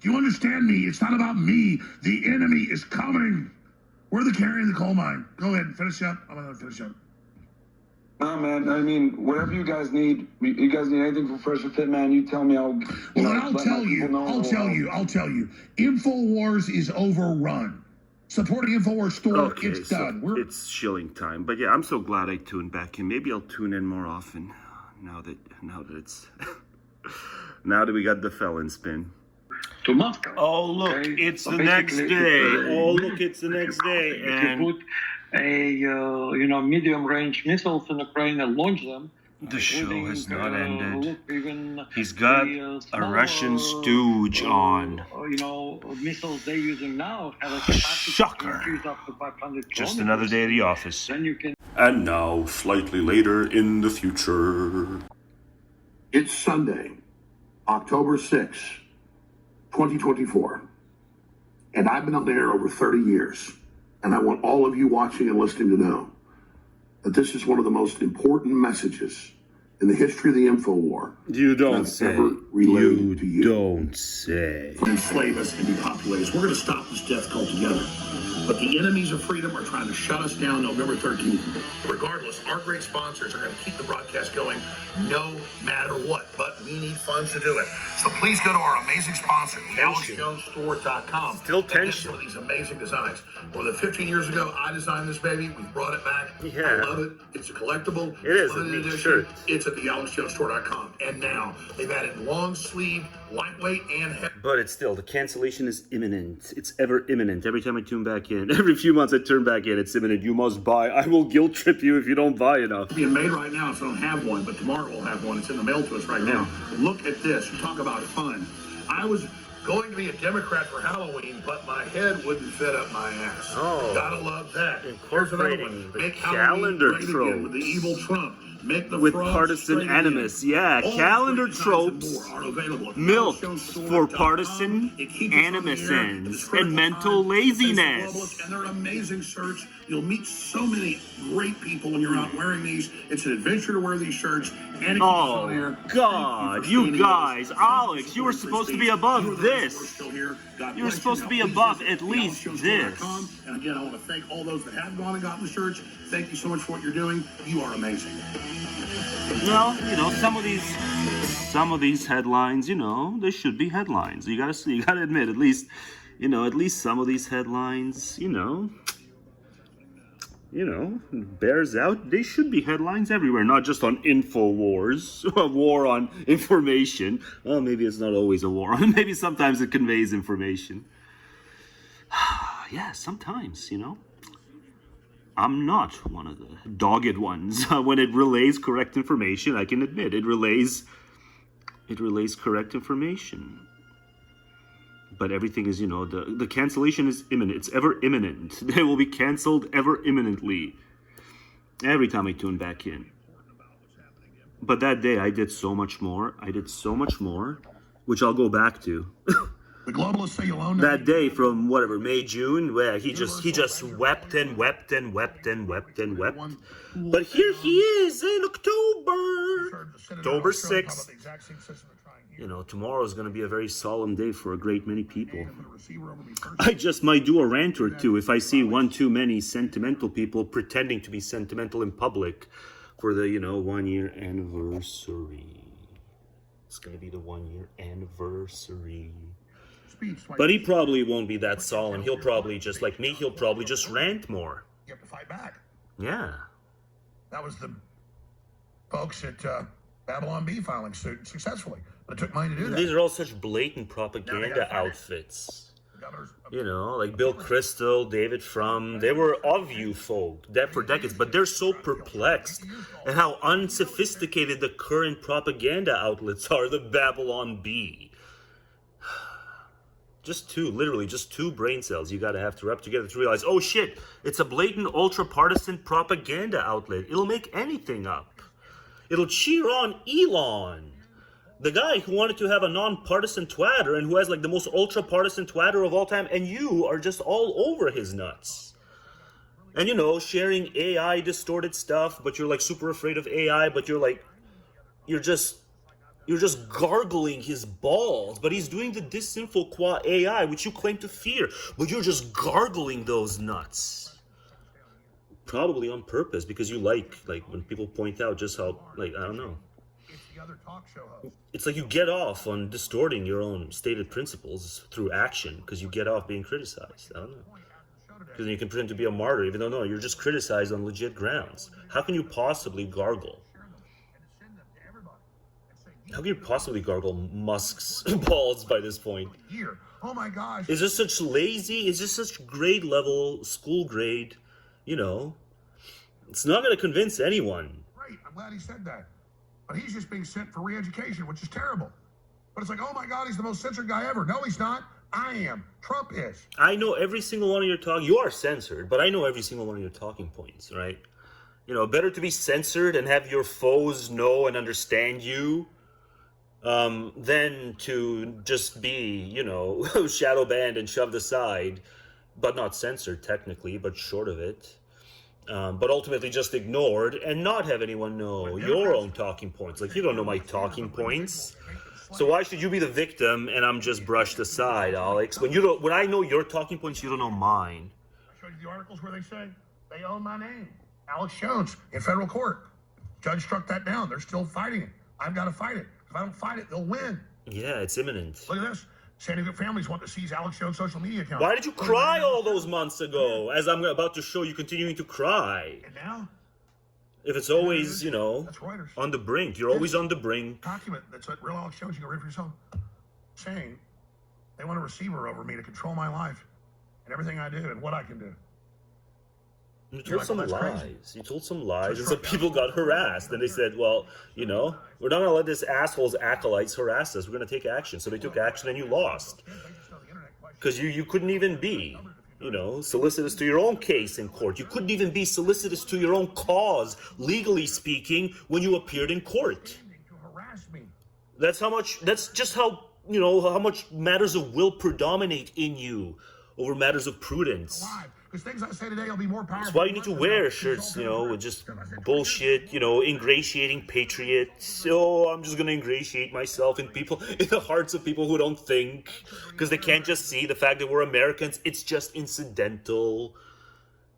H: Do you understand me? It's not about me. The enemy is coming. We're the canary in the coal mine. Go ahead and finish up. I'm going to finish up.
U: Nah, man. I mean, whatever you guys need. You guys need anything from Fresh and Fit, man, you tell me. I'll tell you. InfoWars is overrun. Supporting InfoWars store,
A: Okay,
H: it's
A: so
H: done.
A: it's chilling time. But yeah, I'm so glad I tuned back in. Maybe I'll tune in more often now that it's now that we got the felon spin.
B: To Moscow.
A: Oh look,
B: Okay?
A: it's
B: So
A: the next
B: basically,
A: day.
B: it's,
A: Oh look, it's the next day.
B: If
A: And
B: you put a medium range missiles in Ukraine and launch them.
A: the show has not ended.
B: Look, even
A: He's got a Russian stooge on.
B: Missiles they're using now have a capacity
A: Shocker.
B: to use up to 500
A: Just another day at the office.
B: Then you can.
Q: And now, slightly later in the future.
V: It's Sunday, October 6th, 2024. And I've been on the air over 30 years. And I want all of you watching and listening to know that this is one of the most important messages in the history of the info war.
A: You don't say.
V: You
A: don't say.
H: Enslave us and depopulate us. We're going to stop this death cult together. But the enemies of freedom are trying to shut us down November 13th. Regardless, our great sponsors are going to keep the broadcast going no matter what. But we need funds to do it. So please go to our amazing sponsor, AlexJonesStore.com.
A: Still tension.
H: And get some of these amazing designs. More than 15 years ago, I designed this baby. We brought it back.
A: Yeah.
H: I love it. It's a collectible.
A: It is a
H: limited
A: neat
H: edition.
A: shirt.
H: It's at the AlexJonesStore.com. And now they've added long sleeve, lightweight, and heavy.
A: But it's still, the cancellation is imminent. It's ever imminent. Every time I tune back in, every few months I turn back in, it's imminent. You must buy. I will guilt trip you if you don't buy enough.
H: It's being made right now, so I don't have one, but tomorrow we'll have one. It's in the mail to us right now. Look at this. You talk about fun. I was going to be a Democrat for Halloween, but my head wouldn't fit up my ass.
A: Oh.
H: Gotta love that.
A: Incorporating the
H: Make
A: calendar
H: Halloween great again with the
A: tropes.
H: evil Trump. Make the
A: With
H: frogs
A: partisan
H: straight
A: animus,
H: again.
A: yeah.
H: All
A: Calendar
H: these designs and
A: tropes,
H: more are available at
A: milk
H: AlexJonesStore.com.
A: for partisan
H: It keeps us on the
A: animus
H: air,
A: ends
H: it's critical
A: and mental
H: time.
A: laziness.
H: Globalists, and they're amazing shirts. You'll meet so many great people when you're out wearing these. It's an adventure to wear these shirts. And it keeps us on the air.
A: Oh, God, you guys. Alex, you were supposed to be above this. You were supposed to be above at least this.
H: And again, I want to thank all those that have gone and gotten the shirts. Thank you so much for what you're doing. You are amazing.
A: Well, some of these headlines, they should be headlines. You gotta admit, at least some of these headlines, bears out. They should be headlines everywhere, not just on InfoWars, a war on information. Well, maybe it's not always a war. Maybe sometimes it conveys information. Yeah, sometimes, I'm not one of the dogged ones. When it relays correct information, I can admit it relays correct information. But everything is, the cancellation is imminent. It's ever imminent. They will be canceled ever imminently. Every time I tune back in. But that day I did so much more. Which I'll go back to.
H: The globalists say you own
A: that day from whatever, May, June, where he just wept and wept and wept and wept and wept. But here he is in October 6th. Tomorrow is going to be a very solemn day for a great many people. I just might do a rant or two if I see one too many sentimental people pretending to be sentimental in public for the, 1 year anniversary. It's going to be the 1 year anniversary. But he probably won't be that solemn. He'll probably, just like me, he'll probably just rant more.
H: You have to fight back.
A: Yeah.
H: That was the folks at Babylon B filing suit successfully. But it took money to do that.
A: These are all such blatant propaganda outfits. Like Bill Crystal, David Frum, they were of you folk for decades, but they're so perplexed at how unsophisticated the current propaganda outlets are, the Babylon B. Just two brain cells you gotta have to rub together to realize, oh shit, it's a blatant ultra-partisan propaganda outlet. It'll make anything up. It'll cheer on Elon, the guy who wanted to have a non-partisan twatter and who has like the most ultra-partisan twatter of all time, and you are just all over his nuts. And sharing AI distorted stuff, but you're like super afraid of AI, but you're
L: You're just gargling his balls, but he's doing the disinfo qua AI, which you claim to fear, but you're just gargling those nuts. Probably on purpose, because you like when people point out just how, I don't know. It's like you get off on distorting your own stated principles through action, because you get off being criticized. I don't know. Because then you can pretend to be a martyr, even though, no, you're just criticized on legit grounds. How can you possibly gargle? How can you possibly gargle Musk's balls by this point?
H: Here. Oh my gosh.
L: Is this such lazy? Is this such grade level, school grade? You know, it's not going to convince anyone.
H: Right. I'm glad he said that. But he's just being sent for re-education, which is terrible. But it's like, oh my God, he's the most censored guy ever. No, he's not. I am. Trump is.
L: I know every single one of your talk. You are censored, but I know every single one of your talking points, right? You know, better to be censored and have your foes know and understand you than to just be, you know, shadow banned and shoved aside, but not censored technically, but short of it. But ultimately just ignored and not have anyone know your own talking points. Like, you don't know my talking points. So why should you be the victim and I'm just brushed aside, Alex? When I know your talking points, you don't know mine.
H: I showed you the articles where they say they own my name. Alex Jones in federal court. Judge struck that down. They're still fighting it. I've got to fight it. If I don't fight it, they'll win.
L: Yeah, it's imminent.
H: Look at this. San Diego families want to seize Alex Jones' social media account.
L: Why did you cry all those months ago? As I'm about to show you continuing to cry.
H: And now?
L: If it's always, you know, on the brink. You're always on the brink.
H: Document that's what real Alex Jones, you can read for yourself, saying they want a receiver over me to control my life and everything I do and what I can do.
L: You told some lies. You told some lies, and some people got harassed. And they said, well, you know, we're not going to let this asshole's acolytes harass us. We're going to take action. So they took action, and you lost. Because you couldn't even be, you know, solicitous to your own case in court. You couldn't even be solicitous to your own cause, legally speaking, when you appeared in court. That's just how, you know, how much matters of will predominate in you over matters of prudence.
H: Things I say today will be more powerful.
L: That's why you need to wear shirts, you know, with just bullshit, you know, ingratiating patriots. Oh, I'm just going to ingratiate myself in the hearts of people who don't think, because they can't just see the fact that we're Americans. It's just incidental.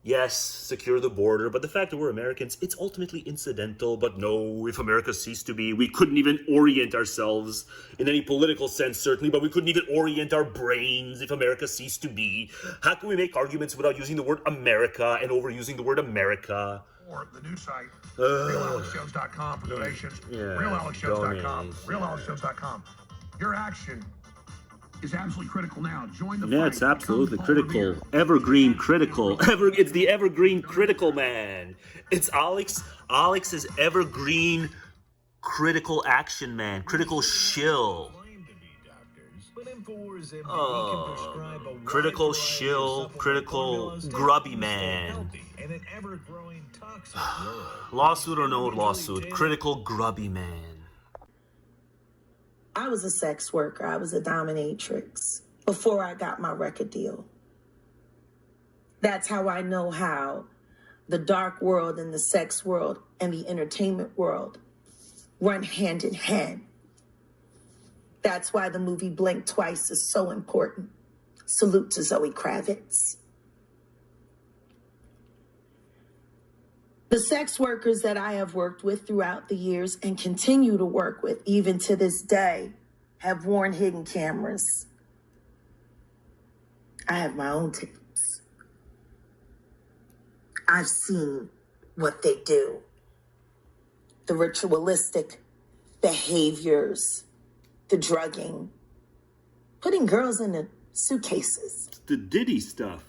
L: Yes, secure the border, but the fact that we're Americans, it's ultimately incidental. But no, if America ceased to be, we couldn't even orient ourselves in any political sense, certainly, but we couldn't even orient our brains if America ceased to be. How can we make arguments without using the word America and overusing the word America?
H: Or the new site, RealAlexJones.com for donations.
L: Yeah,
H: RealAlexJones.com. RealAlexJones.com. Your action is absolutely critical now. Join the fight.
L: Yeah, it's absolutely critical. Evergreen critical. It's the evergreen critical, man. It's Alex. Alex is evergreen critical action, man. Critical shill. Critical shill. Critical grubby man. Lawsuit or no lawsuit. Critical grubby man.
C: I was a sex worker. I was a dominatrix before I got my record deal. That's how I know how the dark world and the sex world and the entertainment world run hand in hand. That's why the movie Blink Twice is so important. Salute to Zoe Kravitz. The sex workers that I have worked with throughout the years and continue to work with even to this day have worn hidden cameras. I have my own tapes. I've seen what they do. The ritualistic behaviors, the drugging, putting girls in the suitcases.
L: It's the Diddy stuff.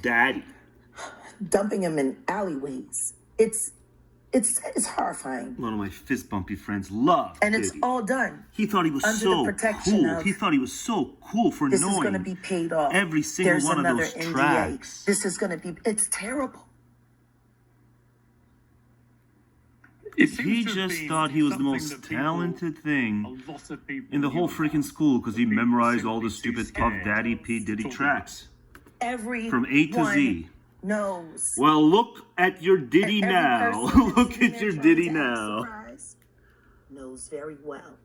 L: Daddy.
C: Dumping them in alleyways. It's horrifying.
L: One of my fist bumpy friends loved
C: And
L: Diddy.
C: it's all done.
L: He thought he was
C: under
L: so
C: the protection
L: cool.
C: of,
L: He thought he was so cool for
C: this is
L: knowing
C: going to be paid off.
L: every single
C: There's
L: one of
C: another
L: those
C: NDA.
L: tracks.
C: This is going to be, it's terrible.
L: He just thought he was the most talented thing in the whole freaking school because he memorized all the stupid Puff Daddy P. Diddy tracks. From A to Z.
C: Knows.
L: Well, look at your Diddy now. Look at your Diddy now.
C: knows very well.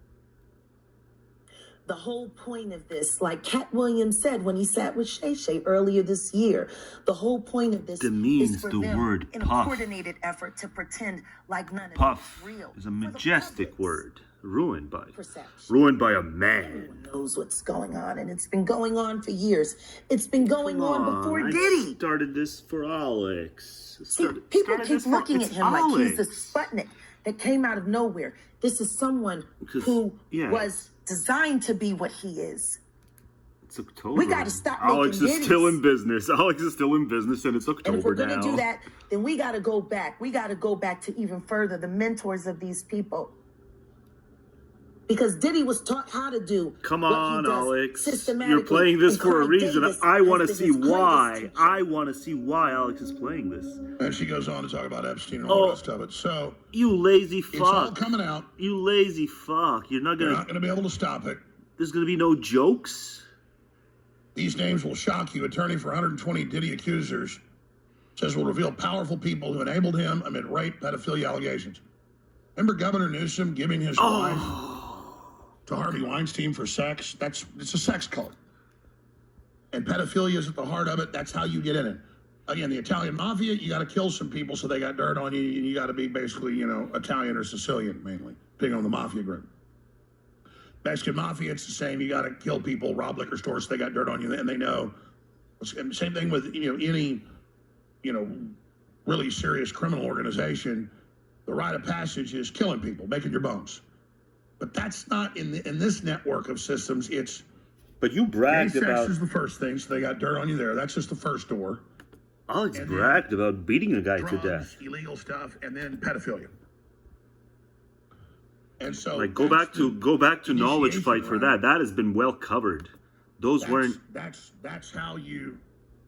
C: The whole point of this, like Cat Williams said when he sat with Shay Shay earlier this year, the whole point of this
A: Demeans
C: is for
A: the
C: them
A: word
C: in
A: puff.
C: a coordinated effort to pretend like none of
A: Puff
C: it is real.
A: is a majestic word, ruined by a man.
C: Everyone knows what's going on, and it's been going on for years. It's been going on before
A: I
C: Diddy.
A: started this for Alex.
C: People keep looking at
A: it's
C: him like he's the
A: Alex.
C: Sputnik that came out of nowhere. This is someone who was designed to be what he is.
A: It's October.
C: We got to stop
A: Alex
C: making
A: is still
C: ditties.
A: in business. Alex is still in business, and it's October
C: And if we're going to
A: now.
C: do that, then we got to go back. We got to go back to even further, the mentors of these people. Because Diddy was taught how to do
A: Come
C: what
A: on,
C: he does
A: Alex.
C: systematically.
A: You're playing this
C: And
A: for a
C: Clive
A: reason.
C: Davis
A: I want to
C: has
A: see
C: been his
A: why.
C: greatest
A: I want to see why Alex is playing this.
H: And she goes on to talk about Epstein and all the rest of it. So
A: You lazy fuck.
H: it's all coming out.
A: You lazy fuck. You're not
H: They're
A: gonna.
H: not going to be able to stop it.
A: There's gonna be no jokes.
H: These names will shock you. Attorney for 120 Diddy accusers says will reveal powerful people who enabled him amid rape, pedophilia allegations. Remember Governor Newsom giving his wife to Harvey Weinstein for sex? It's a sex cult. And pedophilia is at the heart of it. That's how you get in it. Again, the Italian mafia, you got to kill some people so they got dirt on you, and you got to be basically, Italian or Sicilian mainly, depending on the mafia group. Mexican mafia, it's the same. You got to kill people, rob liquor stores so they got dirt on you, and they know. And same thing with any, really serious criminal organization. The rite of passage is killing people, making your bones. But that's not in this network of systems. It's.
A: But you bragged
H: sex
A: about.
H: is the first thing, so they got dirt on you there. That's just the first door.
A: Alex bragged about beating a guy to
H: Drugs,
A: death.
H: illegal stuff, and then pedophilia. And so,
A: Like go back to knowledge fight for that. That has been well covered. Those weren't.
H: That's how you.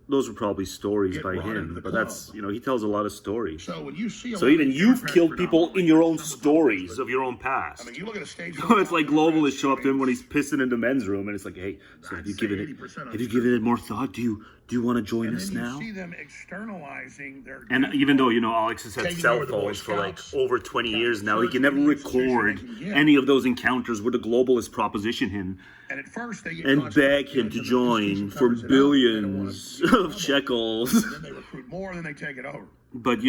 A: Those were probably stories
H: Get
A: by
H: brought into
A: him,
H: the
A: but
H: club.
A: that's he tells a lot of stories.
H: So when you see,
A: So even you've killed people in your own stories of your own past.
H: I mean, you look at a stage.
A: It's like globalists show up to him when he's pissing in the men's room, and it's like, hey, so have you given it more thought? Do you want to join us now?
H: See them externalizing their.
A: And even though Alex has had
H: Taking
A: cell
H: over the Boy
A: phones for like
H: Scouts,
A: over 20 years now, he can never record any of those encounters where the globalists proposition him
H: And at first they get
A: and beg him to join for billions of shekels.
H: And then they recruit more, and then they take it over.
A: But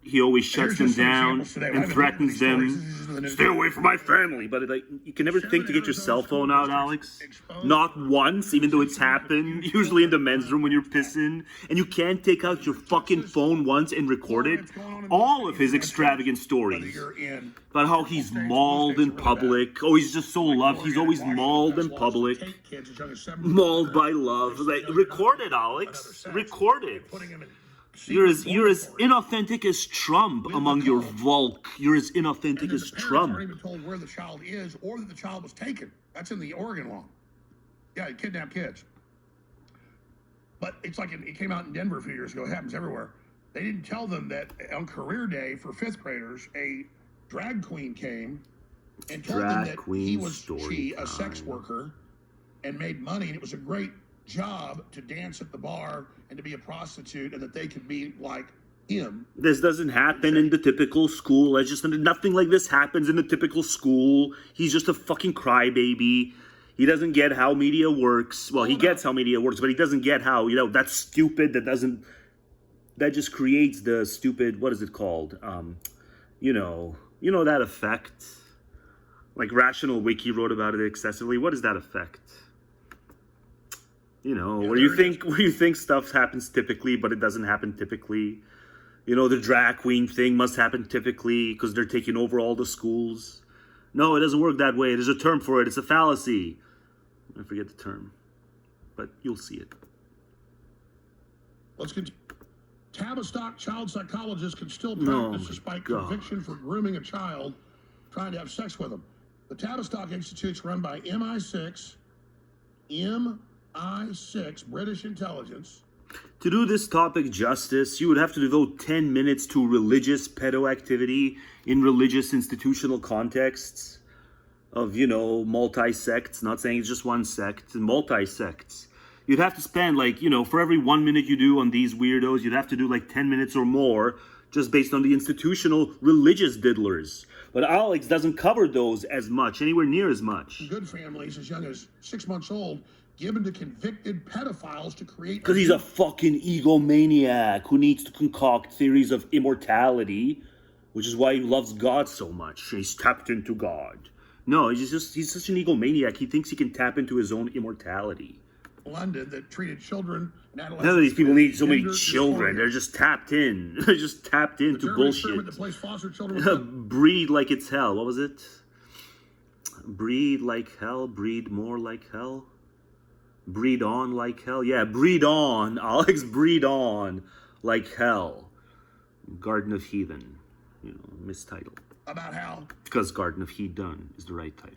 A: he always shuts them down and threatens them. Stay away from my family. But you can never think to get your cell phone out, Alex. Not once, even though it's happened. Usually in the men's room when you're pissing, and you can't take out your fucking phone once and record it. All of his extravagant stories about how he's mauled in public. Oh, he's just so loved. He's always mauled in public. Mauled by love. Like, record it, Alex. Record it. You're as inauthentic as Trump among your Volk. You're as inauthentic as Trump.
H: Aren't even told where the child is or that the child was taken. That's in the Oregon law. Yeah, you kidnap kids. But it's like it came out in Denver a few years ago. It happens everywhere. They didn't tell them that on career day for fifth graders, a drag queen came and told them that she a sex worker and made money, and it was a great job to dance at the bar and to be a prostitute, and that they could be like him.
A: This doesn't happen in the typical school. Nothing like this happens in the typical school. He's just a fucking crybaby. He doesn't get how media works. Well, he gets how media works, but he doesn't get how, that's stupid. That just creates the stupid, what is it called? That effect. Like Rational Wiki wrote about it excessively. What is that effect? Where you think stuff happens typically, but it doesn't happen typically. The drag queen thing must happen typically because they're taking over all the schools. No, it doesn't work that way. There's a term for it. It's a fallacy. I forget the term, but you'll see it.
H: Let's continue. Tavistock child psychologists can still practice despite conviction for grooming a child, trying to have sex with them. The Tavistock Institute's run by MI6 British intelligence.
A: To do this topic justice, you would have to devote 10 minutes to religious pedo activity in religious institutional contexts of, multi-sects, not saying it's just one sect, multi-sects. You'd have to spend for every 1 minute you do on these weirdos, you'd have to do 10 minutes or more just based on the institutional religious diddlers. But Alex doesn't cover those as much, anywhere near as much.
H: Good families as young as 6 months old given to convicted pedophiles to create...
A: Because he's a fucking egomaniac who needs to concoct theories of immortality, which is why he loves God so much. He's tapped into God. No, he's such an egomaniac. He thinks he can tap into his own immortality.
H: London that treated children and adolescents.
A: None of these people need so many children. They're just tapped in. They're just tapped into bullshit.
H: That plays foster children
A: Breed like it's hell. What was it? Breed like hell. Breed more like hell. Breed on like hell. Yeah, breed on. Alex, breed on like hell. Garden of Heathen. You know, mistitle.
H: About how?
A: Because Garden of Heathen is the right title.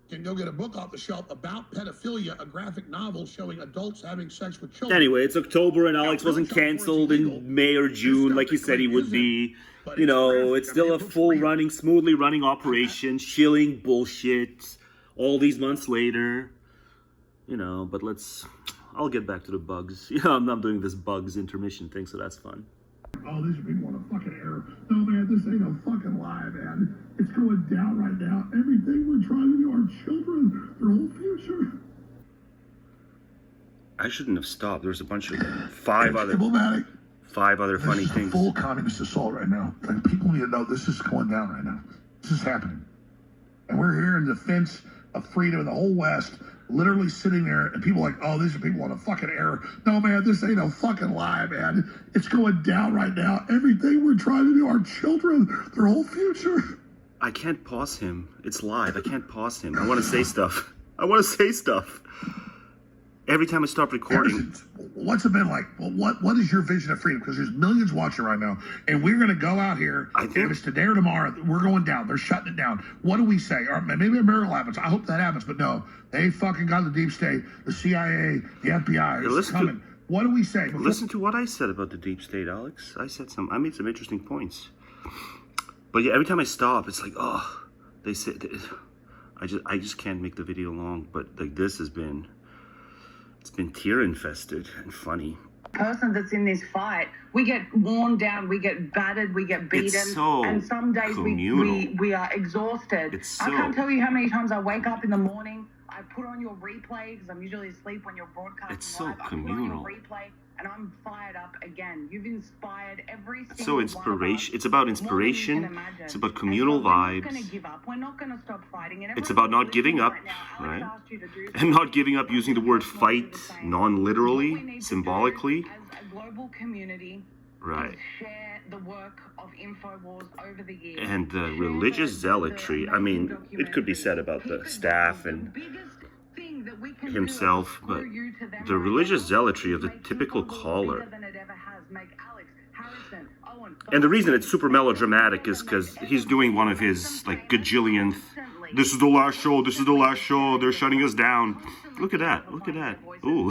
H: Can go get a book off the shelf about pedophilia, a graphic novel showing adults having sex with children.
A: Anyway, it's October and Alex wasn't canceled in May or June like he said he would be. You know, it's still a full-running, smoothly running operation, shilling bullshit all these months later. You know, but I'll get back to the bugs. Yeah, I'm doing this bugs intermission thing, so that's fun.
H: Oh, these people want a fucking error. No, man, this ain't no fucking lie, man. It's going down right now. Everything we're trying to do, our children, their whole future.
A: I shouldn't have stopped. There's a bunch of five other funny
H: things. This is a full communist assault right now. Like, people need to know this is going down right now. This is happening. And we're here in defense of freedom in the whole West, literally sitting there, and people are like, oh, these are people on a fucking error. No, man, this ain't no fucking lie, man. It's going down right now. Everything we're trying to do, our children, their whole future.
A: I can't pause him. It's live. I can't pause him. I want to say stuff. I want to say stuff. Every time I stop recording.
H: What's it been like? Well, what is your vision of freedom? Because there's millions watching right now, and we're going to go out here. If it's today or tomorrow, we're going down. They're shutting it down. What do we say? Or maybe a miracle happens. I hope that happens, but no. They fucking got the deep state, the CIA, the FBI. It's coming. What do we say?
A: Listen to what I said about the deep state, Alex. I made some interesting points. But yeah, every time I stop, it's like, oh, they said, I just can't make the video long. But like this has been, it's been tear infested and funny.
D: Person that's in this fight, we get worn down, we get battered, we get beaten, and some days we are exhausted. I can't tell you how many times I wake up in the morning, I put on your replay because I'm usually asleep when you're broadcasting.
A: It's so
D: live.
A: communal.
D: I put on your replay and I'm fired up again. You've inspired every single
A: So inspiration. It's about inspiration. It's about communal vibes.
D: We're not going to give up. We're not going to stop fighting. And
A: it's about not giving up, right? And not giving up using the word fight non-literally, symbolically.
D: As a global community,
A: right.
D: Share the work of InfoWars over the years.
A: And the religious zealotry. I mean, it could be said about the staff and himself, but the religious zealotry of the typical caller. And the reason it's super melodramatic is because he's doing one of his like gajillionth. This is the last show. This is the last show. They're shutting us down. Look at that. Look at that. Ooh,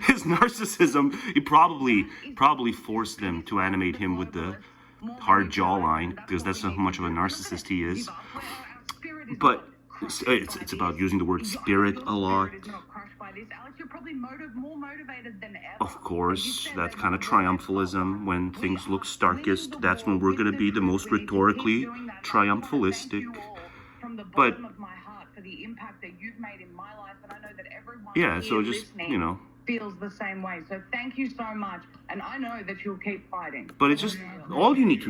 A: his narcissism. He probably forced them to animate him with the hard jawline because that's how much of a narcissist he is. But it's about using the word spirit a lot. Of course, that's kind of triumphalism. When things look starkest, that's when we're going to be the most rhetorically triumphalistic. But yeah, so just, you know,
D: feels the same way. So thank you so much, and I know that you'll keep fighting.
A: But it's just all you need to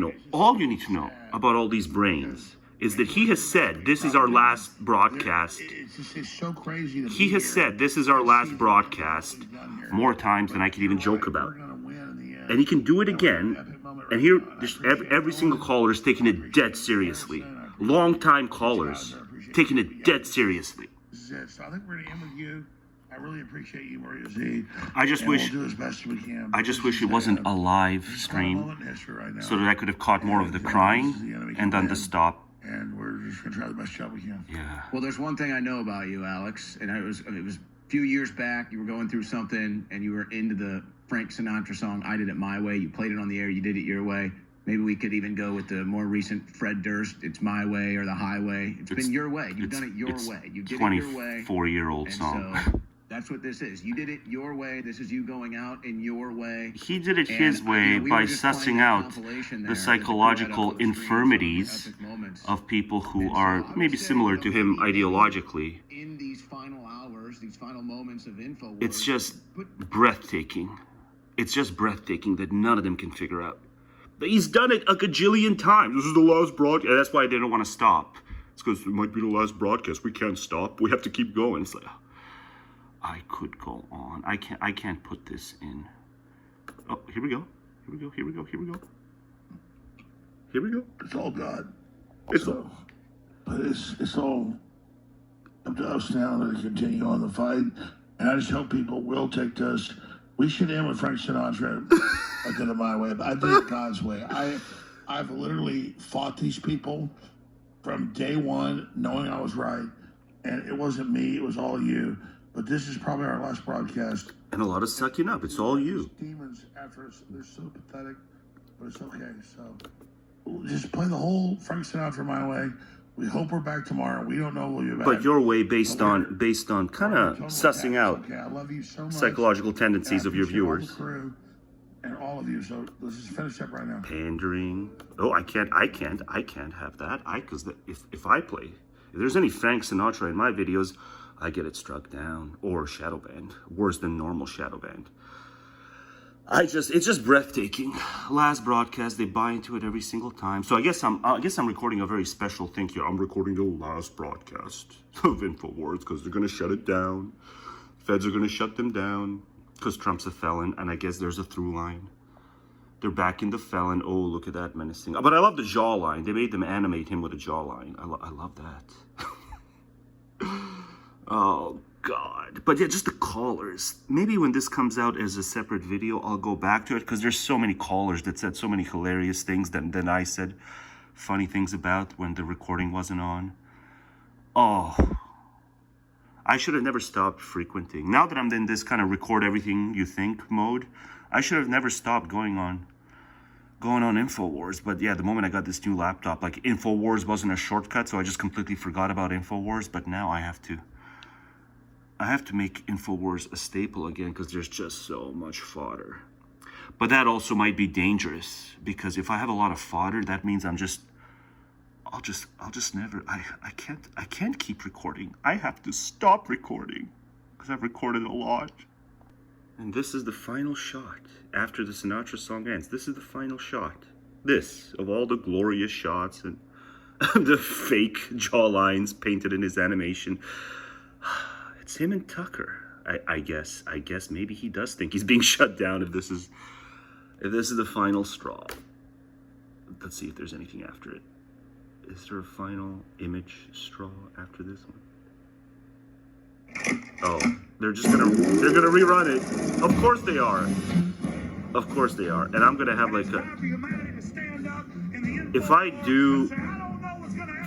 A: know about all these brains is that he has said this is our last broadcast.
H: It's so crazy.
A: He has said this is our last broadcast more times than I could even joke about. And he can do it again. And here, every single caller is taking it dead seriously. Long-time callers taking it dead seriously.
H: So I think we're going to end with you. I really appreciate you, Mario Z.
A: I just wish
H: we'll do as best we can.
A: I just wish it wasn't a live stream, so that I could have caught more of the crying and done the stop.
H: And we're just going to try the best job we can.
A: Yeah.
F: Well, there's one thing I know about you, Alex, and it was a few years back. You were going through something, and you were into the Frank Sinatra song "I Did It My Way." You played it on the air. You did it your way. Maybe we could even go with the more recent Fred Durst, "It's My Way" or "The Highway." It's been your way. You've done it your way. You did it your way.
A: 24-year-old song.
F: So That's what this is. You did it your way. This is you going out in your way.
A: He did it his way by sussing out the psychological infirmities of people who are maybe similar to him ideologically.
F: In these final hours, these final moments of InfoWars,
A: it's just breathtaking. It's just breathtaking that none of them can figure out. But he's done it a gajillion times. This is the last broadcast. That's why they don't want to stop. It's because it might be the last broadcast. We can't stop. We have to keep going. It's like, I could go on. I can't put this in. Oh, here we go. Here we go. Here we go. Here we go. Here we go.
H: It's all God.
A: It's all.
H: But it's all up to us now to continue on the fight. And I just hope people will take this. We should end with Frank Sinatra. I did it my way, but I did it God's way. I've literally fought these people from day one, knowing I was right. And it wasn't me, it was all you. But this is probably our last broadcast.
A: And a lot of sucking up. It's all you.
H: Demons after us, they're so pathetic, but it's okay. So we'll just play the whole Frank Sinatra my way. We hope we're back tomorrow. We don't know we'll be back.
A: But your way based on kind of sussing out
H: okay. I love you so much.
A: Psychological tendencies of your viewers.
H: All the crew and all of you. So let's just finish up right now.
A: Pandering. Oh, I can't have that. Because if I play, if there's any Frank Sinatra in my videos, I get it struck down or shadow banned, worse than normal shadow banned. It's just breathtaking. Last broadcast, they buy into it every single time. So I guess I'm recording a very special thing here. I'm recording the last broadcast of InfoWars because they're gonna shut it down. Feds are gonna shut them down because Trump's a felon, and I guess there's a through line. They're back in the felon. Oh, look at that menacing. But I love the jawline. They made them animate him with a jawline. I love that. Oh, God. But yeah, just the callers. Maybe when this comes out as a separate video, I'll go back to it because there's so many callers that said so many hilarious things than I said funny things about when the recording wasn't on. Oh. I should have never stopped frequenting. Now that I'm in this kind of record everything you think mode, I should have never stopped going on InfoWars. But yeah, the moment I got this new laptop, like InfoWars wasn't a shortcut, so I just completely forgot about InfoWars. But now I have to make InfoWars a staple again because there's just so much fodder. But that also might be dangerous because if I have a lot of fodder, that means I'll just never, I can't keep recording. I have to stop recording because I've recorded a lot. And this is the final shot after the Sinatra song ends. This is the final shot. This, of all the glorious shots and the fake jawlines painted in his animation. It's him and Tucker. I guess maybe he does think he's being shut down if this is the final straw. Let's see if there's anything after it. Is there a final image straw after this one? Oh, they're gonna rerun it. Of course they are. Of course they are. And I'm gonna have like if I do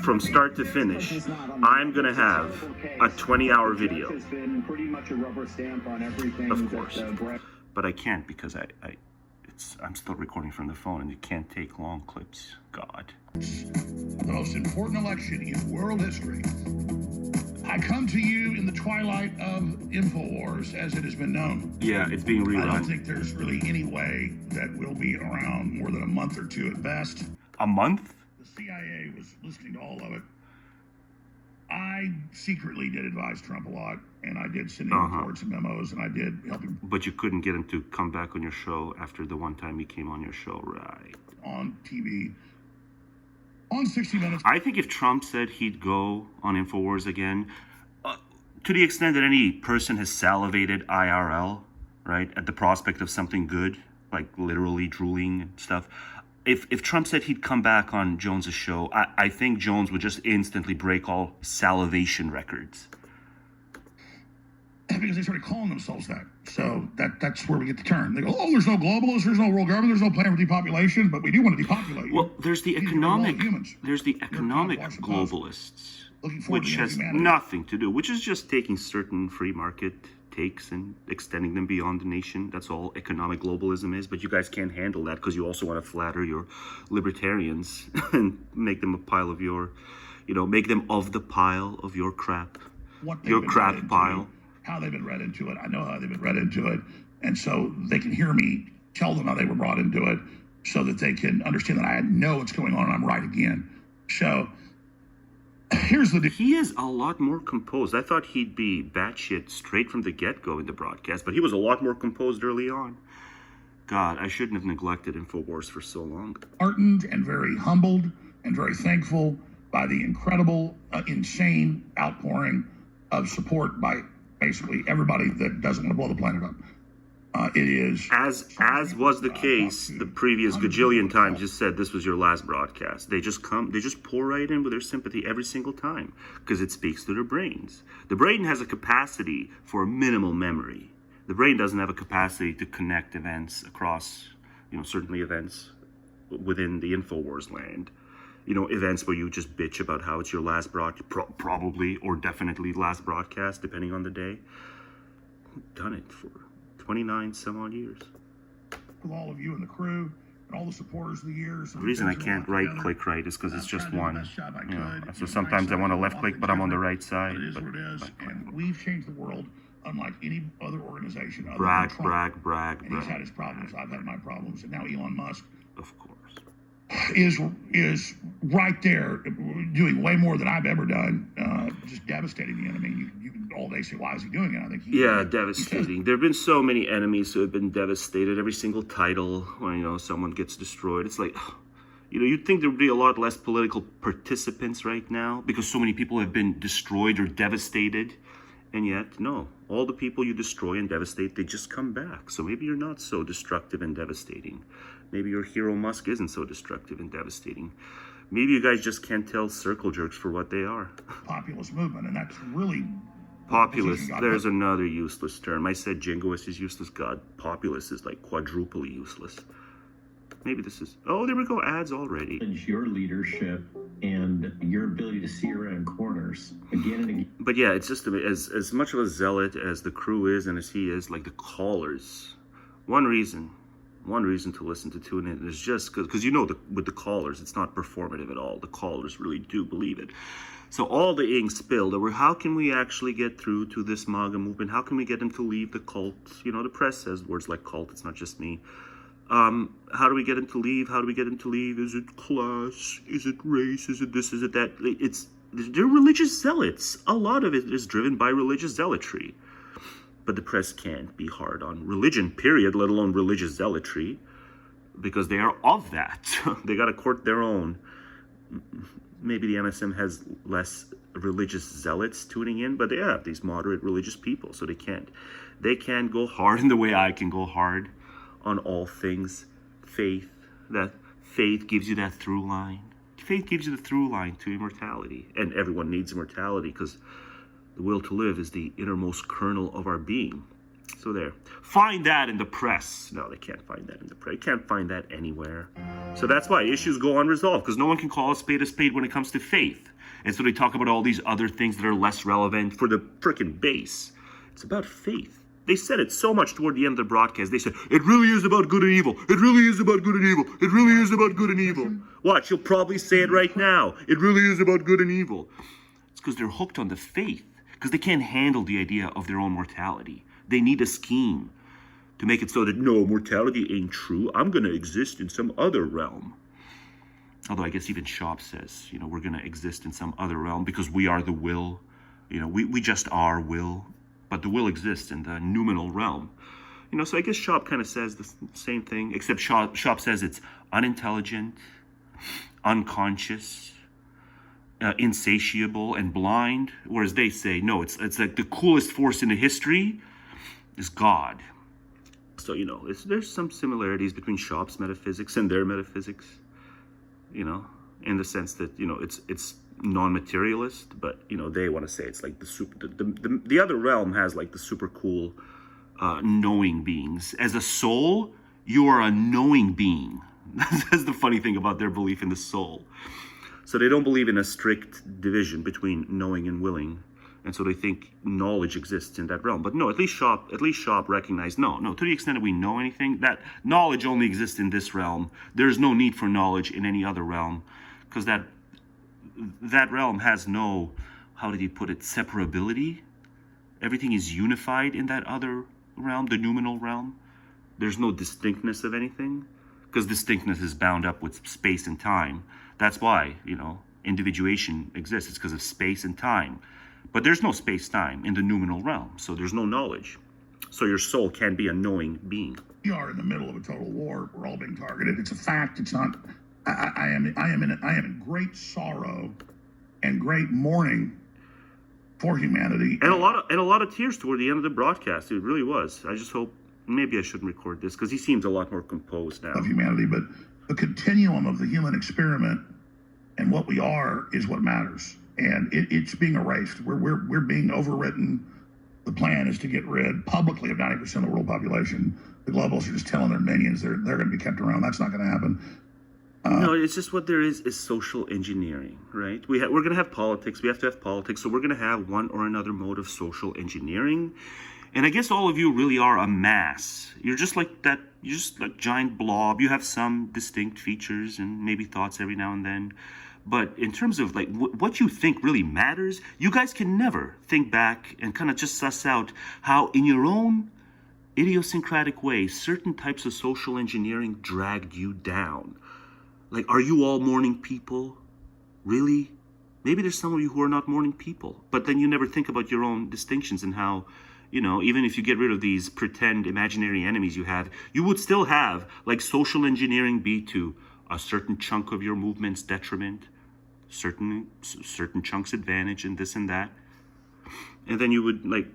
A: from start to finish, I'm gonna have a 20-hour video. Of course. But I can't because I'm still recording from the phone and you can't take long clips. God.
H: The most important election in world history. I come to you in the twilight of InfoWars, as it has been known.
A: Yeah, it's being rerun.
H: I don't think there's really any way that we'll be around more than a month or two at best.
A: A month?
H: The CIA was listening to all of it. I secretly did advise Trump a lot, and I did send him reports and memos, and I did help him.
A: But you couldn't get him to come back on your show after the one time he came on your show, right?
H: On TV. On 60 Minutes.
A: I think if Trump said he'd go on InfoWars again, to the extent that any person has salivated IRL, right, at the prospect of something good, like literally drooling and stuff, if Trump said he'd come back on Jones's show, I think Jones would just instantly break all salivation records.
H: Because they started calling themselves that. So that's where we get the term. They go, oh, there's no globalists, there's no world government, there's no plan for depopulation, but we do want to depopulate you.
A: Well, there's the economic globalists, which has nothing to do, which is just taking certain free market takes and extending them beyond the nation. That's all economic globalism is. But you guys can't handle that because you also want to flatter your libertarians and make them a pile of your, make them of the pile of your crap, your crap pile.
H: how they've been read into it. I know how they've been read into it. And so they can hear me tell them how they were brought into it so that they can understand that I know what's going on and I'm right again. So here's the deal.
A: He is a lot more composed. I thought he'd be batshit straight from the get-go in the broadcast, but he was a lot more composed early on. God, I shouldn't have neglected InfoWars for so long.
H: Heartened and very humbled and very thankful by the incredible, insane outpouring of support by basically everybody that doesn't want to blow the planet up. It is
A: as was the case the previous gajillion times you said this was your last broadcast. They just pour right in with their sympathy every single time because it speaks to their brains. The brain has a capacity for minimal memory. The brain doesn't have a capacity to connect events across, certainly events within the InfoWars land. Events where you just bitch about how it's your last probably or definitely last broadcast, depending on the day. I've done it for 29 some odd years.
H: With all of you and the crew and all the supporters of the years.
A: The reason I can't right-click right is because it's just one. So sometimes I want to left-click, but I'm on the right side.
H: But it is what it is. And we've changed the world unlike any other organization.
A: Brag.
H: And he's had his problems. I've had my problems. And now Elon Musk,
A: of course,
H: is right there doing way more than I've ever done. Just devastating the enemy. You can all day say, why is he doing it? I think
A: devastating. There have been so many enemies who have been devastated. Every single title when someone gets destroyed, it's like, you'd think there would be a lot less political participants right now because so many people have been destroyed or devastated. And yet, no, all the people you destroy and devastate, they just come back. So maybe you're not so destructive and devastating. Maybe your hero Musk isn't so destructive and devastating. Maybe you guys just can't tell circle jerks for what they are.
H: Populist movement, and that's really...
A: Populist, there's another useless term. I said jingoist is useless. God, populist is like quadruply useless. Maybe this is... Oh, there we go, ads already.
E: Your leadership and your ability to see around corners again and again.
A: But yeah, it's just as much of a zealot as the crew is and as he is, like the callers. One reason to listen to tune in is just because with the callers, it's not performative at all. The callers really do believe it. So all the ink spilled over how can we actually get through to this MAGA movement? How can we get them to leave the cult? The press says words like cult. It's not just me. How do we get him to leave? How do we get him to leave? Is it class? Is it race? Is it this? Is it that? They're religious zealots. A lot of it is driven by religious zealotry. But the press can't be hard on religion, period, let alone religious zealotry, because they are of that. They got to court their own. Maybe the MSM has less religious zealots tuning in, but they have these moderate religious people, so they can't go hard in the way I can go hard on all things faith. That faith gives you that through line. Faith gives you the through line to immortality. And everyone needs immortality because the will to live is the innermost kernel of our being. So there. Find that in the press. No, they can't find that in the press. You can't find that anywhere. So that's why issues go unresolved, because no one can call a spade when it comes to faith. And so they talk about all these other things that are less relevant for the frickin' base. It's about faith. They said it so much toward the end of the broadcast. They said, it really is about good and evil. It really is about good and evil. It really is about good and evil. Watch, you'll probably say it right now. It really is about good and evil. It's because they're hooked on the faith, because they can't handle the idea of their own mortality. They need a scheme to make it so that, no, mortality ain't true. I'm going to exist in some other realm. Although I guess even Schop says, we're going to exist in some other realm because we are the will. We just are will. But the will exists in the noumenal realm. So I guess Schop kind of says the same thing, except Schop says it's unintelligent, unconscious, insatiable, and blind. Whereas they say, no, it's like the coolest force in the history is God. So, there's some similarities between Schop's metaphysics and their metaphysics, in the sense that, it's non-materialist, but they want to say it's like the other realm has like the super cool knowing beings. As a soul, you are a knowing being. That's the funny thing about their belief in the soul. So they don't believe in a strict division between knowing and willing, and so they think knowledge exists in that realm. But no, at least Schop recognized no, to the extent that we know anything, that knowledge only exists in this realm. There's no need for knowledge in any other realm, because that realm has no, how did he put it, separability. everything is unified in that other realm, the noumenal realm. There's no distinctness of anything, because distinctness is bound up with space and time. That's why, you know, individuation exists. It's because of space and time. But there's no space-time in the noumenal realm, so there's no knowledge. So your soul can be a knowing being.
H: We are in the middle of a total war. We're all being targeted. It's a fact. It's not. I am in great sorrow and great mourning for humanity.
A: And a lot of tears toward the end of the broadcast. It really was. I just hope maybe I shouldn't record this because he seems a lot more composed now.
H: Of humanity, but the continuum of the human experiment and what we are is what matters, and it's being erased. We're being overwritten. The plan is to get rid publicly of 90% of the world population. The globalists are just telling their minions they're going to be kept around. That's not going to happen.
A: No, it's just what there is social engineering, right? We're going to have politics. We have to have politics. So we're going to have one or another mode of social engineering. And I guess all of you really are a mass. You're just like that. You're just like giant blob. You have some distinct features and maybe thoughts every now and then. But in terms of like what you think really matters, you guys can never think back and kind of just suss out how in your own idiosyncratic way, certain types of social engineering dragged you down. Like, are you all morning people? Really? Maybe there's some of you who are not morning people, but then you never think about your own distinctions and how, you know, even if you get rid of these pretend imaginary enemies you have, you would still have like social engineering be to a certain chunk of your movement's detriment, certain chunks advantage and this and that. And then you would like,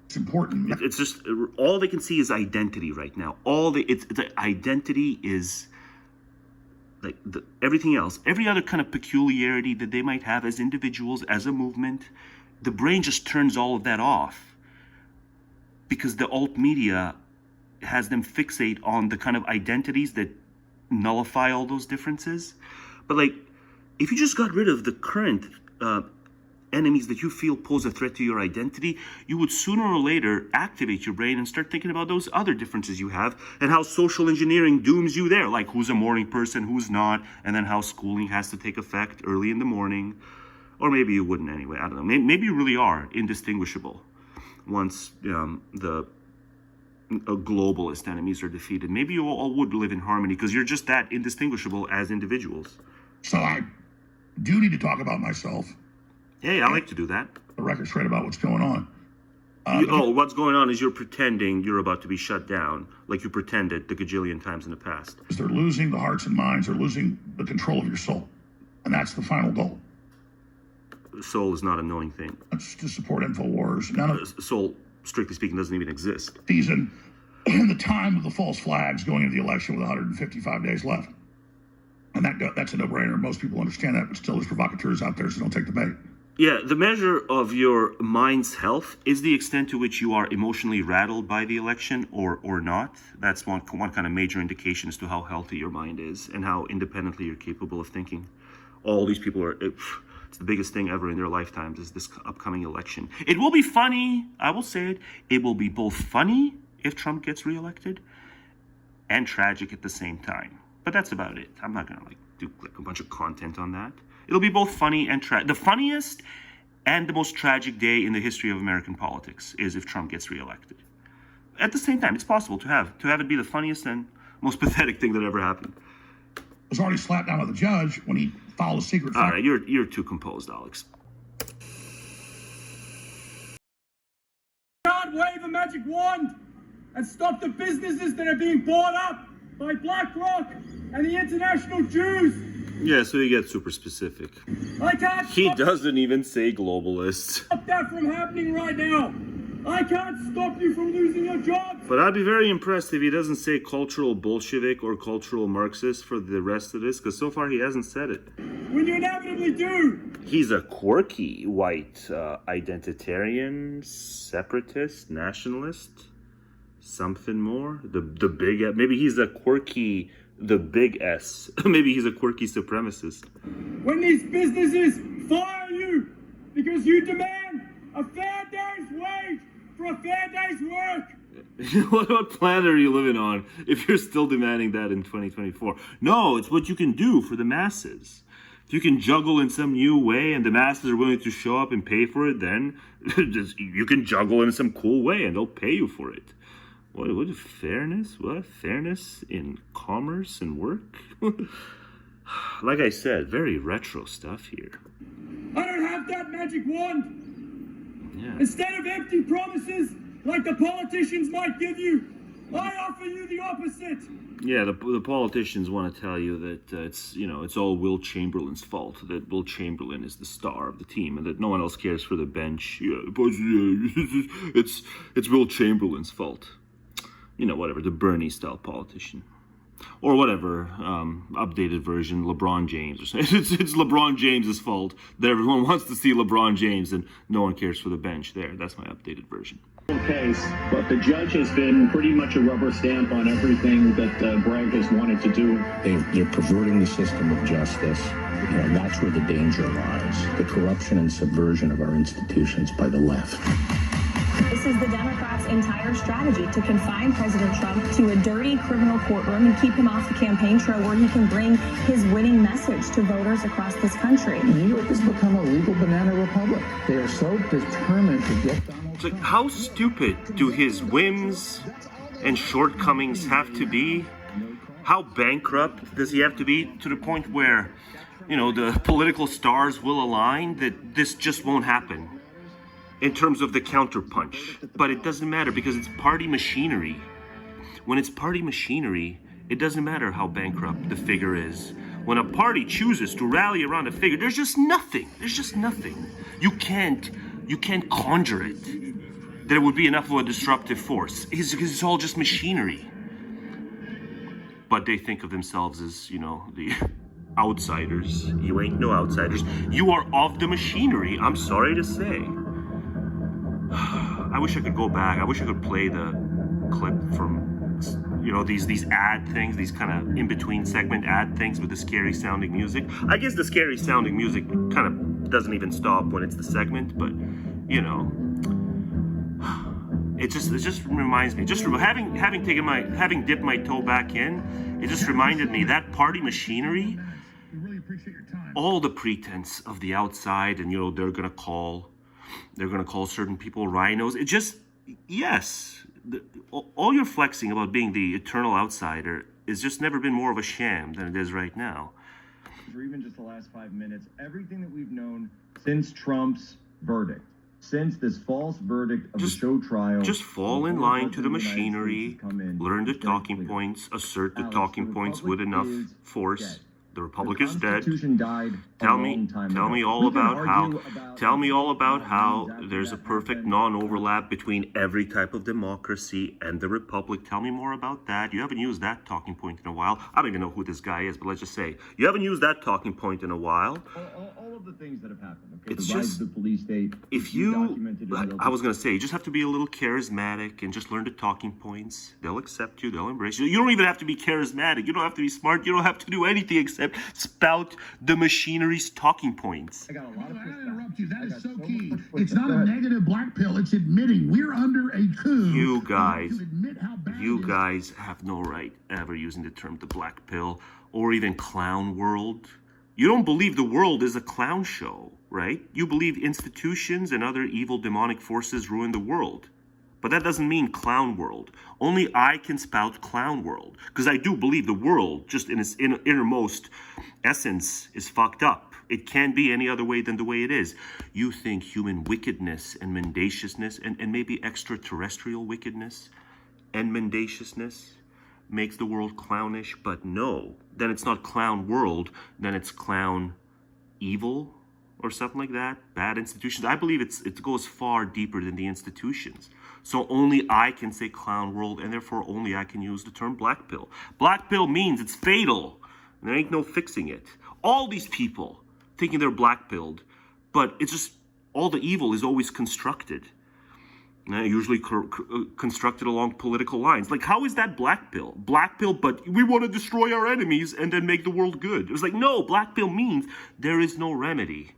H: it's important.
A: It's just, all they can see is identity right now. The identity is like everything else, every other kind of peculiarity that they might have as individuals, as a movement, the brain just turns all of that off because the alt media has them fixate on the kind of identities that nullify all those differences. But like, if you just got rid of the current enemies that you feel pose a threat to your identity, you would sooner or later activate your brain and start thinking about those other differences you have and how social engineering dooms you there, like who's a morning person, who's not, and then how schooling has to take effect early in the morning. Or maybe you wouldn't anyway, I don't know. Maybe you really are indistinguishable once the globalist enemies are defeated. Maybe you all would live in harmony because you're just that indistinguishable as individuals.
H: So I do need to talk about myself.
A: Hey, I like to do that.
H: The record straight about what's going on.
A: What's going on is you're pretending you're about to be shut down, like you pretended the gajillion times in the past.
H: They're losing the hearts and minds. They're losing the control of your soul. And that's the final goal.
A: Soul is not a knowing thing.
H: It's to support InfoWars.
A: Soul, strictly speaking, doesn't even exist.
H: Season, in the time of the false flags going into the election with 155 days left. And that's a no-brainer. Most people understand that, but still there's provocateurs out there, so don't take the bait.
A: Yeah, the measure of your mind's health is the extent to which you are emotionally rattled by the election or not. That's one kind of major indication as to how healthy your mind is and how independently you're capable of thinking. All these people are, it's the biggest thing ever in their lifetimes is this upcoming election. It will be funny, I will say it. It will be both funny if Trump gets reelected and tragic at the same time. But that's about it. I'm not going to do a bunch of content on that. It'll be both funny and the funniest and the most tragic day in the history of American politics is if Trump gets reelected. At the same time, it's possible to have it be the funniest and most pathetic thing that ever happened.
H: Was already slapped down by the judge when he filed a secret.
A: All right, you're too composed, Alex.
I: God, wave a magic wand and stop the businesses that are being bought up by BlackRock and the international Jews.
A: Yeah, so he gets super specific.
I: I can't
A: He doesn't even say globalists.
I: Stop that from happening right now. I can't stop you from losing your jobs.
A: But I'd be very impressed if he doesn't say cultural Bolshevik or cultural Marxist for the rest of this, because so far he hasn't said it.
I: When you inevitably do.
A: He's a quirky white identitarian, separatist, nationalist, something more. The big, maybe he's a quirky, the big S. Maybe he's a quirky supremacist.
I: When these businesses fire you because you demand a fair day's wage for a fair day's work.
A: What planet are you living on if you're still demanding that in 2024? No, it's what you can do for the masses. If you can juggle in some new way and the masses are willing to show up and pay for it, then you can juggle in some cool way and they'll pay you for it. What is fairness? What? Fairness in commerce and work? Like I said, very retro stuff here.
I: I don't have that magic wand.
A: Yeah.
I: Instead of empty promises like the politicians might give you, I offer you the opposite.
A: Yeah, the politicians want to tell you that it's all Will Chamberlain's fault. That Will Chamberlain is the star of the team, and that no one else cares for the bench. Yeah, but it's Will Chamberlain's fault. You know, whatever, the Bernie-style politician, or whatever updated version, LeBron James or something. It's LeBron James's fault that everyone wants to see LeBron James, and no one cares for the bench. There, that's my updated version.
E: Case, but the judge has been pretty much a rubber stamp on everything that Greg has wanted to do.
J: They're perverting the system of justice. You know, that's where the danger lies. The corruption and subversion of our institutions by the left.
K: This is the Democrats' entire strategy, to confine President Trump to a dirty criminal courtroom and keep him off the campaign trail where he can bring his winning message to voters across this country.
J: New York has become a legal banana republic. They are so determined to get Donald
A: Trump. Like, how stupid do his whims and shortcomings have to be? How bankrupt does he have to be to the point where, you know, the political stars will align that this just won't happen? In terms of the counterpunch. But it doesn't matter because it's party machinery. When it's party machinery, it doesn't matter how bankrupt the figure is. When a party chooses to rally around a figure, there's just nothing. There's just nothing. You can't conjure it. That it would be enough of a disruptive force. It's all just machinery. But they think of themselves as, you know, the outsiders. You ain't no outsiders. You are of the machinery, I'm sorry to say. I wish I could go back. I wish I could play the clip from, you know, these ad things, these kind of in-between segment ad things with the scary sounding music. I guess the scary sounding music kind of doesn't even stop when it's the segment, but, you know, it just reminds me, just having dipped my toe back in, it just reminded me that party machinery, all the pretense of the outside, and, you know, they're gonna call certain people rhinos. It just, yes, all your flexing about being the eternal outsider has just never been more of a sham than it is right now.
W: For even just the last 5 minutes, everything that we've known since Trump's verdict, since this false verdict of the show trial.
A: Just fall in line to the machinery, learn the talking points, assert the talking points with enough force. The Republic is dead. Tell me all about how there's a perfect non-overlap between every type of democracy and the Republic. Tell me more about that. You haven't used that talking point in a while. I don't even know who this guy is, but let's just say you haven't used that talking point in a while.
W: All of the things that have happened. Okay?
A: It's just
W: the police state.
A: If you, I was gonna say, you just have to be a little charismatic and just learn the talking points. They'll accept you. They'll embrace you. You don't even have to be charismatic. You don't have to be smart. You don't have to do anything except spout the machinery's talking points.
H: I gotta interrupt you. That is so key. It's not a negative black pill. It's admitting we're under a coup.
A: You guys have no right ever using the term the black pill or even clown world. You don't believe the world is a clown show, right? You believe institutions and other evil demonic forces ruin the world. But that doesn't mean clown world. Only I can spout clown world. Because I do believe the world, just in its innermost essence, is fucked up. It can't be any other way than the way it is. You think human wickedness and mendaciousness and maybe extraterrestrial wickedness and mendaciousness makes the world clownish, but no. Then it's not clown world, then it's clown evil or something like that. Bad institutions. I believe it goes far deeper than the institutions. So only I can say clown world, and therefore only I can use the term black pill. Black pill means it's fatal. There ain't no fixing it. All these people thinking they're black pilled, but it's just all the evil is always constructed. Usually constructed along political lines. Like, how is that black pill? Black pill, but we want to destroy our enemies and then make the world good. It was like, no, black pill means there is no remedy.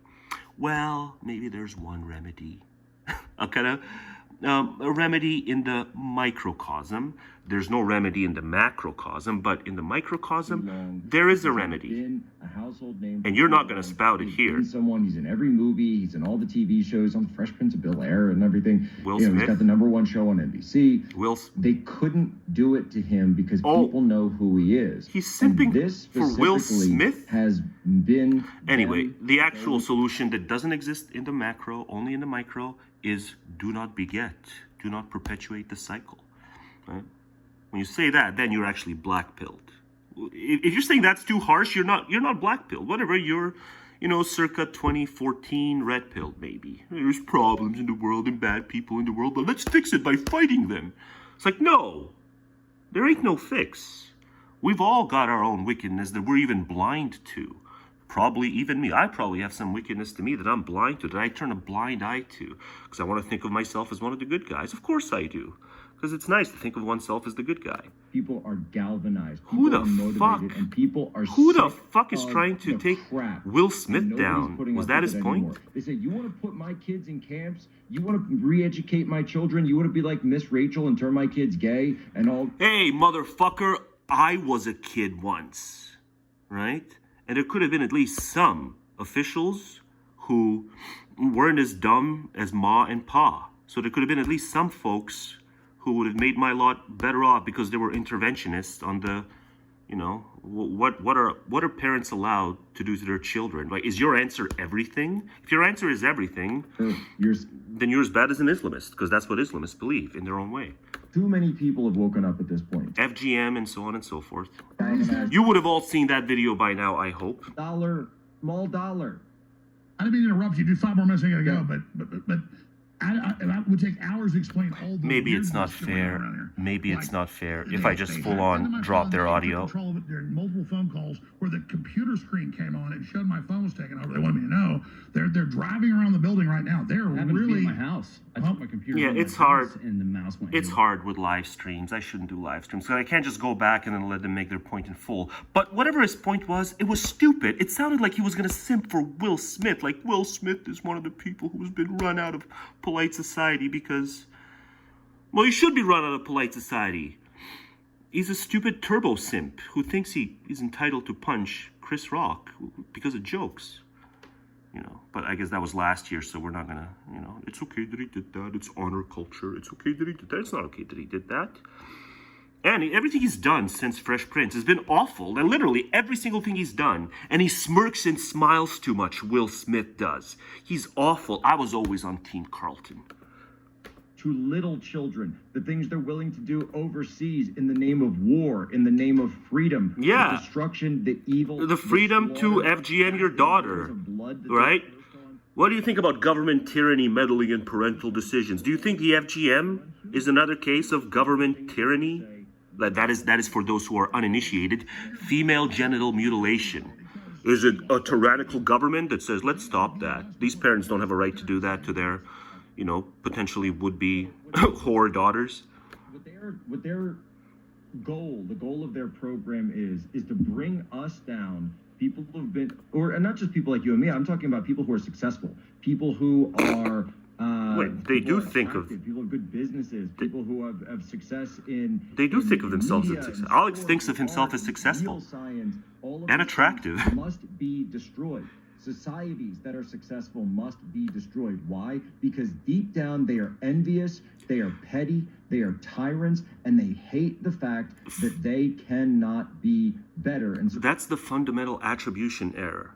A: Well, maybe there's one remedy. a remedy in the microcosm. There's no remedy in the macrocosm, but in the microcosm, there is a remedy.
W: A household name,
A: and you're not going to spout it here.
W: He's someone, he's in every movie, he's in all the TV shows, on Fresh Prince of Bel-Air and everything.
A: Will
W: He's
A: Smith.
W: got the #1 show on NBC. They couldn't do it to him because people know who he is.
A: He's simping
W: this
A: for Will
W: specifically
A: Smith?
W: has been
A: Anyway, the actual solution that doesn't exist in the macro, only in the micro, is do not beget. Do not perpetuate the cycle. Right? When you say that, then you're actually black-pilled. If you're saying that's too harsh, you're not black-pilled. Whatever, you're, circa 2014 red-pilled, maybe. There's problems in the world and bad people in the world, but let's fix it by fighting them. It's like, no, there ain't no fix. We've all got our own wickedness that we're even blind to. Probably even me. I probably have some wickedness to me that I'm blind to, that I turn a blind eye to, because I want to think of myself as one of the good guys. Of course I do. Because it's nice to think of oneself as the good guy.
W: People are galvanized.
A: Who the fuck?
W: And people are
A: Who the
W: sick
A: fuck is
W: of
A: trying to
W: the
A: take
W: crap.
A: Will Smith
W: Nobody's
A: down?
W: putting
A: Was
W: up
A: that
W: with
A: his
W: it
A: point?
W: anymore. They say, you want to put my kids in camps? You want to re-educate my children? You want to be like Miss Rachel and turn my kids gay and all?
A: Hey, motherfucker, I was a kid once, right? And there could have been at least some officials who weren't as dumb as Ma and Pa. So there could have been at least some folks who would have made my lot better off because they were interventionists on the, what are parents allowed to do to their children? Like, is your answer everything? If your answer is everything, then you're as bad as an Islamist, because that's what Islamists believe in their own way.
W: Too many people have woken up at this point.
A: FGM and so on and so forth. You would have all seen that video by now, I hope.
W: Small dollar.
H: I didn't mean to interrupt you. Do 5 more minutes, I gotta go. But I would take hours to explain all the.
A: Maybe it's not fair. Maybe it's not fair if I just full on drop their audio.
H: Control of it during multiple phone calls where the computer screen came on and showed my phone was taken over. They wanted me to know they're driving around the building right now. They're really
W: in my house. I took my computer.
A: Yeah,
W: home
A: it's
W: my
A: hard.
W: house and the mouse went.
A: It's hard with live streams. I shouldn't do live streams. So I can't just go back and then let them make their point in full. But whatever his point was, it was stupid. It sounded like he was going to simp for Will Smith. Like Will Smith is one of the people who's been run out of polite society because, well, he should be run out of polite society. He's a stupid turbo simp who thinks he is entitled to punch Chris Rock because of jokes. But I guess that was last year, so we're not gonna, it's okay that he did that. It's honor culture. It's okay that he did that. It's not okay that he did that. And everything he's done since Fresh Prince has been awful. And literally every single thing he's done. And he smirks and smiles too much, Will Smith does. He's awful. I was always on Team Carlton.
W: To little children, the things they're willing to do overseas in the name of war, in the name of freedom,
A: yeah,
W: the destruction, the evil,
A: the freedom to FGM your daughter, right? What do you think about government tyranny meddling in parental decisions? Do you think the FGM is another case of government tyranny? That is for those who are uninitiated. Female genital mutilation. Is it a tyrannical government that says, let's stop that? These parents don't have a right to do that to their, potentially would-be whore daughters.
W: What their goal, the goal of their program is to bring us down. People who've been, or not just people like you and me, I'm talking about people who are successful, people who are
A: they do think of
W: people of good businesses, people who have success in.
A: They do think of themselves as successful. Alex thinks of himself as successful
W: science, all of
A: and attractive.
W: Must be destroyed. Societies that are successful must be destroyed. Why? Because deep down they are envious, they are petty, they are tyrants, and they hate the fact that they cannot be better. And so
A: that's the fundamental attribution error.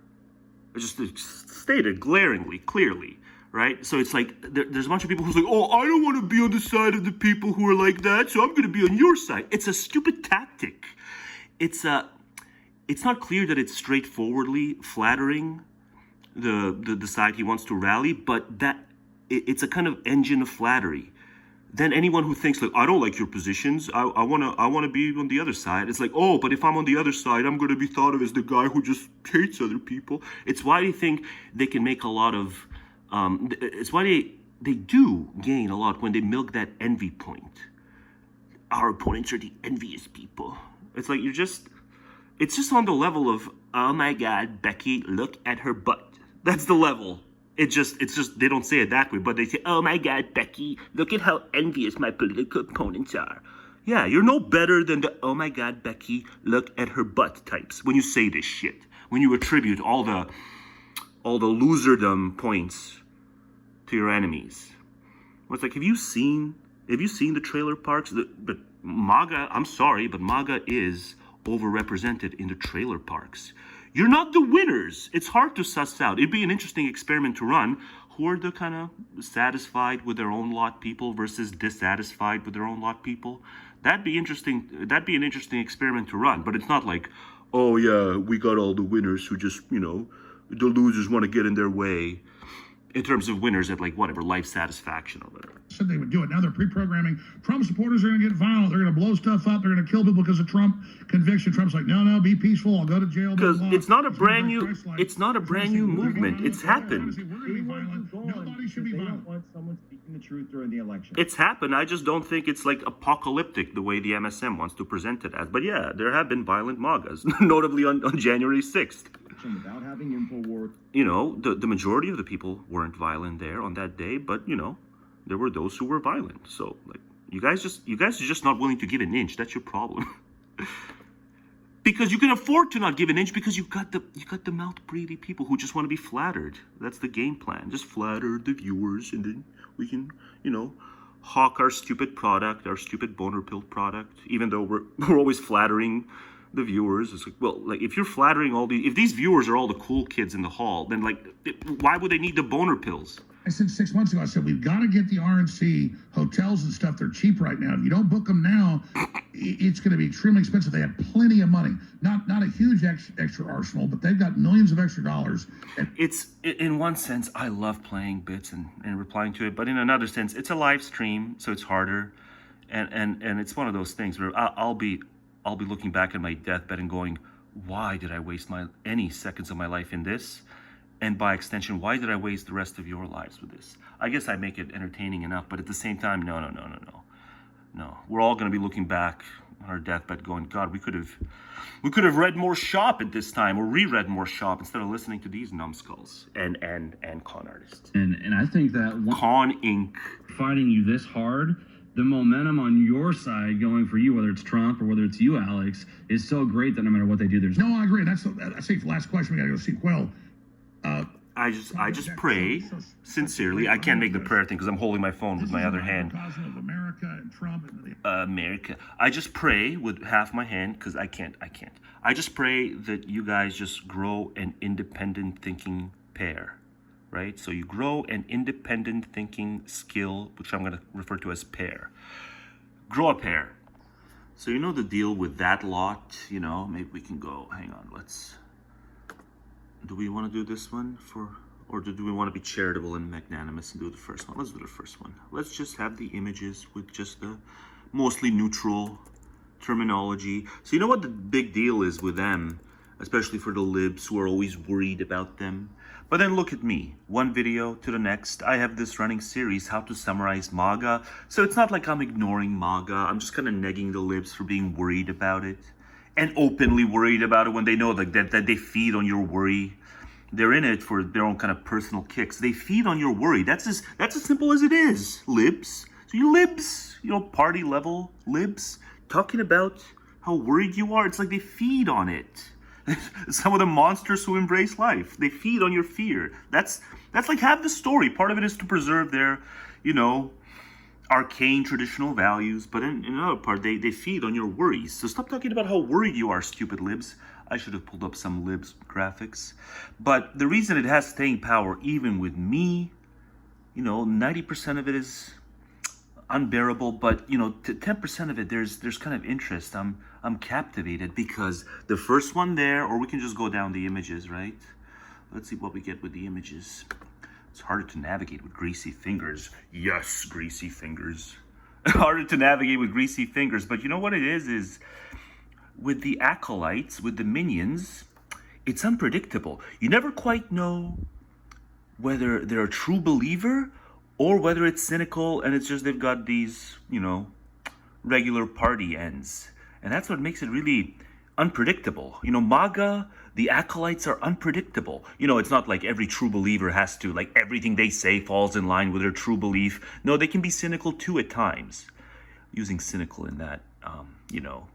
A: It's just stated glaringly, clearly. Right? So it's like, there's a bunch of people who's like, oh, I don't want to be on the side of the people who are like that, so I'm going to be on your side. It's a stupid tactic. It's not clear that it's straightforwardly flattering the side he wants to rally, but that it's a kind of engine of flattery. Then anyone who thinks like, I don't like your positions, I wanna be on the other side. It's like, oh, but if I'm on the other side, I'm gonna be thought of as the guy who just hates other people. It's why they think they can make a lot of it's why they do gain a lot when they milk that envy point. Our opponents are the envious people. It's like it's just on the level of, oh my God, Becky, look at her butt. That's the level.
L: It's just they don't say it that way, but they say, "Oh my God, Becky, look at how envious my political opponents are." Yeah, you're no better than the "Oh my God, Becky, look at her butt" types when you say this shit. When you attribute all the loserdom points to your enemies. It's like, have you seen the trailer parks? But MAGA, I'm sorry, but MAGA is overrepresented in the trailer parks. You're not the winners. It's hard to suss out. It'd be an interesting experiment to run. Who are the kind of satisfied with their own lot people versus dissatisfied with their own lot people? That'd be interesting. That'd be an interesting experiment to run. But it's not like, oh yeah, we got all the winners who just, you know, the losers want to get in their way. In terms of winners at, like, whatever, life satisfaction or whatever.
H: Said they would do it. Now they're pre-programming. Trump supporters are going to get violent. They're going to blow stuff up. They're going to kill people because of Trump conviction. Trump's like, no, be peaceful. I'll go to jail.
L: Because it's not a brand new movement. It's happened.
W: Nobody should be violent. They don't want someone speaking the truth during the election.
L: It's happened. I just don't think it's, like, apocalyptic the way the MSM wants to present it as. But yeah, there have been violent MAGAs, notably on January 6th.
W: Without having InfoWars.
L: You know, the majority of the people weren't violent there on that day, but, you know, there were those who were violent. So, like, you guys are just not willing to give an inch. That's your problem. Because you can afford to not give an inch because you got the mouth breathy people who just want to be flattered. That's the game plan. Just flatter the viewers, and then we can, you know, hawk our stupid product, our stupid boner pill product, even though we're always flattering the viewers. It's like, well, like, if you're flattering if these viewers are all the cool kids in the hall, then, like, why would they need the boner pills?
H: I said 6 months ago, I said, we've got to get the RNC hotels and stuff. They're cheap right now. If you don't book them now, it's going to be extremely expensive. They have plenty of money. Not a huge extra arsenal, but they've got millions of extra dollars.
L: It's, in one sense, I love playing bits and replying to it, but in another sense, it's a live stream, so it's harder. And it's one of those things where I'll be looking back at my deathbed and going, why did I waste any seconds of my life in this? And by extension, why did I waste the rest of your lives with this? I guess I make it entertaining enough, but at the same time, no. We're all going to be looking back on our deathbed going, God, we could have read more Schop at this time, or reread more Schop instead of listening to these numbskulls and con artists.
W: And I think that
L: Con Inc.
W: fighting you this hard, the momentum on your side going for you, whether it's Trump or whether it's you, Alex, is so great that no matter what they do, there's
H: no. I agree. I think the last question we got to go see Quill.
L: I just pray sincerely. I can't make the prayer thing because I'm holding my phone with my other hand.
H: America and Trump.
L: America. I just pray with half my hand because I can't. I just pray that you guys just grow an independent thinking pair, right? So you grow an independent thinking skill, which I'm going to refer to as pair. Grow a pair. So you know the deal with that lot, you know, maybe we can go, hang on, do we want to do this one or do we want to be charitable and magnanimous and do the first one? Let's do the first one. Let's just have the images with just the mostly neutral terminology. So you know what the big deal is with them, especially for the libs who are always worried about them? But then look at me, one video to the next. I have this running series, how to summarize MAGA. So it's not like I'm ignoring MAGA. I'm just kind of negging the libs for being worried about it. And openly worried about it when they know like that they feed on your worry. They're in it for their own kind of personal kicks. They feed on your worry. That's as simple as it is, libs. So you libs, you know, party level libs, talking about how worried you are. It's like they feed on it. Some of the monsters who embrace life, they feed on your fear. That's like half the story. Part of it is to preserve their, you know, arcane traditional values, but in another part, they feed on your worries. So stop talking about how worried you are, stupid libs. I should have pulled up some libs graphics. But the reason it has staying power, even with me, you know, 90% of it is unbearable, but you know, 10% of it, there's kind of interest. I'm captivated because the first one there, or we can just go down the images, right? Let's see what we get with the images. It's harder to navigate with greasy fingers. Yes, greasy fingers. Harder to navigate with greasy fingers. But you know what it is with the acolytes, with the minions, it's unpredictable. You never quite know whether they're a true believer or whether it's cynical and it's just they've got these, you know, regular party ends. And that's what makes it really unpredictable. You know, MAGA, the acolytes are unpredictable. You know, it's not like every true believer has to, like, everything they say falls in line with their true belief. No, they can be cynical too at times. Using cynical in that, you know,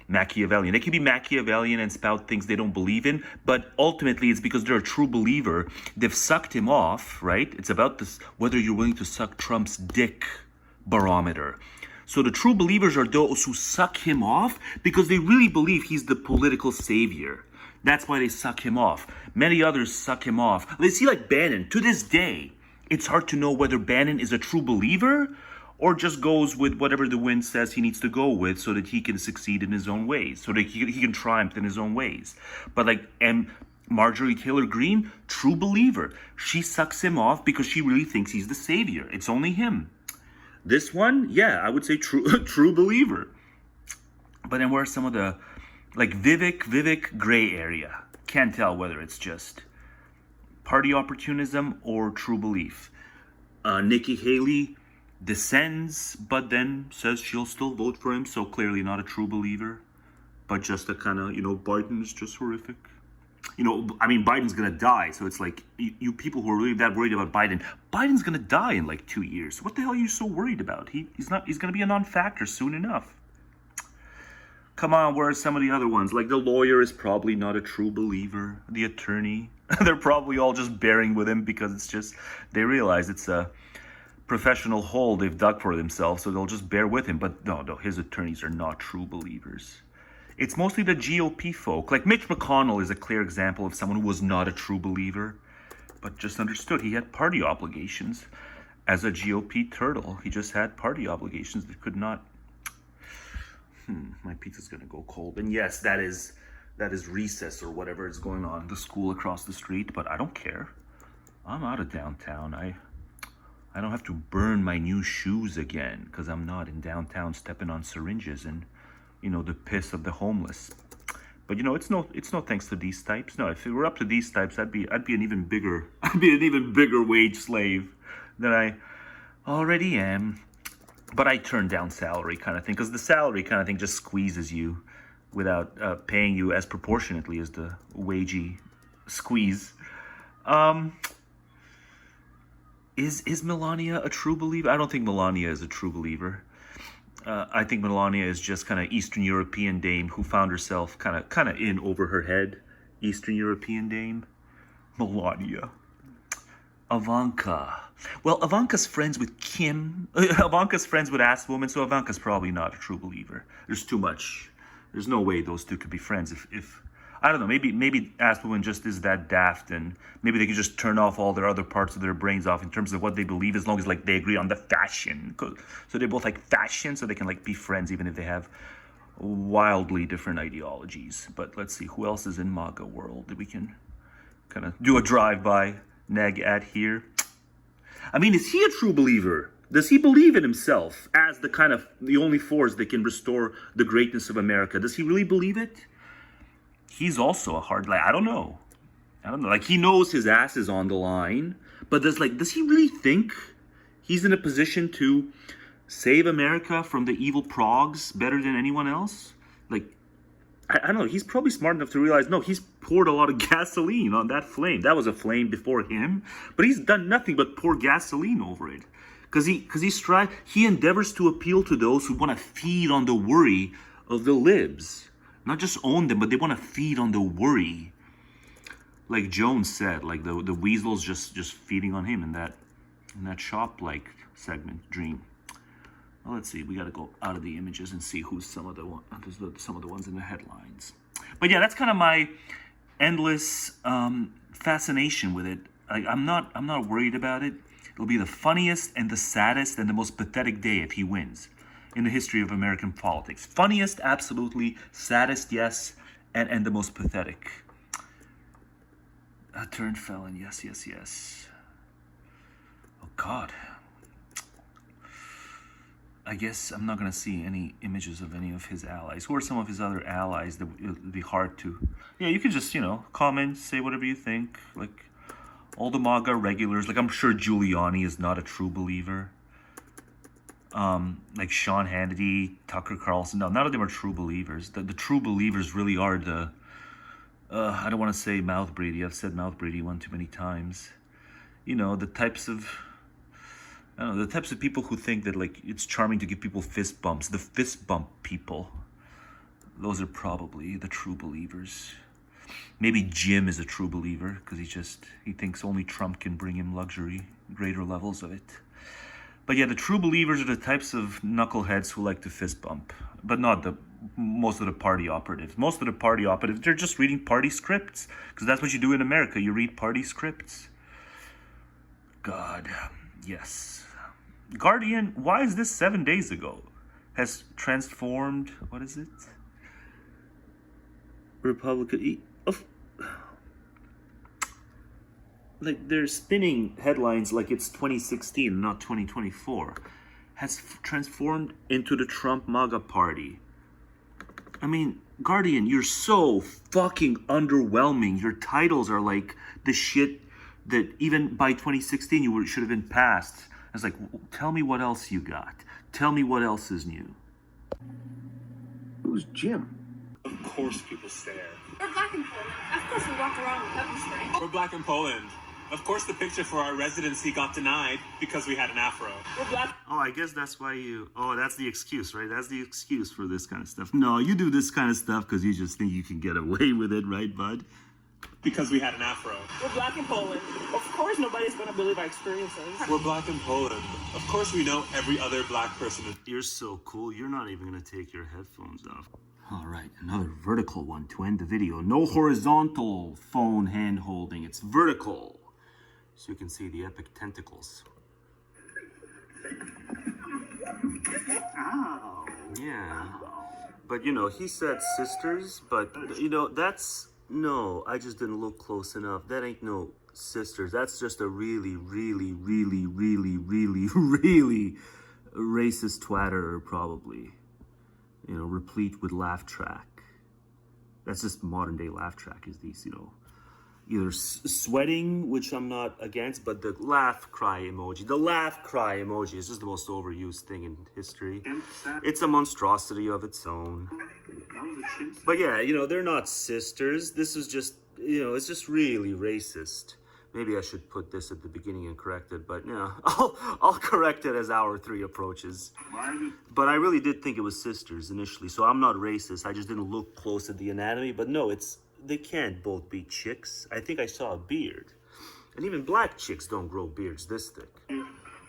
L: Machiavellian. They can be Machiavellian and spout things they don't believe in, but ultimately it's because they're a true believer. They've sucked him off, right? It's about this, whether you're willing to suck Trump's dick barometer. So the true believers are those who suck him off because they really believe he's the political savior. That's why they suck him off. Many others suck him off. Let's see, like Bannon. To this day, it's hard to know whether Bannon is a true believer or just goes with whatever the wind says he needs to go with so that he can succeed in his own ways, so that he can triumph in his own ways. But like Marjorie Taylor Greene, true believer. She sucks him off because she really thinks he's the savior. It's only him. This one, yeah, I would say true believer. But then where are some of the, like Vivek, gray area. Can't tell whether it's just party opportunism or true belief. Nikki Haley descends, but then says she'll still vote for him, so clearly not a true believer, but just a kind of, you know, Biden is just horrific. You know, I mean, Biden's gonna die, so it's like, you people who are really that worried about Biden's gonna die in like 2 years. What the hell are you so worried about? He's gonna be a non-factor soon enough. Come on, where are some of the other ones? Like the lawyer is probably not a true believer. The attorney, they're probably all just bearing with him because it's just, they realize it's a professional hole they've dug for themselves, so they'll just bear with him. But no, his attorneys are not true believers. It's mostly the GOP folk. Like Mitch McConnell is a clear example of someone who was not a true believer, but just understood he had party obligations. As a GOP turtle, he just had party obligations that could not... my pizza's gonna go cold. And yes, that is recess or whatever is going on, the school across the street, but I don't care. I'm out of downtown. I don't have to burn my new shoes again because I'm not in downtown stepping on syringes and, you know, the piss of the homeless. But you know, it's no thanks to these types. No, if it were up to these types, I'd be an even bigger wage slave than I already am. But I turn down salary kind of thing because the salary kind of thing just squeezes you without paying you as proportionately as the wagey squeeze. Is Melania a true believer? I don't think Melania is a true believer. I think Melania is just kind of Eastern European dame who found herself kind of in over her head. Eastern European dame. Melania. Ivanka. Well, Ivanka's friends with Kim. Ivanka's friends with ass women, so Ivanka's probably not a true believer. There's too much. There's no way those two could be friends if I don't know, maybe ass woman just is that daft, and maybe they could just turn off all their other parts of their brains off in terms of what they believe, as long as like they agree on the fashion. So they both like fashion, so they can like be friends even if they have wildly different ideologies. But let's see, who else is in MAGA world that we can kind of do a drive-by neg at here? I mean, is he a true believer? Does he believe in himself as the only force that can restore the greatness of America? Does he really believe it? He's also a hard, I don't know. Like, he knows his ass is on the line, but does he really think he's in a position to save America from the evil progs better than anyone else? Like, I don't know. He's probably smart enough to realize, no, he's poured a lot of gasoline on that flame. That was a flame before him, but he's done nothing but pour gasoline over it. Because he endeavors to appeal to those who want to feed on the worry of the libs. Not just own them, but they want to feed on the worry. Like Jones said, like the weasels just feeding on him in that Schop like segment, Dream. Well, let's see. We got to go out of the images and see who's some of the ones in the headlines. But yeah, that's kind of my endless fascination with it. I'm not worried about it. It'll be the funniest and the saddest and the most pathetic day if he wins in the history of American politics. Funniest, absolutely. Saddest, yes. And the most pathetic. A turned felon, yes. Oh, God. I guess I'm not going to see any images of any of his allies. Who are some of his other allies that would be hard to... Yeah, you can just, comment, say whatever you think. Like, all the MAGA regulars. Like, I'm sure Giuliani is not a true believer. like Sean Hannity, Tucker Carlson. No, none of them are true believers. The true believers really are the, I don't want to say mouth breedy. I've said mouth breedy one too many times. You know, the types of, I don't know, the types of people who think that like it's charming to give people fist bumps. The fist bump people. Those are probably the true believers. Maybe Jim is a true believer because he thinks only Trump can bring him luxury, greater levels of it. But yeah, the true believers are the types of knuckleheads who like to fist bump, but not most of the party operatives. Most of the party operatives, they're just reading party scripts because that's what you do in America. You read party scripts. God, yes. Guardian, why is this 7 days ago? Has transformed, what is it? Republican, like they're spinning headlines like it's 2016, not 2024. Has transformed into the Trump MAGA party. I mean, Guardian, you're so fucking underwhelming. Your titles are like the shit that even by 2016 should have been passed. I was like, tell me what else you got. Tell me what else is new.
Q: Who's Jim?
M: Of course people stare.
N: We're black in Poland. Of course we walk around with pepper spray.
M: We're black in Poland. Of course the picture for our residency got denied because we had an afro.
N: We're black.
A: Oh, I guess that's why that's the excuse, right? That's the excuse for this kind of stuff. No, you do this kind of stuff because you just think you can get away with it, right, bud?
M: Because we had an afro.
N: We're black in Poland. Of course nobody's going to believe our experiences.
M: We're black in Poland. Of course we know every other black person.
A: You're so cool, you're not even going to take your headphones off. All right, another vertical one to end the video. No horizontal phone hand holding, it's vertical. So you can see the epic tentacles. Ow. Yeah. But you know, he said sisters, but you know, no, I just didn't look close enough. That ain't no sisters. That's just a really, really, really, really, really, really racist twatter, probably. You know, replete with laugh track. That's just modern day laugh track, is these, you know, either sweating, which I'm not against, but the laugh cry emoji. The laugh cry emoji is just the most overused thing in history. It's a monstrosity of its own. But yeah, you know, they're not sisters. This is just, you know, it's just really racist. Maybe I should put this at the beginning and correct it, but yeah, I'll correct it as hour 3 approaches. But I really did think it was sisters initially, so I'm not racist. I just didn't look close at the anatomy, but no, they can't both be chicks. I think I saw a beard. And even black chicks don't grow beards this thick.
Q: You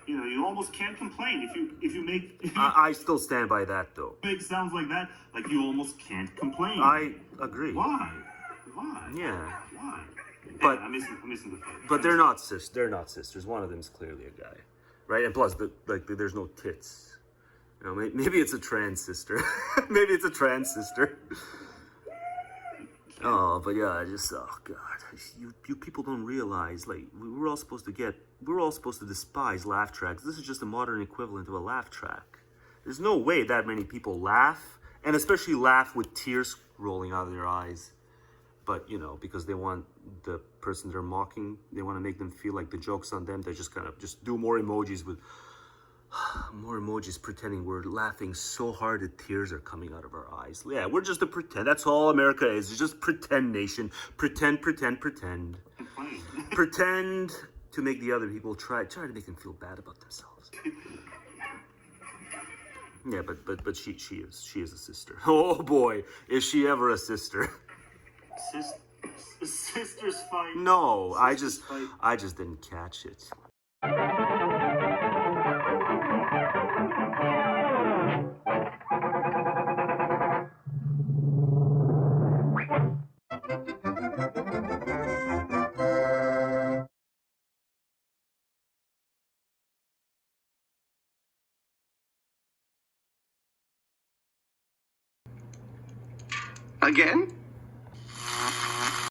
Q: know, you almost can't complain if you make...
A: I still stand by that, though.
Q: Make sounds like that, like you almost can't complain.
A: I agree.
Q: Why?
A: Yeah.
Q: Why?
A: But
Q: I'm missing the photo.
A: But they're not sisters. One of them's clearly a guy, right? And plus, there's no tits. You know, maybe it's a trans sister. Maybe it's a trans sister. Oh, but yeah, oh God, you people don't realize, like, we're all supposed to despise laugh tracks. This is just a modern equivalent of a laugh track. There's no way that many people laugh, and especially laugh with tears rolling out of their eyes. But, you know, because they want the person they're mocking, they want to make them feel like the joke's on them, they just kind of just do more emojis pretending we're laughing so hard that tears are coming out of our eyes. Yeah, we're just a pretend. That's all America is. It's just pretend nation. Pretend. Pretend to make the other people try to make them feel bad about themselves. Yeah, but she is a sister. Oh boy, is she ever a sister.
Q: Sisters fight.
A: No, I just didn't catch it.
P: Again?